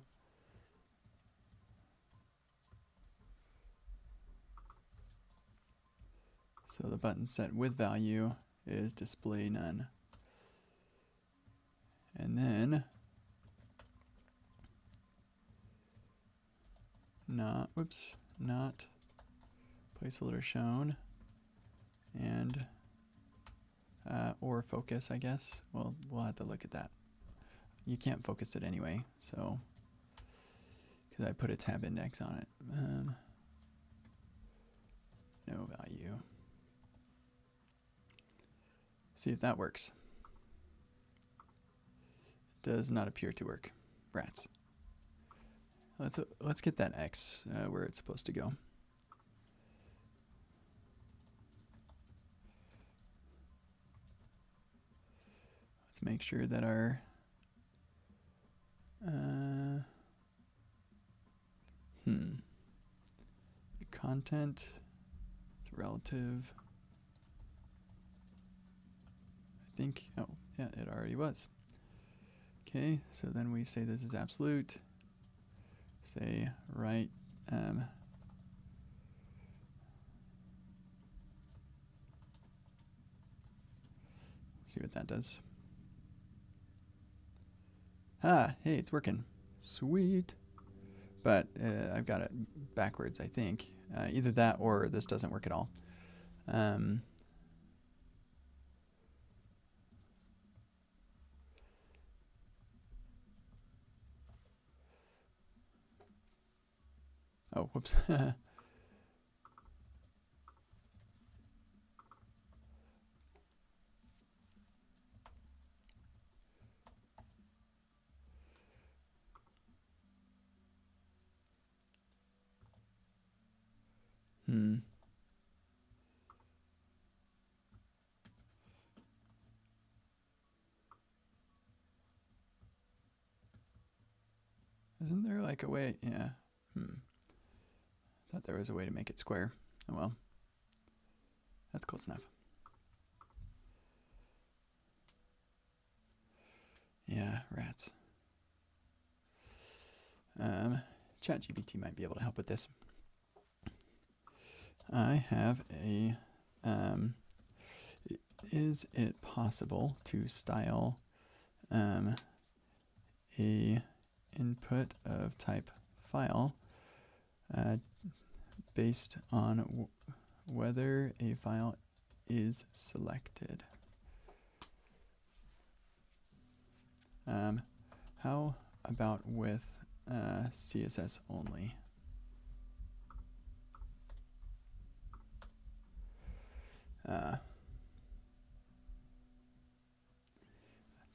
So the button set with value is display none. And then not placeholder shown and or focus, I guess. Well, we'll have to look at that. You can't focus it anyway, so because I put a tab index on it. No value. See if that works. Does not appear to work. Rats. Let's get that X where it's supposed to go. Let's make sure that our the content is relative. I think, oh yeah, it already was. Okay, so then we say this is absolute. Say right. See what that does. Ah, hey, it's working. Sweet. But I've got it backwards, I think. Either that or this doesn't work at all. Oh, whoops. Isn't there like a way? Yeah. Thought there was a way to make it square. Oh well. That's close enough. Yeah, rats. ChatGPT might be able to help with this. I have a, is it possible to style a input of type file based on whether a file is selected? How about with CSS only?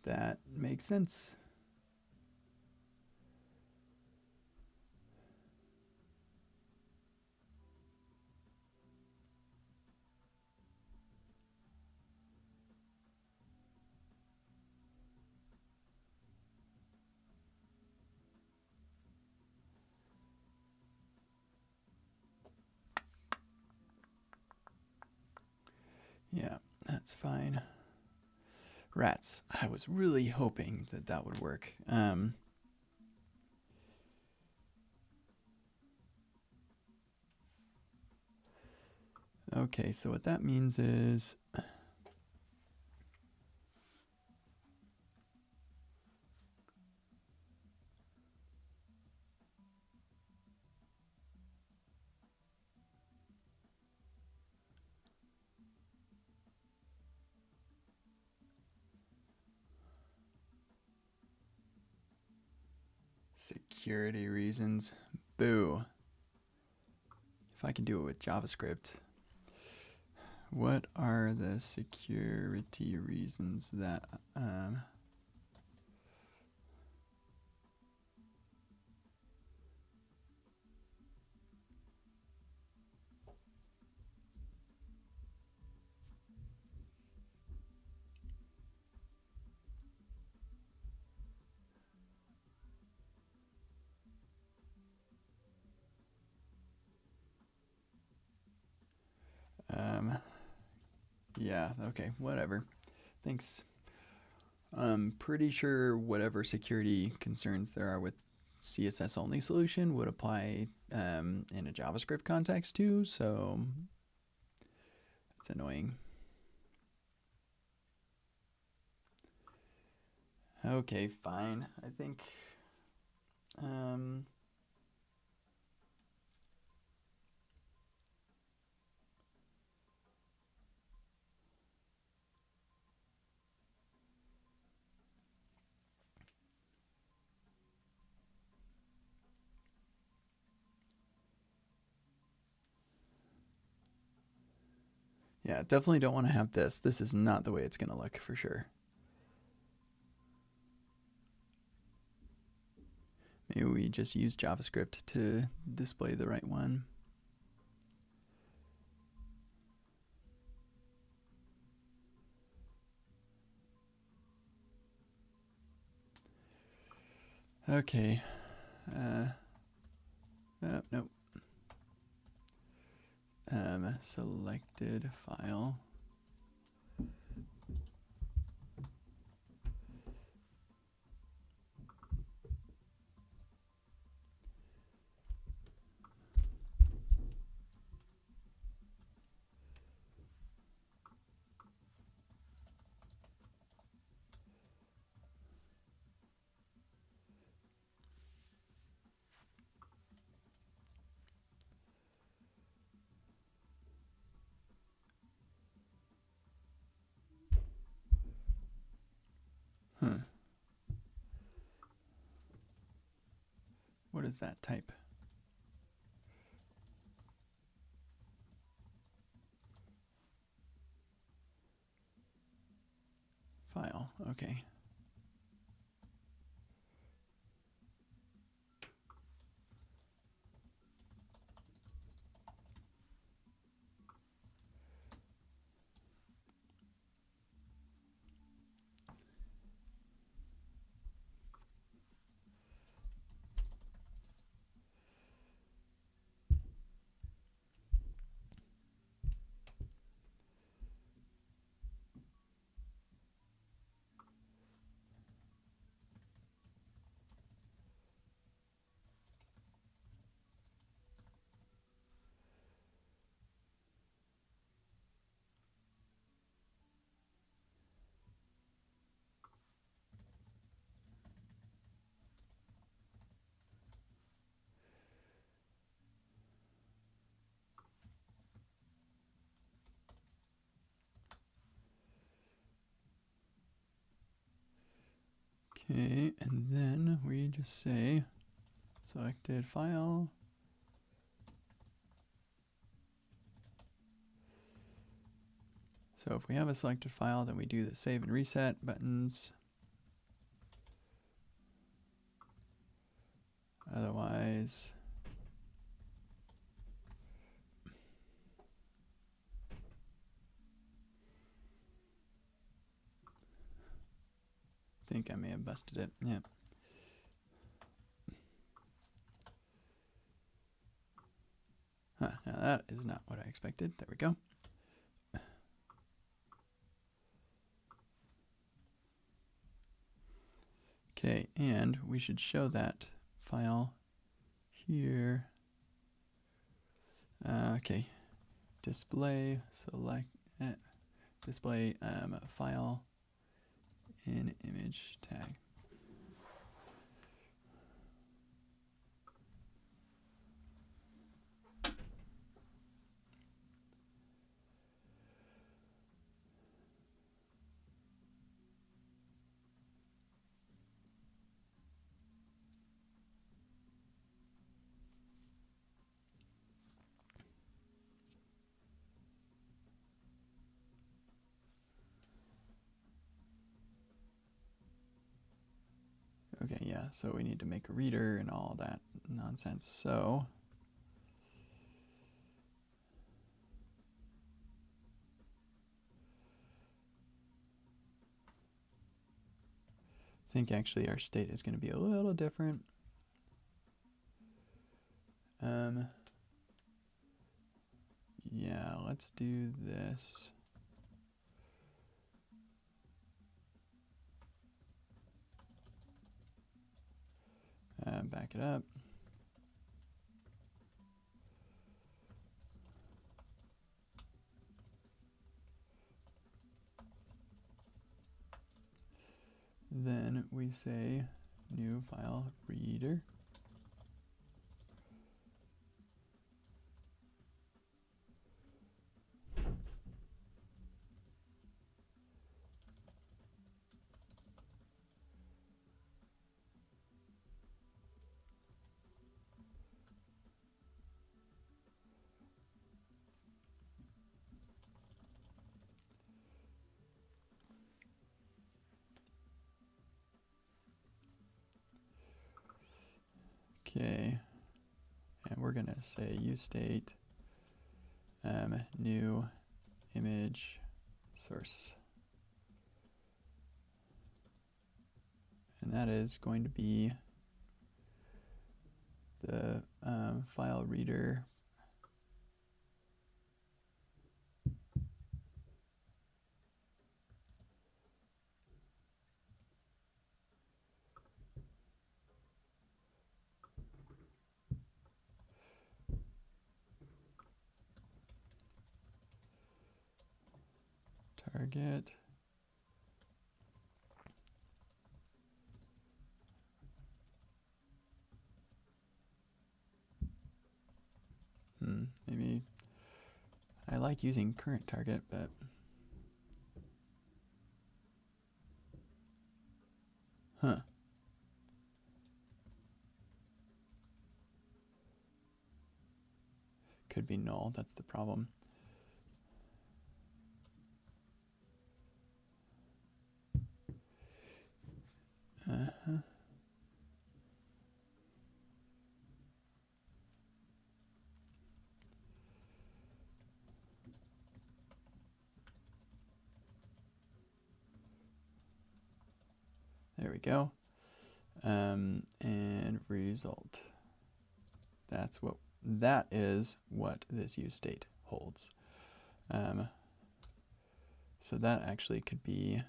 That makes sense. Yeah, that's fine. Rats. I was really hoping that that would work. Okay, so what that means is security reasons. Boo. If I can do it with JavaScript. What are the security reasons that yeah, okay, whatever. Thanks. I'm pretty sure whatever security concerns there are with CSS only solution would apply in a JavaScript context too, so It's annoying. Okay, fine. I think yeah, definitely don't want to have this. This is not the way it's going to look for sure. Maybe we just use JavaScript to display the right one. Okay. Nope. Selected file. What is that type? File, okay. Okay, and then we just say selected file. So if we have a selected file, then we do the save and reset buttons. Otherwise, I think I may have busted it. Yeah. Huh, now that is not what I expected. There we go. Okay, and we should show that file here. Okay, display select display file in image tag. Okay, yeah, so we need to make a reader and all that nonsense. So I think actually our state is going to be a little different. Yeah, let's do this. Back it up. we say new file reader. Okay, and we're gonna say useState new image source, and that is going to be the file reader target. Maybe I like using current target, but could be null. That's the problem. There we go. And result. That is what this useState holds. So that actually could be,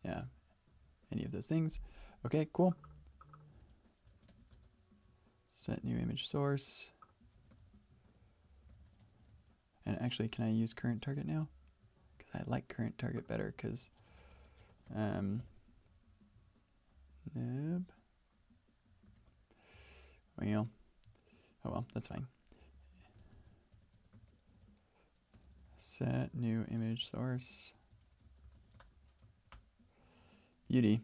yeah, any of those things. Okay, cool. Set new image source. And actually, can I use current target now? Because I like current target better, because nope. Well, oh well, that's fine. Set new image source. Beauty.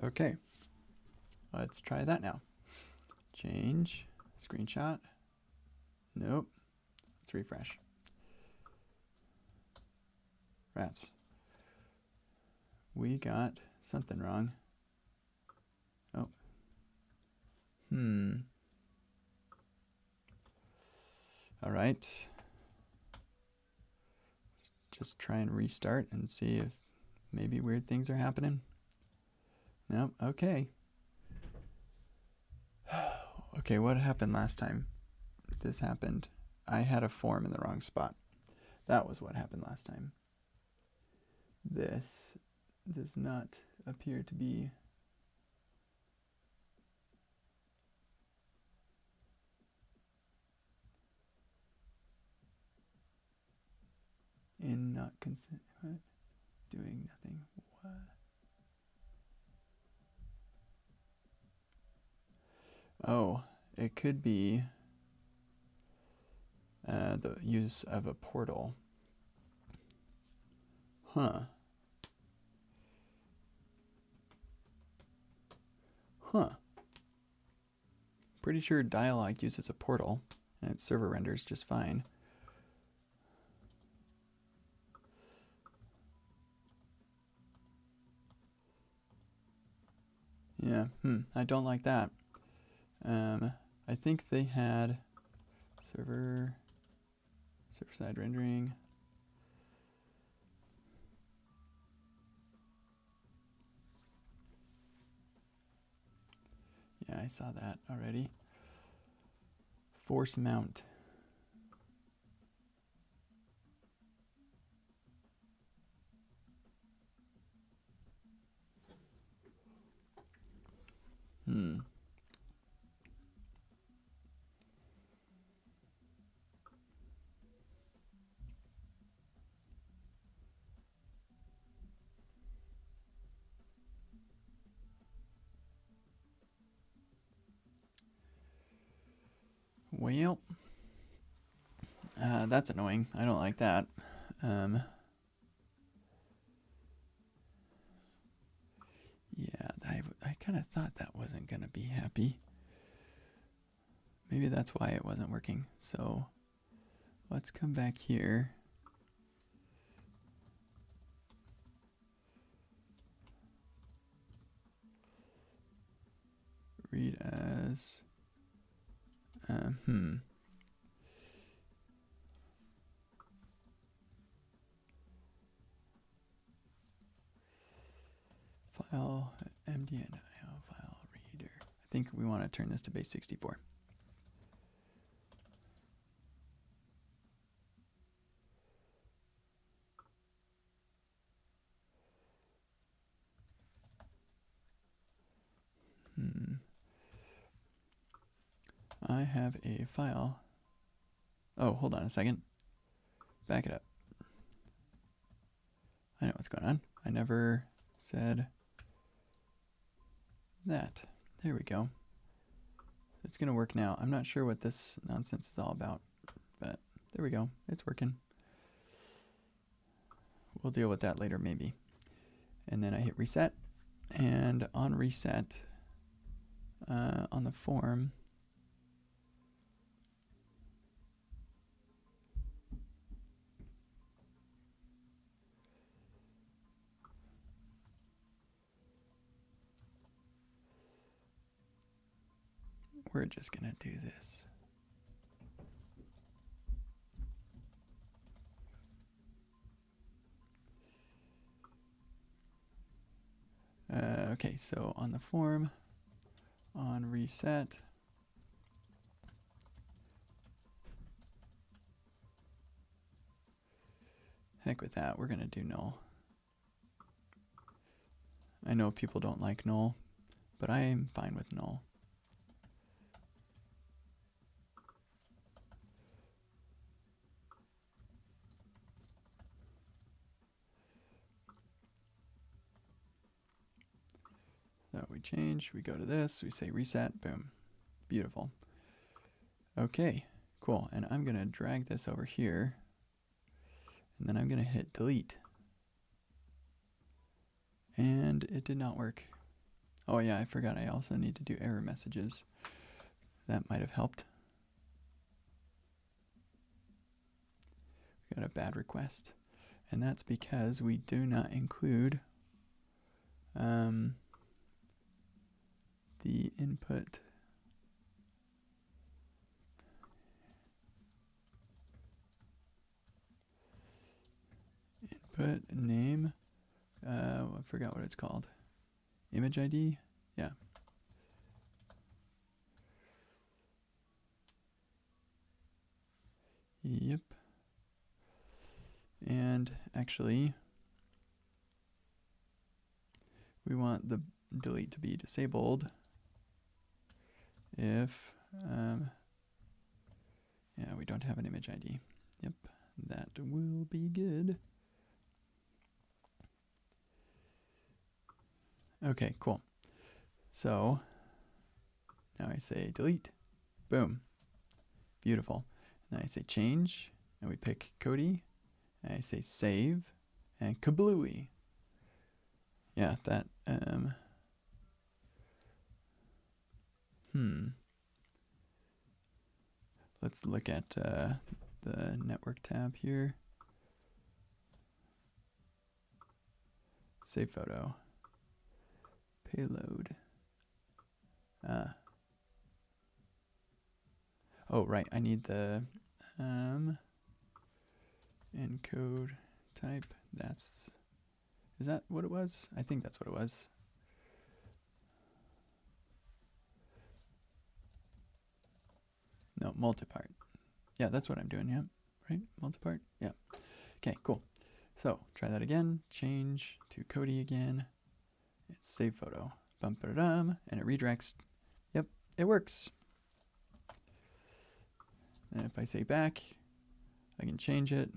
Okay, let's try that now. Change, screenshot. Nope, let's refresh. Rats. We got something wrong. Oh. All right. Just try and restart and see if maybe weird things are happening. Nope, okay. Okay, what happened last time this happened? I had a form in the wrong spot. That was what happened last time. This does not appear to be in not consent. What? Doing nothing. What? Oh, it could be the use of a portal. Huh. Pretty sure Dialog uses a portal, and its server renders just fine. Yeah, I don't like that. I think they had server-side rendering. Yeah, I saw that already. Force mount. Hmm. Well, that's annoying. I don't like that. Yeah, I kind of thought that wasn't going to be happy. Maybe that's why it wasn't working. So let's come back here. Read as, file mdn file reader. I think we want to turn this to base 64. I have a file. Oh, hold on a second. Back it up. I know what's going on. I never said that. There we go. It's going to work now. I'm not sure what this nonsense is all about, but there we go. It's working. We'll deal with that later maybe. And then I hit reset. And on reset, on the form, we're just going to do this. Okay, so on the form, on reset, heck with that, we're going to do null. I know people don't like null, but I am fine with null. So we change, we go to this, we say reset, boom. Beautiful. Okay, cool. And I'm going to drag this over here, and then I'm going to hit delete. And it did not work. Oh yeah, I forgot I also need to do error messages. That might have helped. We got a bad request. And that's because we do not include the input name. I forgot what it's called. Image ID? Yeah. Yep. And actually, we want the delete to be disabled if, yeah, we don't have an image ID. Yep, that will be good. Okay, cool. So now I say delete, boom, beautiful. And then I say change, and we pick Cody, and I say save, and kablooey. Yeah, that, let's look at the network tab here. Save photo. Payload. Oh, right, I need the encode type. Is that what it was? I think that's what it was. No, multipart. Yeah, that's what I'm doing, yeah. Right, multipart, yeah. Okay, cool. So, try that again, change to Cody again, and save photo, and it redirects. Yep, it works. And if I say back, I can change it.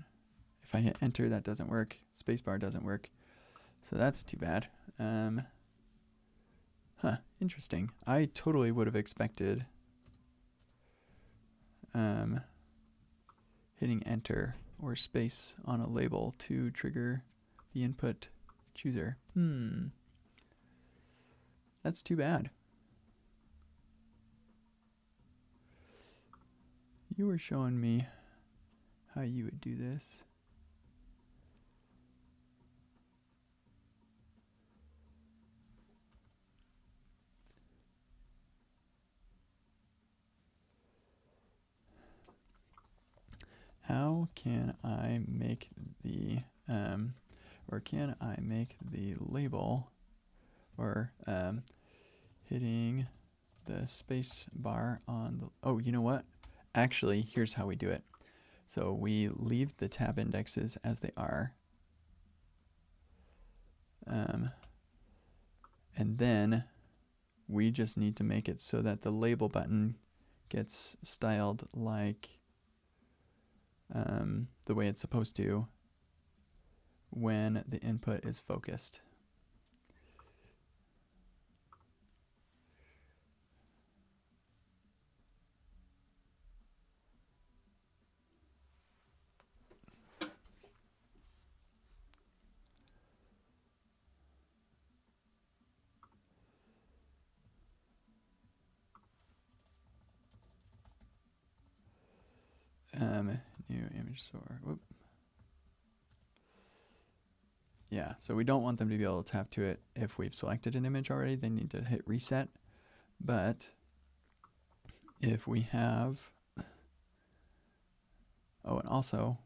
If I hit enter, that doesn't work. Spacebar doesn't work. So that's too bad. Interesting. I totally would have expected hitting enter or space on a label to trigger the input chooser. That's too bad. You were showing me how you would do this. How can I make the label or hitting the space bar on the, oh, you know what? Actually, here's how we do it. So we leave the tab indexes as they are. And then we just need to make it so that the label button gets styled like the way it's supposed to when the input is focused. New image source. Whoop. Yeah, so we don't want them to be able to tap to it if we've selected an image already. They need to hit reset. But if we have, oh, and also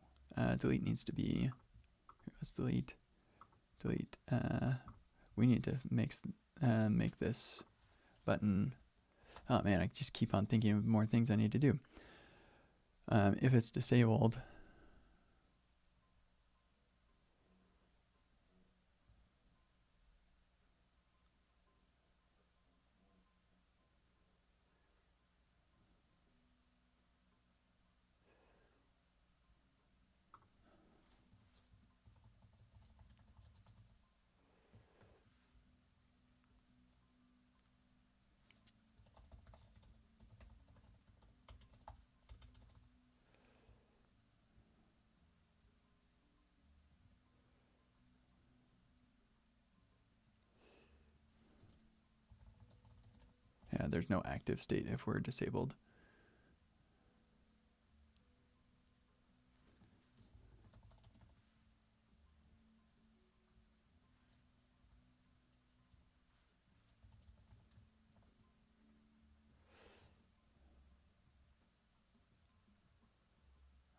delete needs to be, let's delete. We need to make this button, oh man, I just keep on thinking of more things I need to do. If it's disabled, yeah, there's no active state if we're disabled.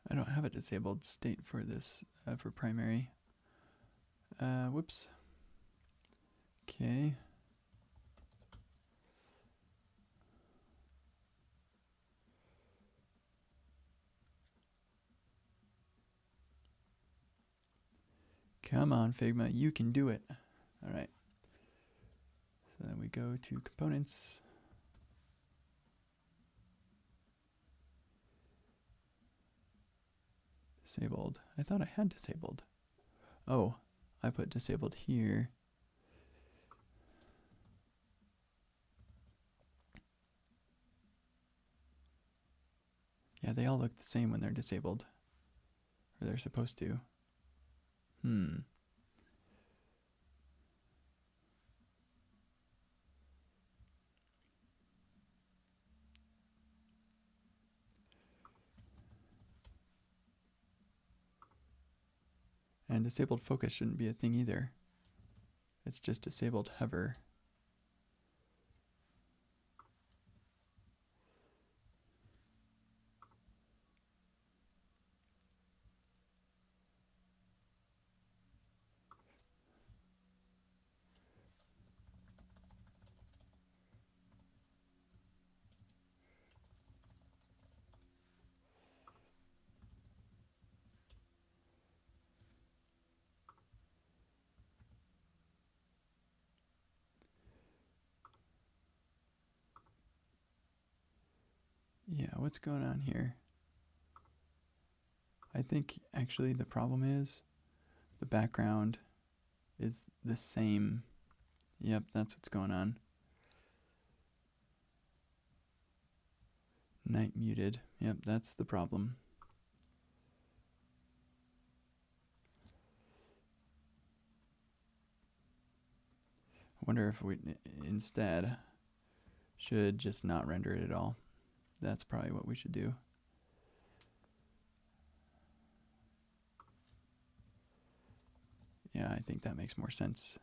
I don't have a disabled state for this, for primary. Whoops. Okay. Come on, Figma, you can do it. All right. So then we go to components. Disabled. I thought I had disabled. Oh, I put disabled here. Yeah, they all look the same when they're disabled. Or they're supposed to. And disabled focus shouldn't be a thing either. It's just disabled hover. Yeah, what's going on here? I think actually the problem is the background is the same. Yep, that's what's going on. Night muted. Yep, that's the problem. I wonder if we instead should just not render it at all. That's probably what we should do. Yeah, I think that makes more sense.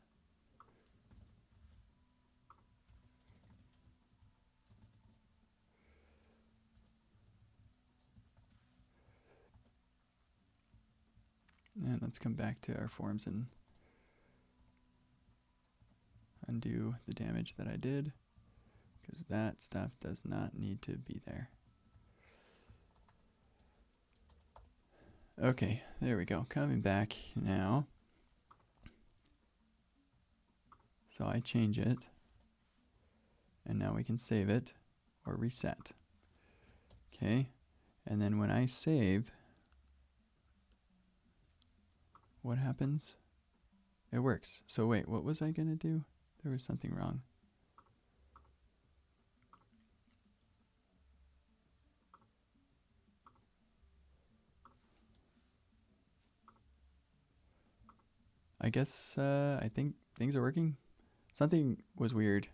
And let's come back to our forms and undo the damage that I did, because that stuff does not need to be there. Okay, there we go. Coming back now. So I change it, and now we can save it or reset. Okay, and then when I save, what happens? It works. So wait, what was I gonna do? There was something wrong. I guess I think things are working. Something was weird.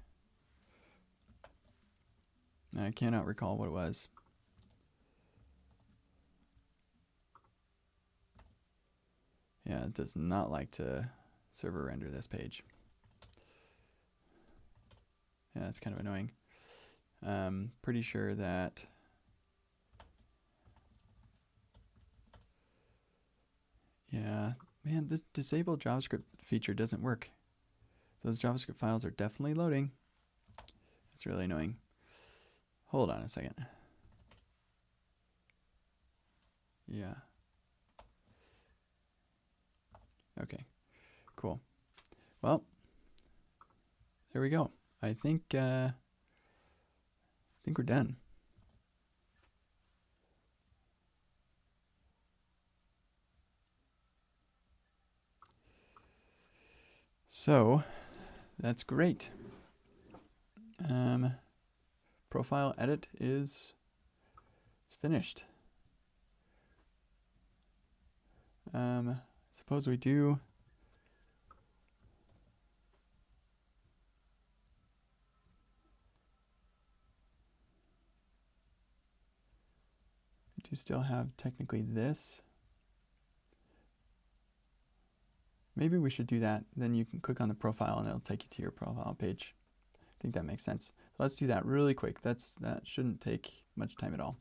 I cannot recall what it was. Yeah, it does not like to server render this page. Yeah, that's kind of annoying. Pretty sure that yeah, man, this disable JavaScript feature doesn't work. Those JavaScript files are definitely loading. It's really annoying. Hold on a second. Yeah. Okay, cool. Well, there we go. I think we're done. So that's great. Profile edit is finished. Suppose we do still have technically this. Maybe we should do that. Then you can click on the profile and it'll take you to your profile page. I think that makes sense. So let's do that really quick. That shouldn't take much time at all.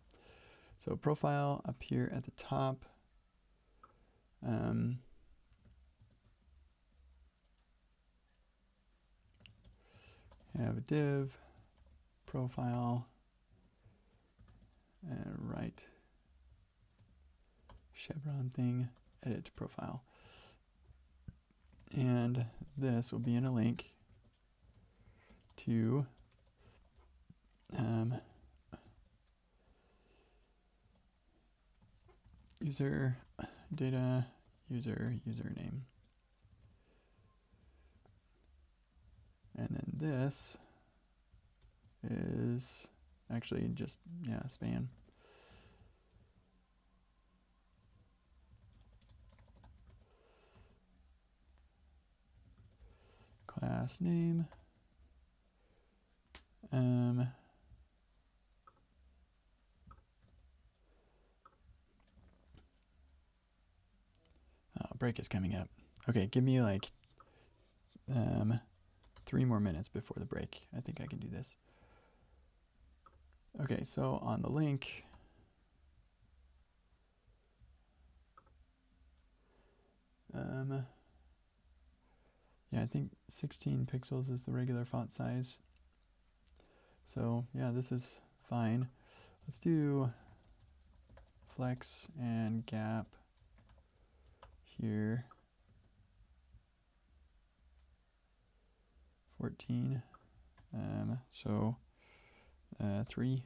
So profile up here at the top. Have a div, profile, and right chevron thing, edit profile. And this will be in a link to user data username. And then this is actually just, span. Class name. Break is coming up. Okay, give me like 3 more minutes before the break. I think I can do this. Okay, so on the link, yeah, I think 16 pixels is the regular font size. So yeah, this is fine. Let's do flex and gap here. 14. So 3.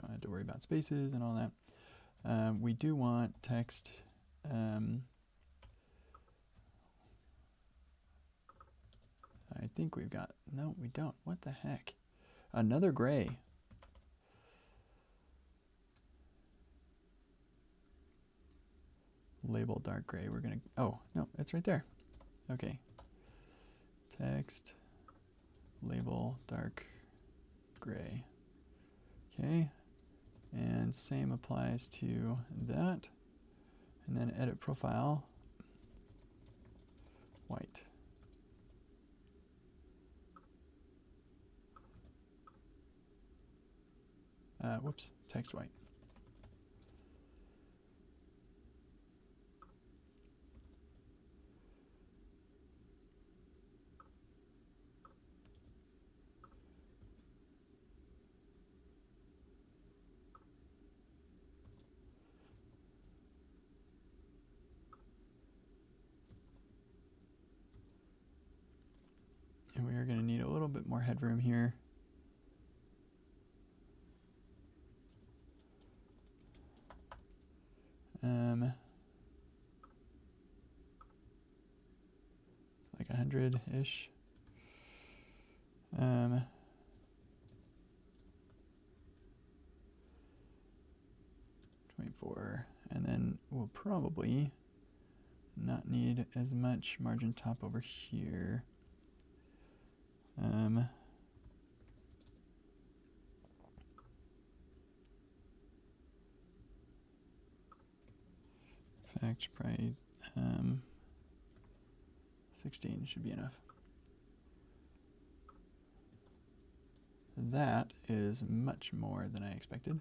don't have to worry about spaces and all that. We do want text. I think we've got, no, we don't. What the heck? Another gray. Label dark gray. We're going to, oh, no, it's right there. Okay. Text, label dark gray. Okay. And same applies to that. And then edit profile, white. Whoops, text white. And we are going to need a little bit more headroom here. Like 100-ish. 24, and then we'll probably not need as much margin top over here. In fact, probably 16 should be enough. That is much more than I expected.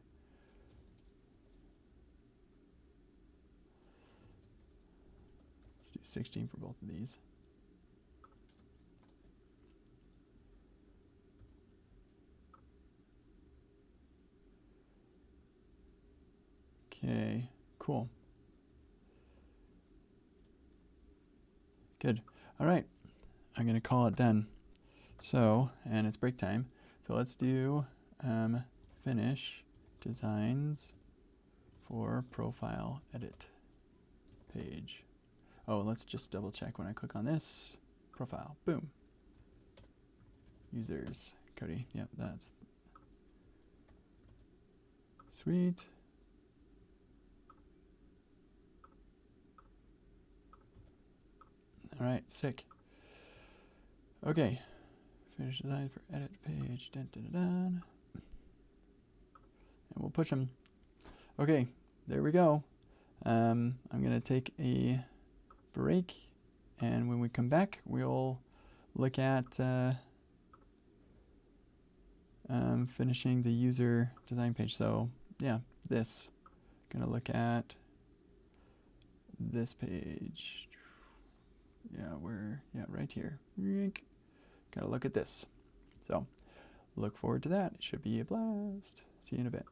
Let's do 16 for both of these. Okay, cool. Good. All right, I'm going to call it done. So, and it's break time. So let's do finish designs for profile edit page. Oh, let's just double check when I click on this. Profile, boom. Users, Cody, yep, that's sweet. All right, sick. Okay, finish design for edit page, dun, dun, dun, dun. And we'll push them. Okay, there we go. I'm gonna take a break, and when we come back, we'll look at finishing the user design page. So yeah, this. Gonna look at this page. Yeah, right here. Gotta look at this. So look forward to that. It should be a blast. See you in a bit.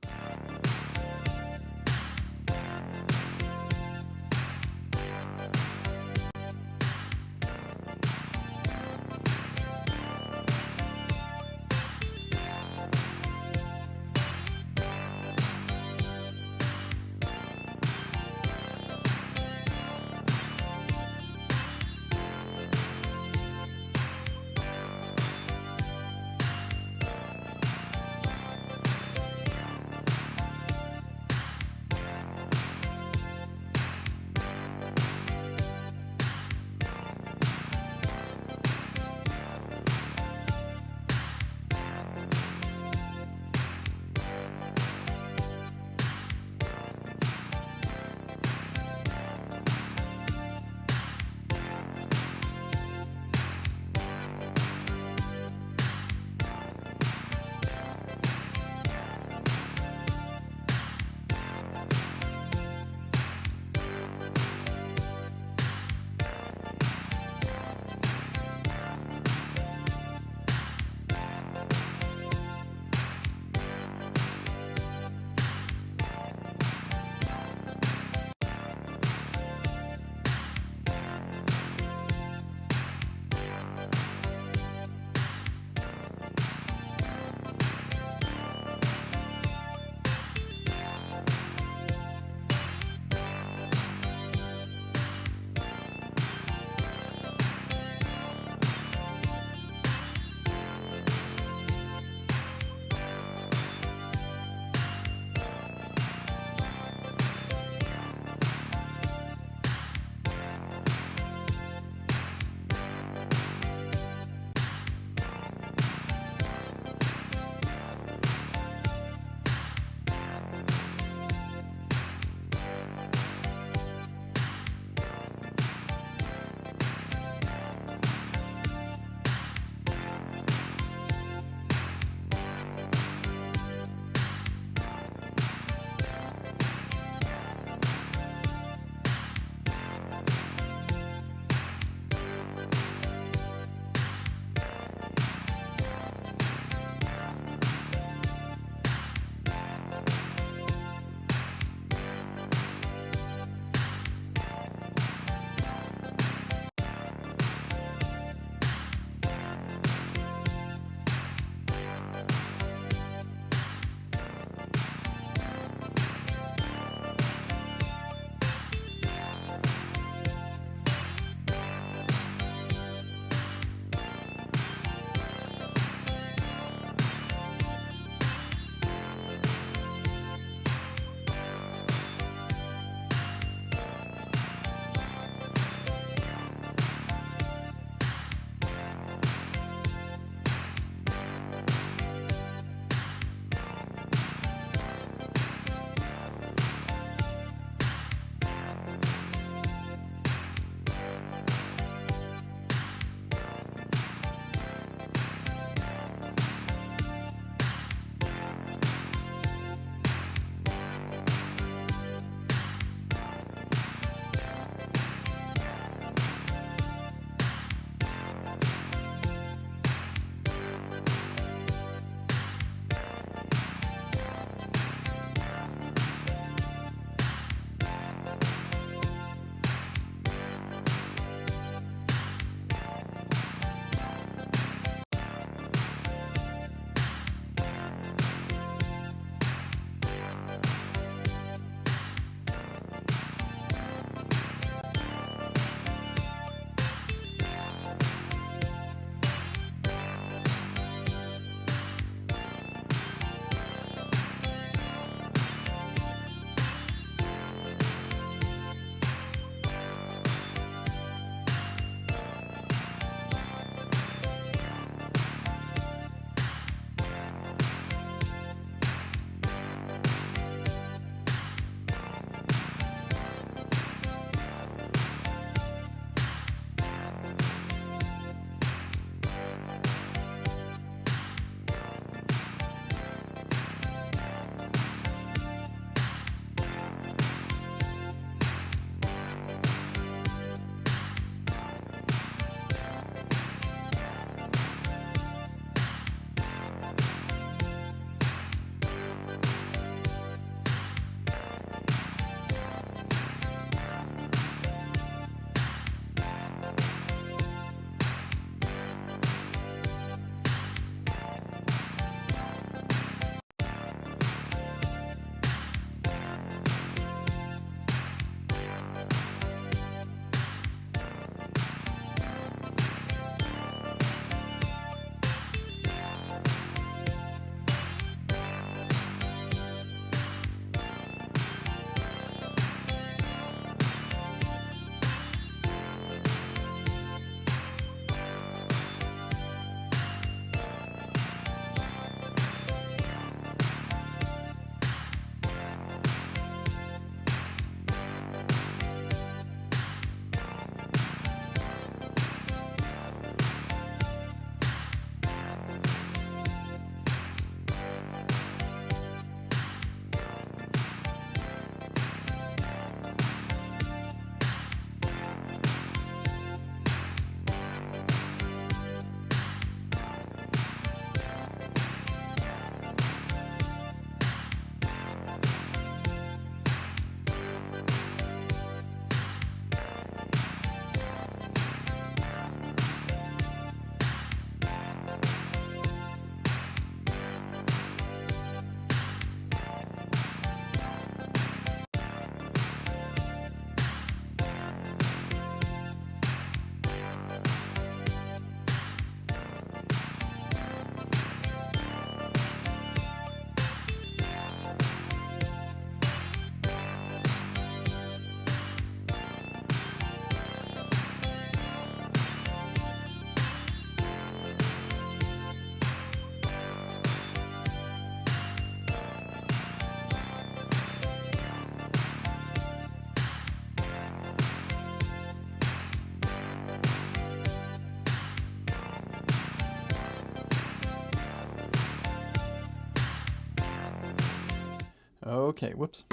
Okay, whoops.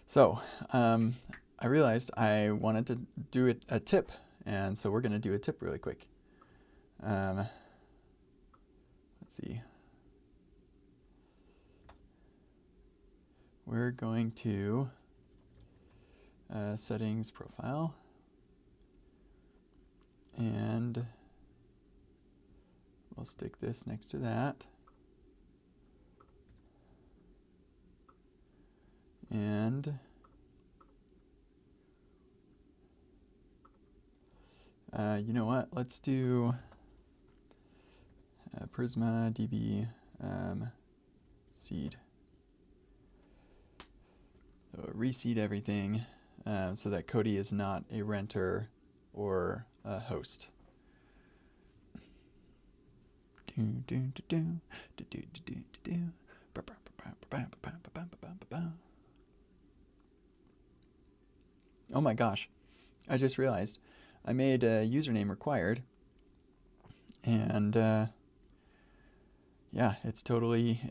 So I realized I wanted to do a tip, and so we're going to do a tip really quick. Let's see. We're going to settings profile, and we'll stick this next to that. And you know what? Let's do Prisma DB seed. So reseed everything so that Cody is not a renter or a host. Oh my gosh, I just realized I made a username required, and yeah, it's totally,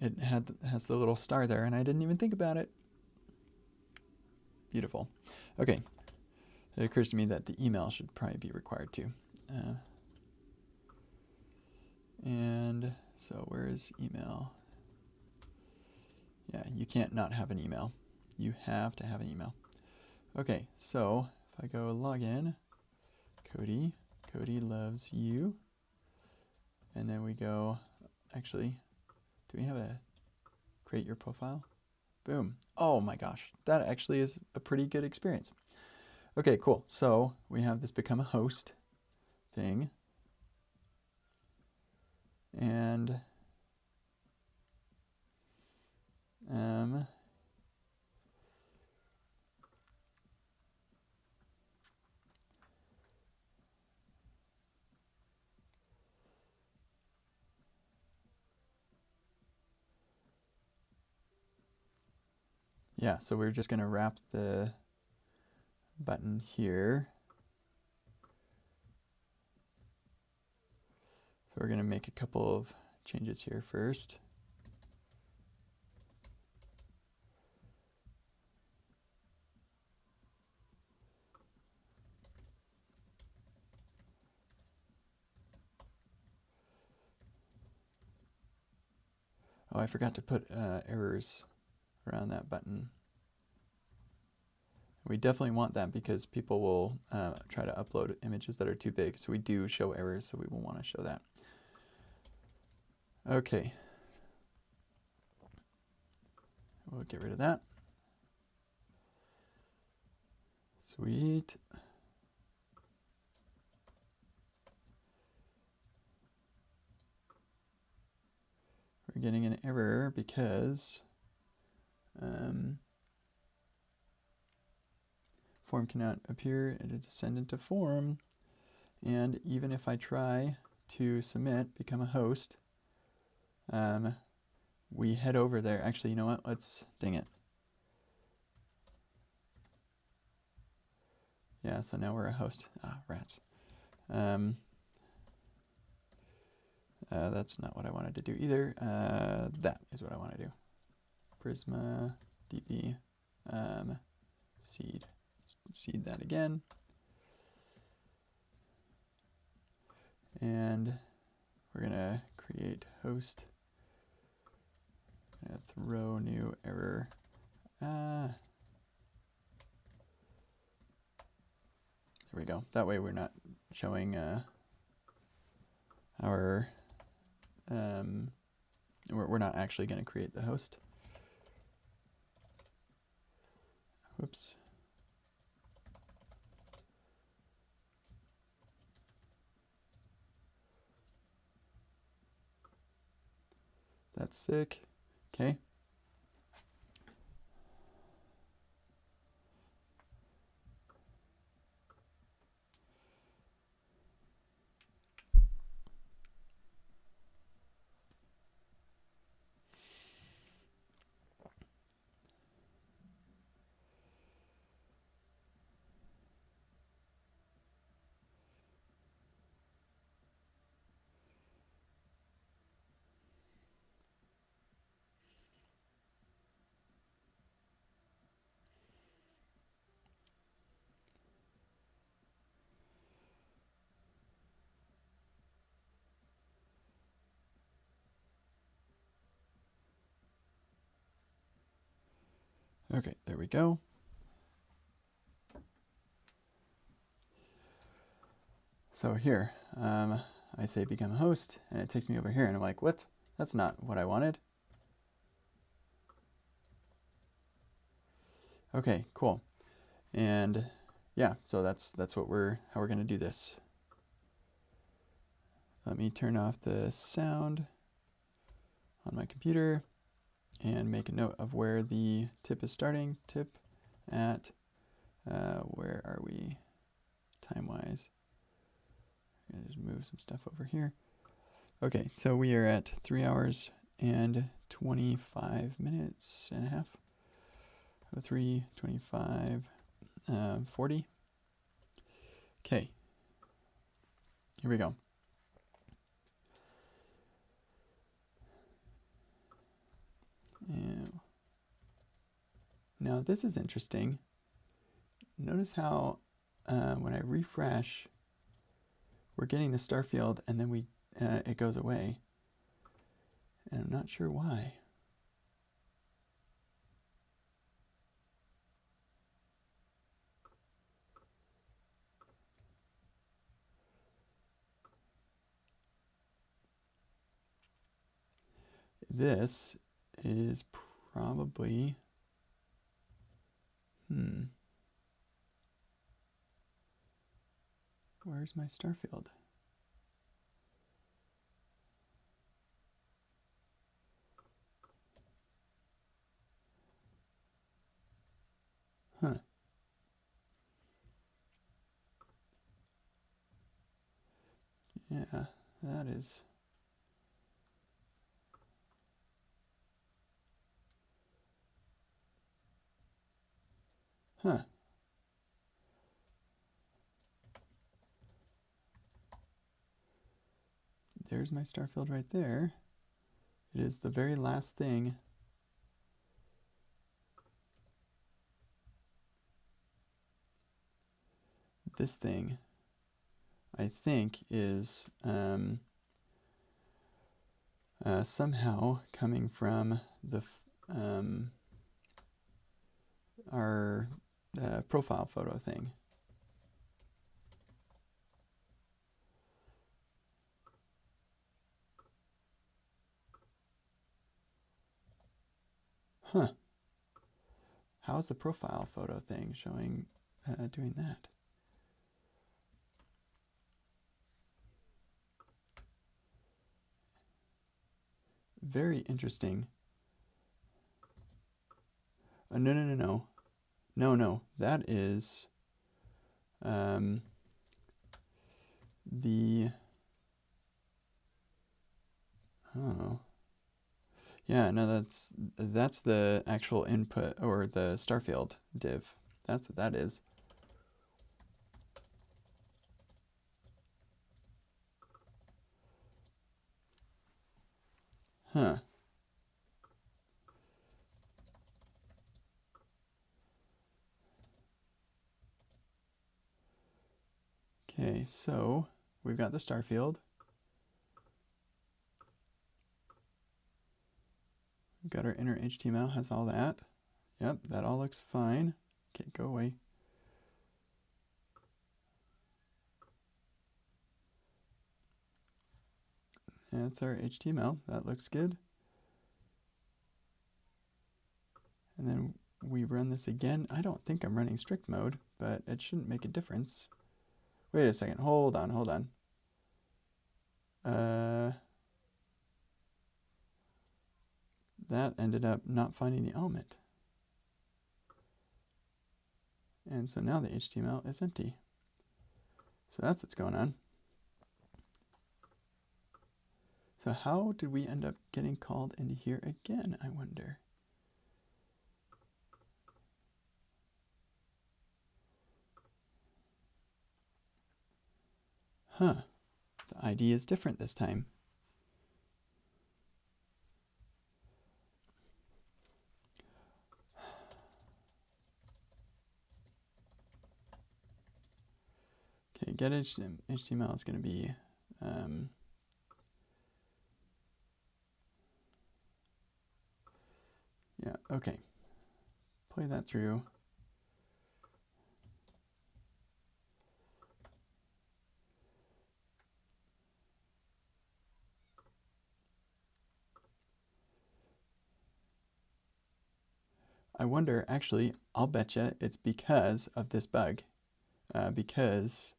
has the little star there, and I didn't even think about it. Beautiful. Okay, it occurs to me that the email should probably be required too. And so where is email? Yeah, you can't not have an email. You have to have an email. Okay, so if I go login, Cody loves you. And then we go, actually, do we have a create your profile? Boom. Oh my gosh, that actually is a pretty good experience. Okay, cool. So we have this become a host thing. And yeah, so we're just going to wrap the button here. So we're going to make a couple of changes here first. Oh, I forgot to put errors around that button. We definitely want that because people will try to upload images that are too big. So we do show errors, so we will want to show that. Okay. We'll get rid of that. Sweet. We're getting an error because form cannot appear in a descendant to form. And even if I try to submit, become a host, we head over there. Actually, you know what? Let's, dang it. Yeah, so now we're a host. Ah, rats. That's not what I wanted to do either. That is what I want to do. Prisma DB seed. Seed that again. And we're going to create host. Gonna throw new error. There we go. That way we're not showing our, we're not actually going to create the host. Whoops. That's sick. Okay. Okay, there we go. So here, I say become host, and it takes me over here, and I'm like, what? That's not what I wanted. Okay, cool. And yeah, so that's how we're gonna do this. Let me turn off the sound on my computer and make a note of where the tip is starting. Tip at where are we time-wise? I'm gonna just move some stuff over here. Okay, so we are at 3 hours and 25 minutes and a half. 3, 25, 40. Okay, here we go. And now this is interesting. Notice how when I refresh, we're getting the star field, and then it goes away. And I'm not sure why. This is probably, where's my star field? Huh. Yeah, that is. Huh. There's my star field right there. It is the very last thing. This thing, I think, is somehow coming from the our profile photo thing. Huh. How is the profile photo thing showing doing that? Very interesting. No. That is the. Oh. Yeah, no, that's the actual input, or the starfield div. That's what that is. Huh. Okay, so we've got the star field. We've got our inner HTML, has all that. Yep, that all looks fine. Okay, go away. That's our HTML. That looks good. And then we run this again. I don't think I'm running strict mode, but it shouldn't make a difference. Wait a second. Hold on. That ended up not finding the element. And so now the HTML is empty. So that's what's going on. So how did we end up getting called into here again, I wonder? Huh. The ID is different this time. Okay, get HTML is going to be yeah, okay. play that through. I wonder, actually, I'll betcha it's because of this bug. Because,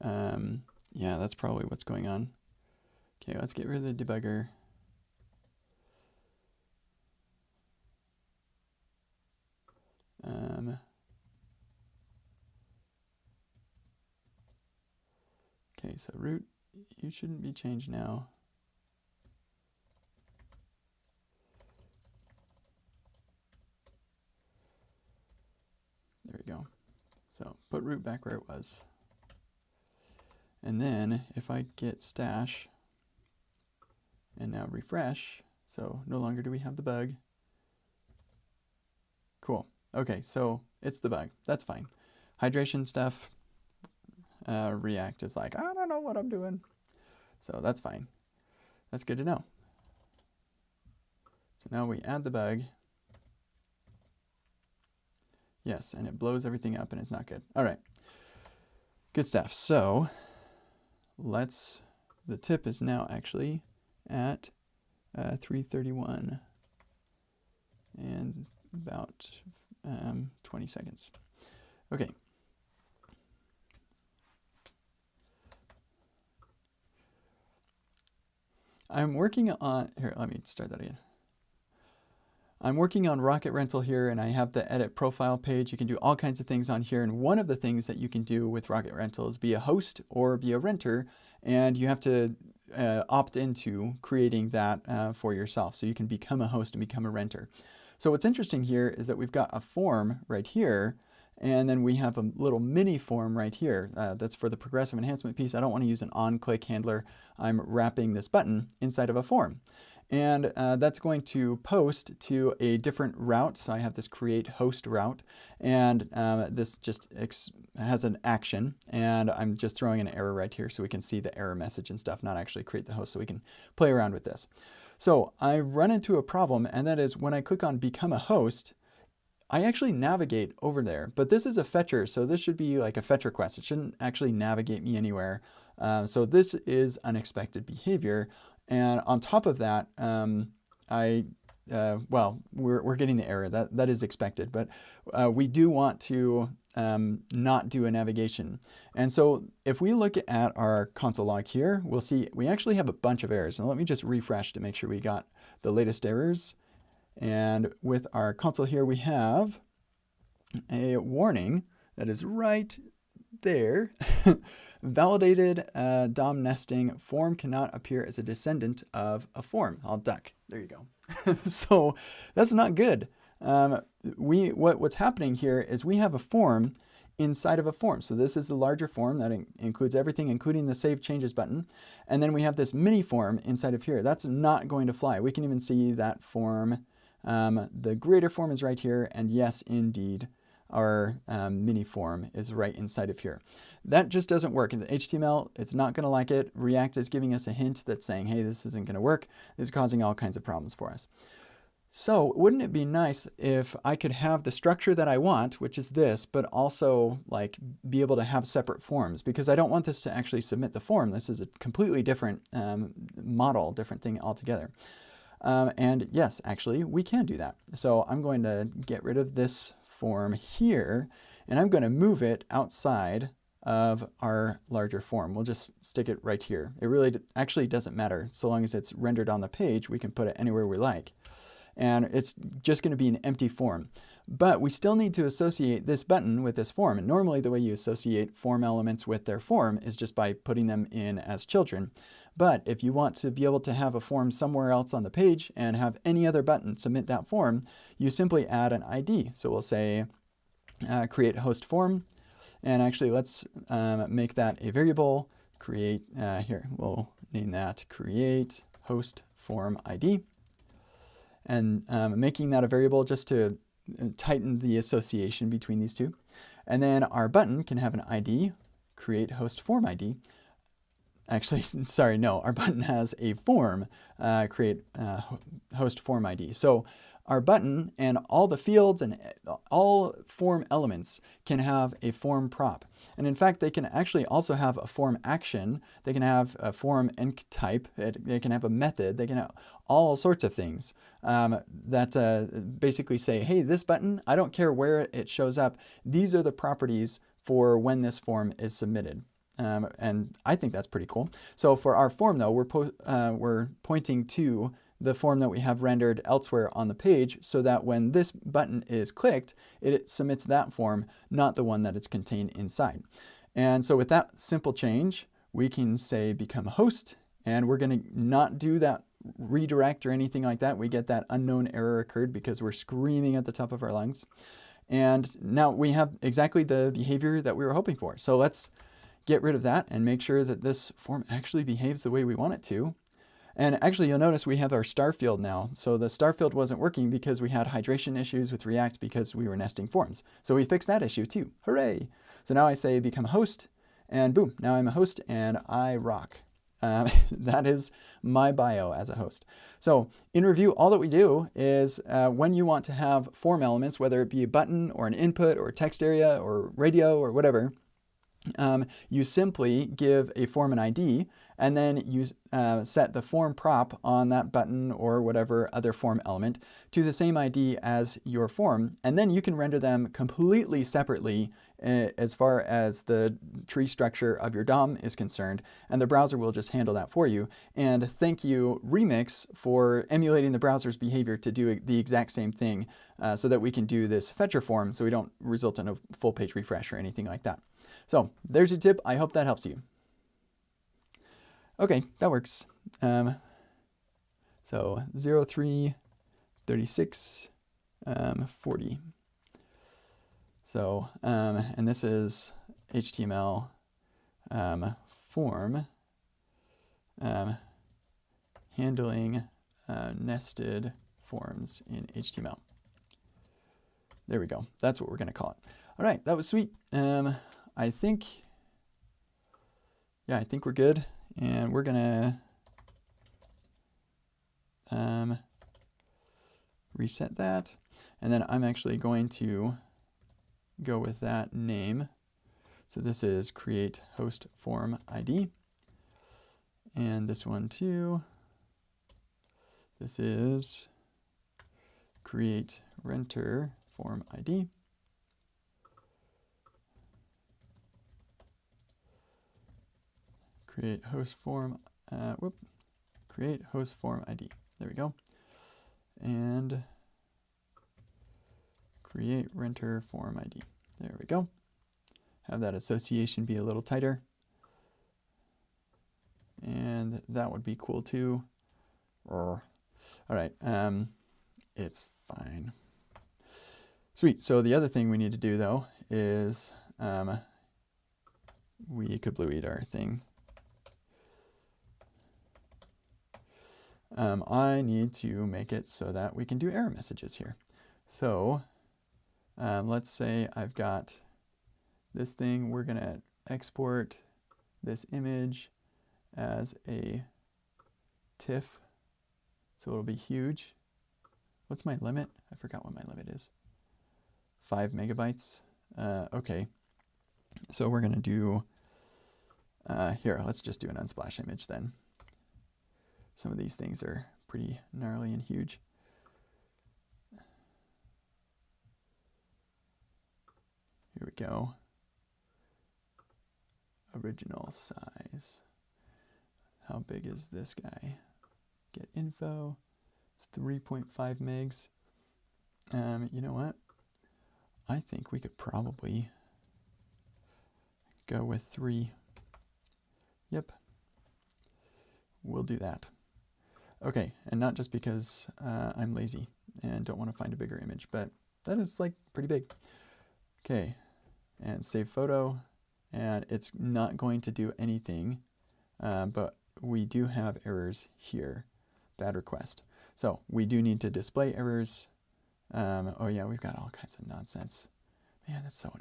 yeah, that's probably what's going on. Okay, let's get rid of the debugger. Okay, so root, you shouldn't be changed now. There we go. So put root back where it was. And then if I get stash and now refresh, so no longer do we have the bug. Cool. Okay, so it's the bug. That's fine. Hydration stuff, React is like, I don't know what I'm doing. So that's fine. That's good to know. So now we add the bug. Yes, and it blows everything up and it's not good. All right. Good stuff. So the tip is now actually at 3:31 and about 20 seconds. Okay. I'm working on, here, let me start that again. I'm working on Rocket Rental here, and I have the edit profile page. You can do all kinds of things on here, and one of the things that you can do with Rocket Rental is be a host or be a renter, and you have to opt into creating that for yourself. So you can become a host and become a renter. So what's interesting here is that we've got a form right here, and then we have a little mini form right here. That's for the progressive enhancement piece. I don't want to use an on-click handler. I'm wrapping this button inside of a form. And that's going to post to a different route. So I have this create host route, and this just has an action, and I'm just throwing an error right here so we can see the error message and stuff, not actually create the host, so we can play around with this. So I run into a problem, and that is when I click on become a host, I actually navigate over there, but this is a fetcher, so this should be like a fetch request. It shouldn't actually navigate me anywhere. So this is unexpected behavior. And on top of that, well, we're getting the error. That is expected, but we do want to not do a navigation. And so if we look at our console log here, we'll see we actually have a bunch of errors. And let me just refresh to make sure we got the latest errors. And with our console here, we have a warning that is right there. Validated DOM nesting form cannot appear as a descendant of a form. I'll duck. There you go. So that's not good. What's happening here is we have a form inside of a form. So this is the larger form that includes everything, including the Save Changes button. And then we have this mini form inside of here. That's not going to fly. We can even see that form. The greater form is right here. And yes, indeed, our mini form is right inside of here. That just doesn't work. In the HTML, it's not going to like it. React is giving us a hint that's saying, hey, this isn't going to work. This is causing all kinds of problems for us. So wouldn't it be nice if I could have the structure that I want, which is this, but also like be able to have separate forms? Because I don't want this to actually submit the form. This is a completely different model, different thing altogether. And yes, actually, we can do that. So I'm going to get rid of this form here, and I'm going to move it outside of our larger form. We'll just stick it right here. It really actually doesn't matter. So long as it's rendered on the page, we can put it anywhere we like. And it's just going to be an empty form. But we still need to associate this button with this form. And normally the way you associate form elements with their form is just by putting them in as children. But if you want to be able to have a form somewhere else on the page and have any other button submit that form, you simply add an ID. So we'll say create host form. And actually, let's make that a variable. Create, here, we'll name that create host form ID. And making that a variable just to tighten the association between these two. And then our button can have an ID, create host form ID. Actually, sorry, no, our button has a form, create host form ID. So our button and all the fields and all form elements can have a form prop. And in fact, they can actually also have a form action. They can have a form enc type. They can have a method. They can have all sorts of things that basically say, hey, this button, I don't care where it shows up. These are the properties for when this form is submitted. And I think that's pretty cool. So for our form, though, we're pointing to the form that we have rendered elsewhere on the page so that when this button is clicked, it submits that form, not the one that it's contained inside. And so with that simple change, we can say become a host, and we're going to not do that redirect or anything like that. We get that unknown error occurred because we're screaming at the top of our lungs. And now we have exactly the behavior that we were hoping for. So let's get rid of that and make sure that this form actually behaves the way we want it to. And actually, you'll notice we have our star field now. So the star field wasn't working because we had hydration issues with React because we were nesting forms. So we fixed that issue too. Hooray! So now I say become a host, and boom, now I'm a host and I rock. That is my bio as a host. So in review, all that we do is when you want to have form elements, whether it be a button or an input or a text area or radio or whatever, you simply give a form an ID, and then you set the form prop on that button or whatever other form element to the same ID as your form, and then you can render them completely separately as far as the tree structure of your DOM is concerned, and the browser will just handle that for you. And thank you, Remix, for emulating the browser's behavior to do the exact same thing so that we can do this fetcher form so we don't result in a full page refresh or anything like that. So there's your tip. I hope that helps you. Okay, that works. So 03, 36, 40. So, and this is HTML form handling nested forms in HTML. There we go. That's what we're going to call it. All right, that was sweet. I think we're good. And we're going to reset that. And then I'm actually going to go with that name. So this is create host form ID. And this one too. This is create renter form ID. Create host form, create host form ID. There we go. And create renter form ID. There we go. Have that association be a little tighter. And that would be cool too. All right, it's fine. Sweet. So the other thing we need to do though is we kablooied our thing. I need to make it so that we can do error messages here. So let's say I've got this thing. We're going to export this image as a TIFF. So it'll be huge. What's my limit? I forgot what my limit is. 5 megabytes. Okay. So we're going to do, here, let's just do an Unsplash image then. Some of these things are pretty gnarly and huge. Here we go. Original size. How big is this guy? Get info. It's 3.5 megs. You know what? I think we could probably go with 3. Yep. We'll do that. Okay, and not just because I'm lazy and don't want to find a bigger image, but that is like pretty big. Okay, and save photo, and it's not going to do anything, but we do have errors here. Bad request. So we do need to display errors. Oh yeah, we've got all kinds of nonsense. Man, that's so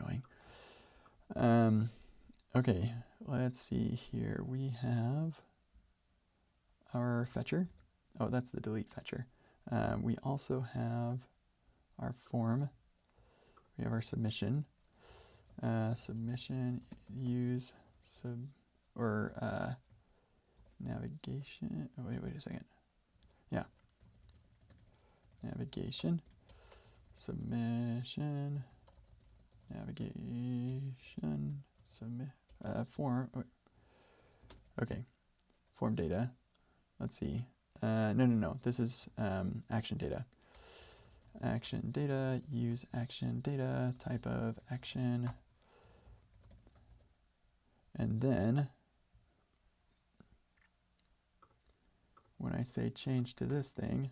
annoying. Okay, let's see here. We have our fetcher. Oh, that's the delete fetcher. We also have our form. We have our submission. Submission, use navigation. Oh, wait a second. Yeah. Navigation, submission, navigation, form. Okay, form data. Let's see. No. This is action data. Action data, use action data, type of action. And then when I say change to this thing,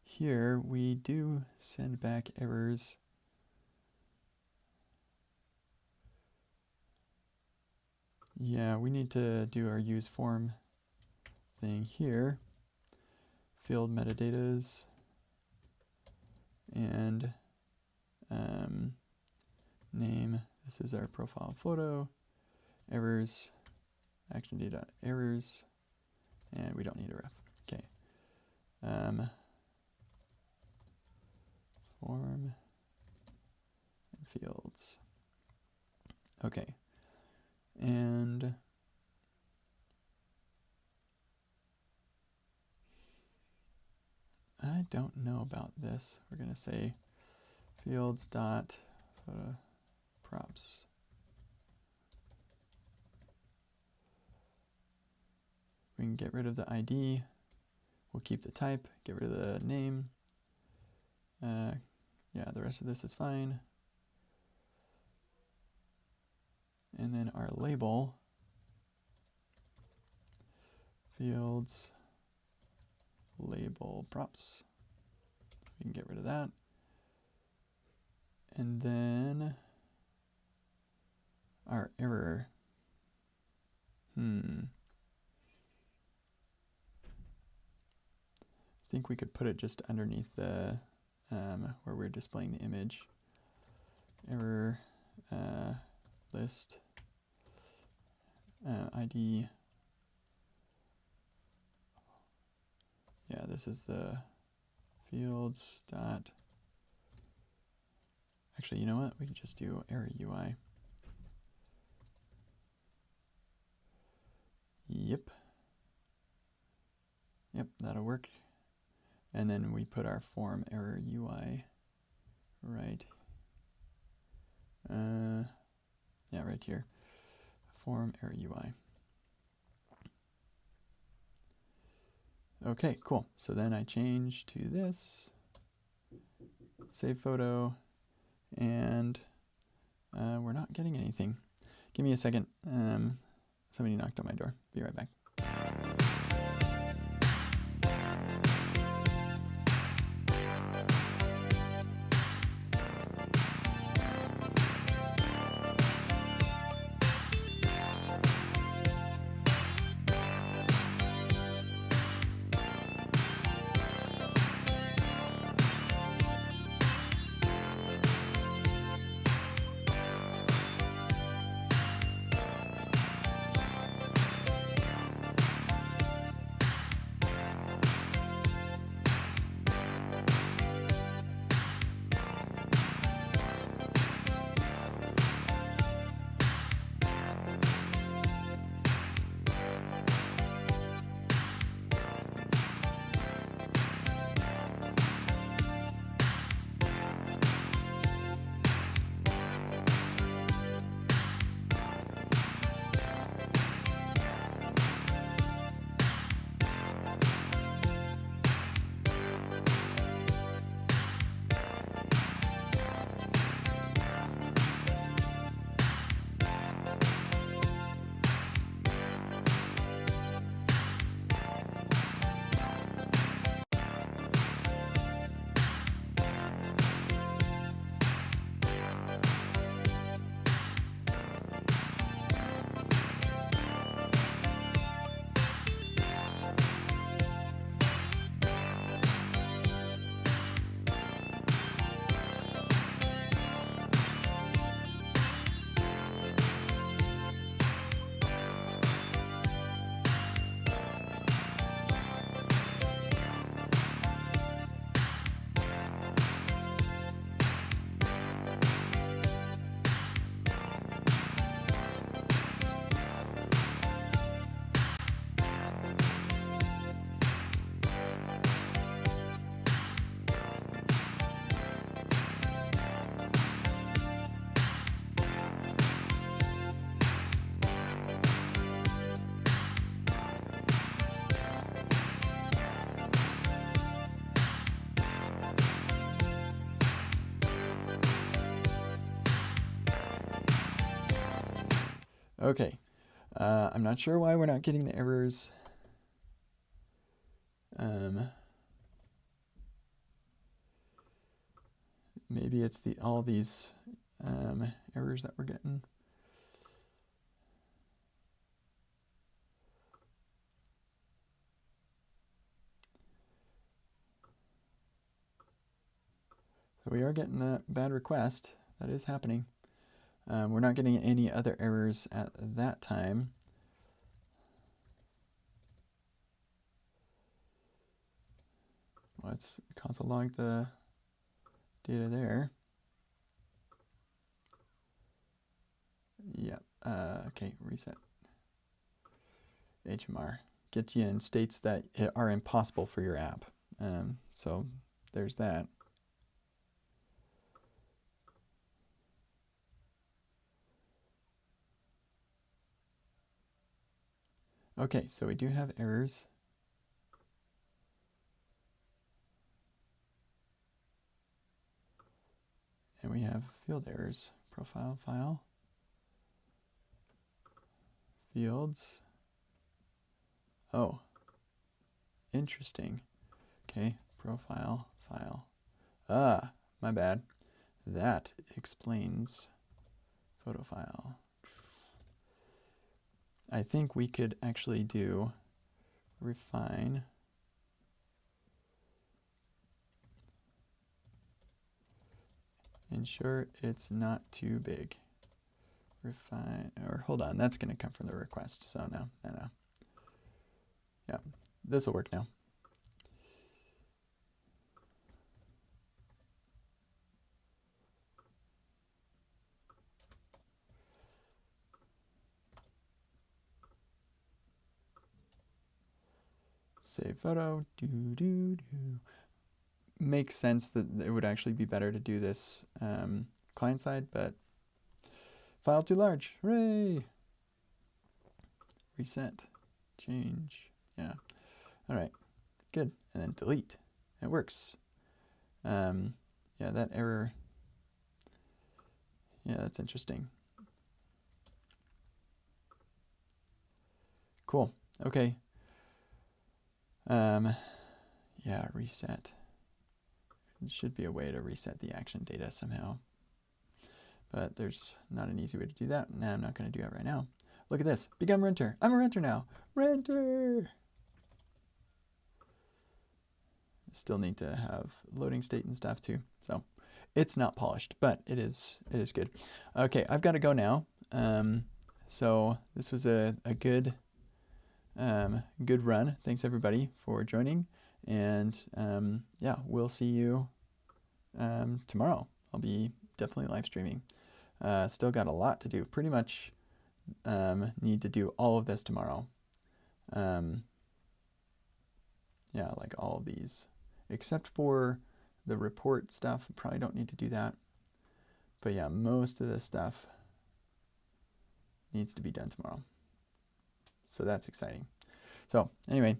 here we do send back errors. Yeah, we need to do our use form thing here. Field metadatas and name. This is our profile photo. Errors, action data errors, and we don't need a ref. Okay. Form and fields. Okay. And I don't know about this. We're going to say fields dot photo props. We can get rid of the ID. We'll keep the type, get rid of the name. Yeah, the rest of this is fine. And then our label, fields, label props. We can get rid of that. And then our error. I think we could put it just underneath the where we're displaying the image. Error list ID. Yeah, this is the fields dot. Actually, you know what? We can just do error UI. Yep, that'll work. And then we put our form error UI right. Yeah, right here. Form error UI. Okay, cool. So then I change to this, save photo, and we're not getting anything. Give me a second. Somebody knocked on my door. Be right back. Okay. I'm not sure why we're not getting the errors. Maybe it's all these errors that we're getting. So we are getting that bad request. That is happening. We're not getting any other errors at that time. Let's console log the data there. Yep. Okay, reset. HMR gets you in states that are impossible for your app. So there's that. Okay, so we do have errors. And we have field errors. Profile file. Fields. Oh, interesting. Okay, profile file. Ah, my bad. That explains photo file. I think we could actually do refine. Ensure it's not too big. Refine, or hold on, that's going to come from the request. So no. Yeah, this will work now. Save photo. Makes sense that it would actually be better to do this client side, but file too large. Hooray! Reset. Change. Yeah. All right. Good. And then delete. It works. Yeah, that error. Yeah, that's interesting. Cool. Okay. Yeah, reset. There should be a way to reset the action data somehow. But there's not an easy way to do that. Nah, I'm not going to do it right now. Look at this. Become renter. I'm a renter now. Renter! Still need to have loading state and stuff too. So it's not polished, but it is good. Okay, I've got to go now. So this was a good good run. Thanks everybody for joining. And yeah, we'll see you tomorrow. I'll be definitely live streaming. Still got a lot to do. Pretty much need to do all of this tomorrow. Yeah, like all of these. Except for the report stuff. Probably don't need to do that. But yeah, most of this stuff needs to be done tomorrow. So that's exciting. So anyway,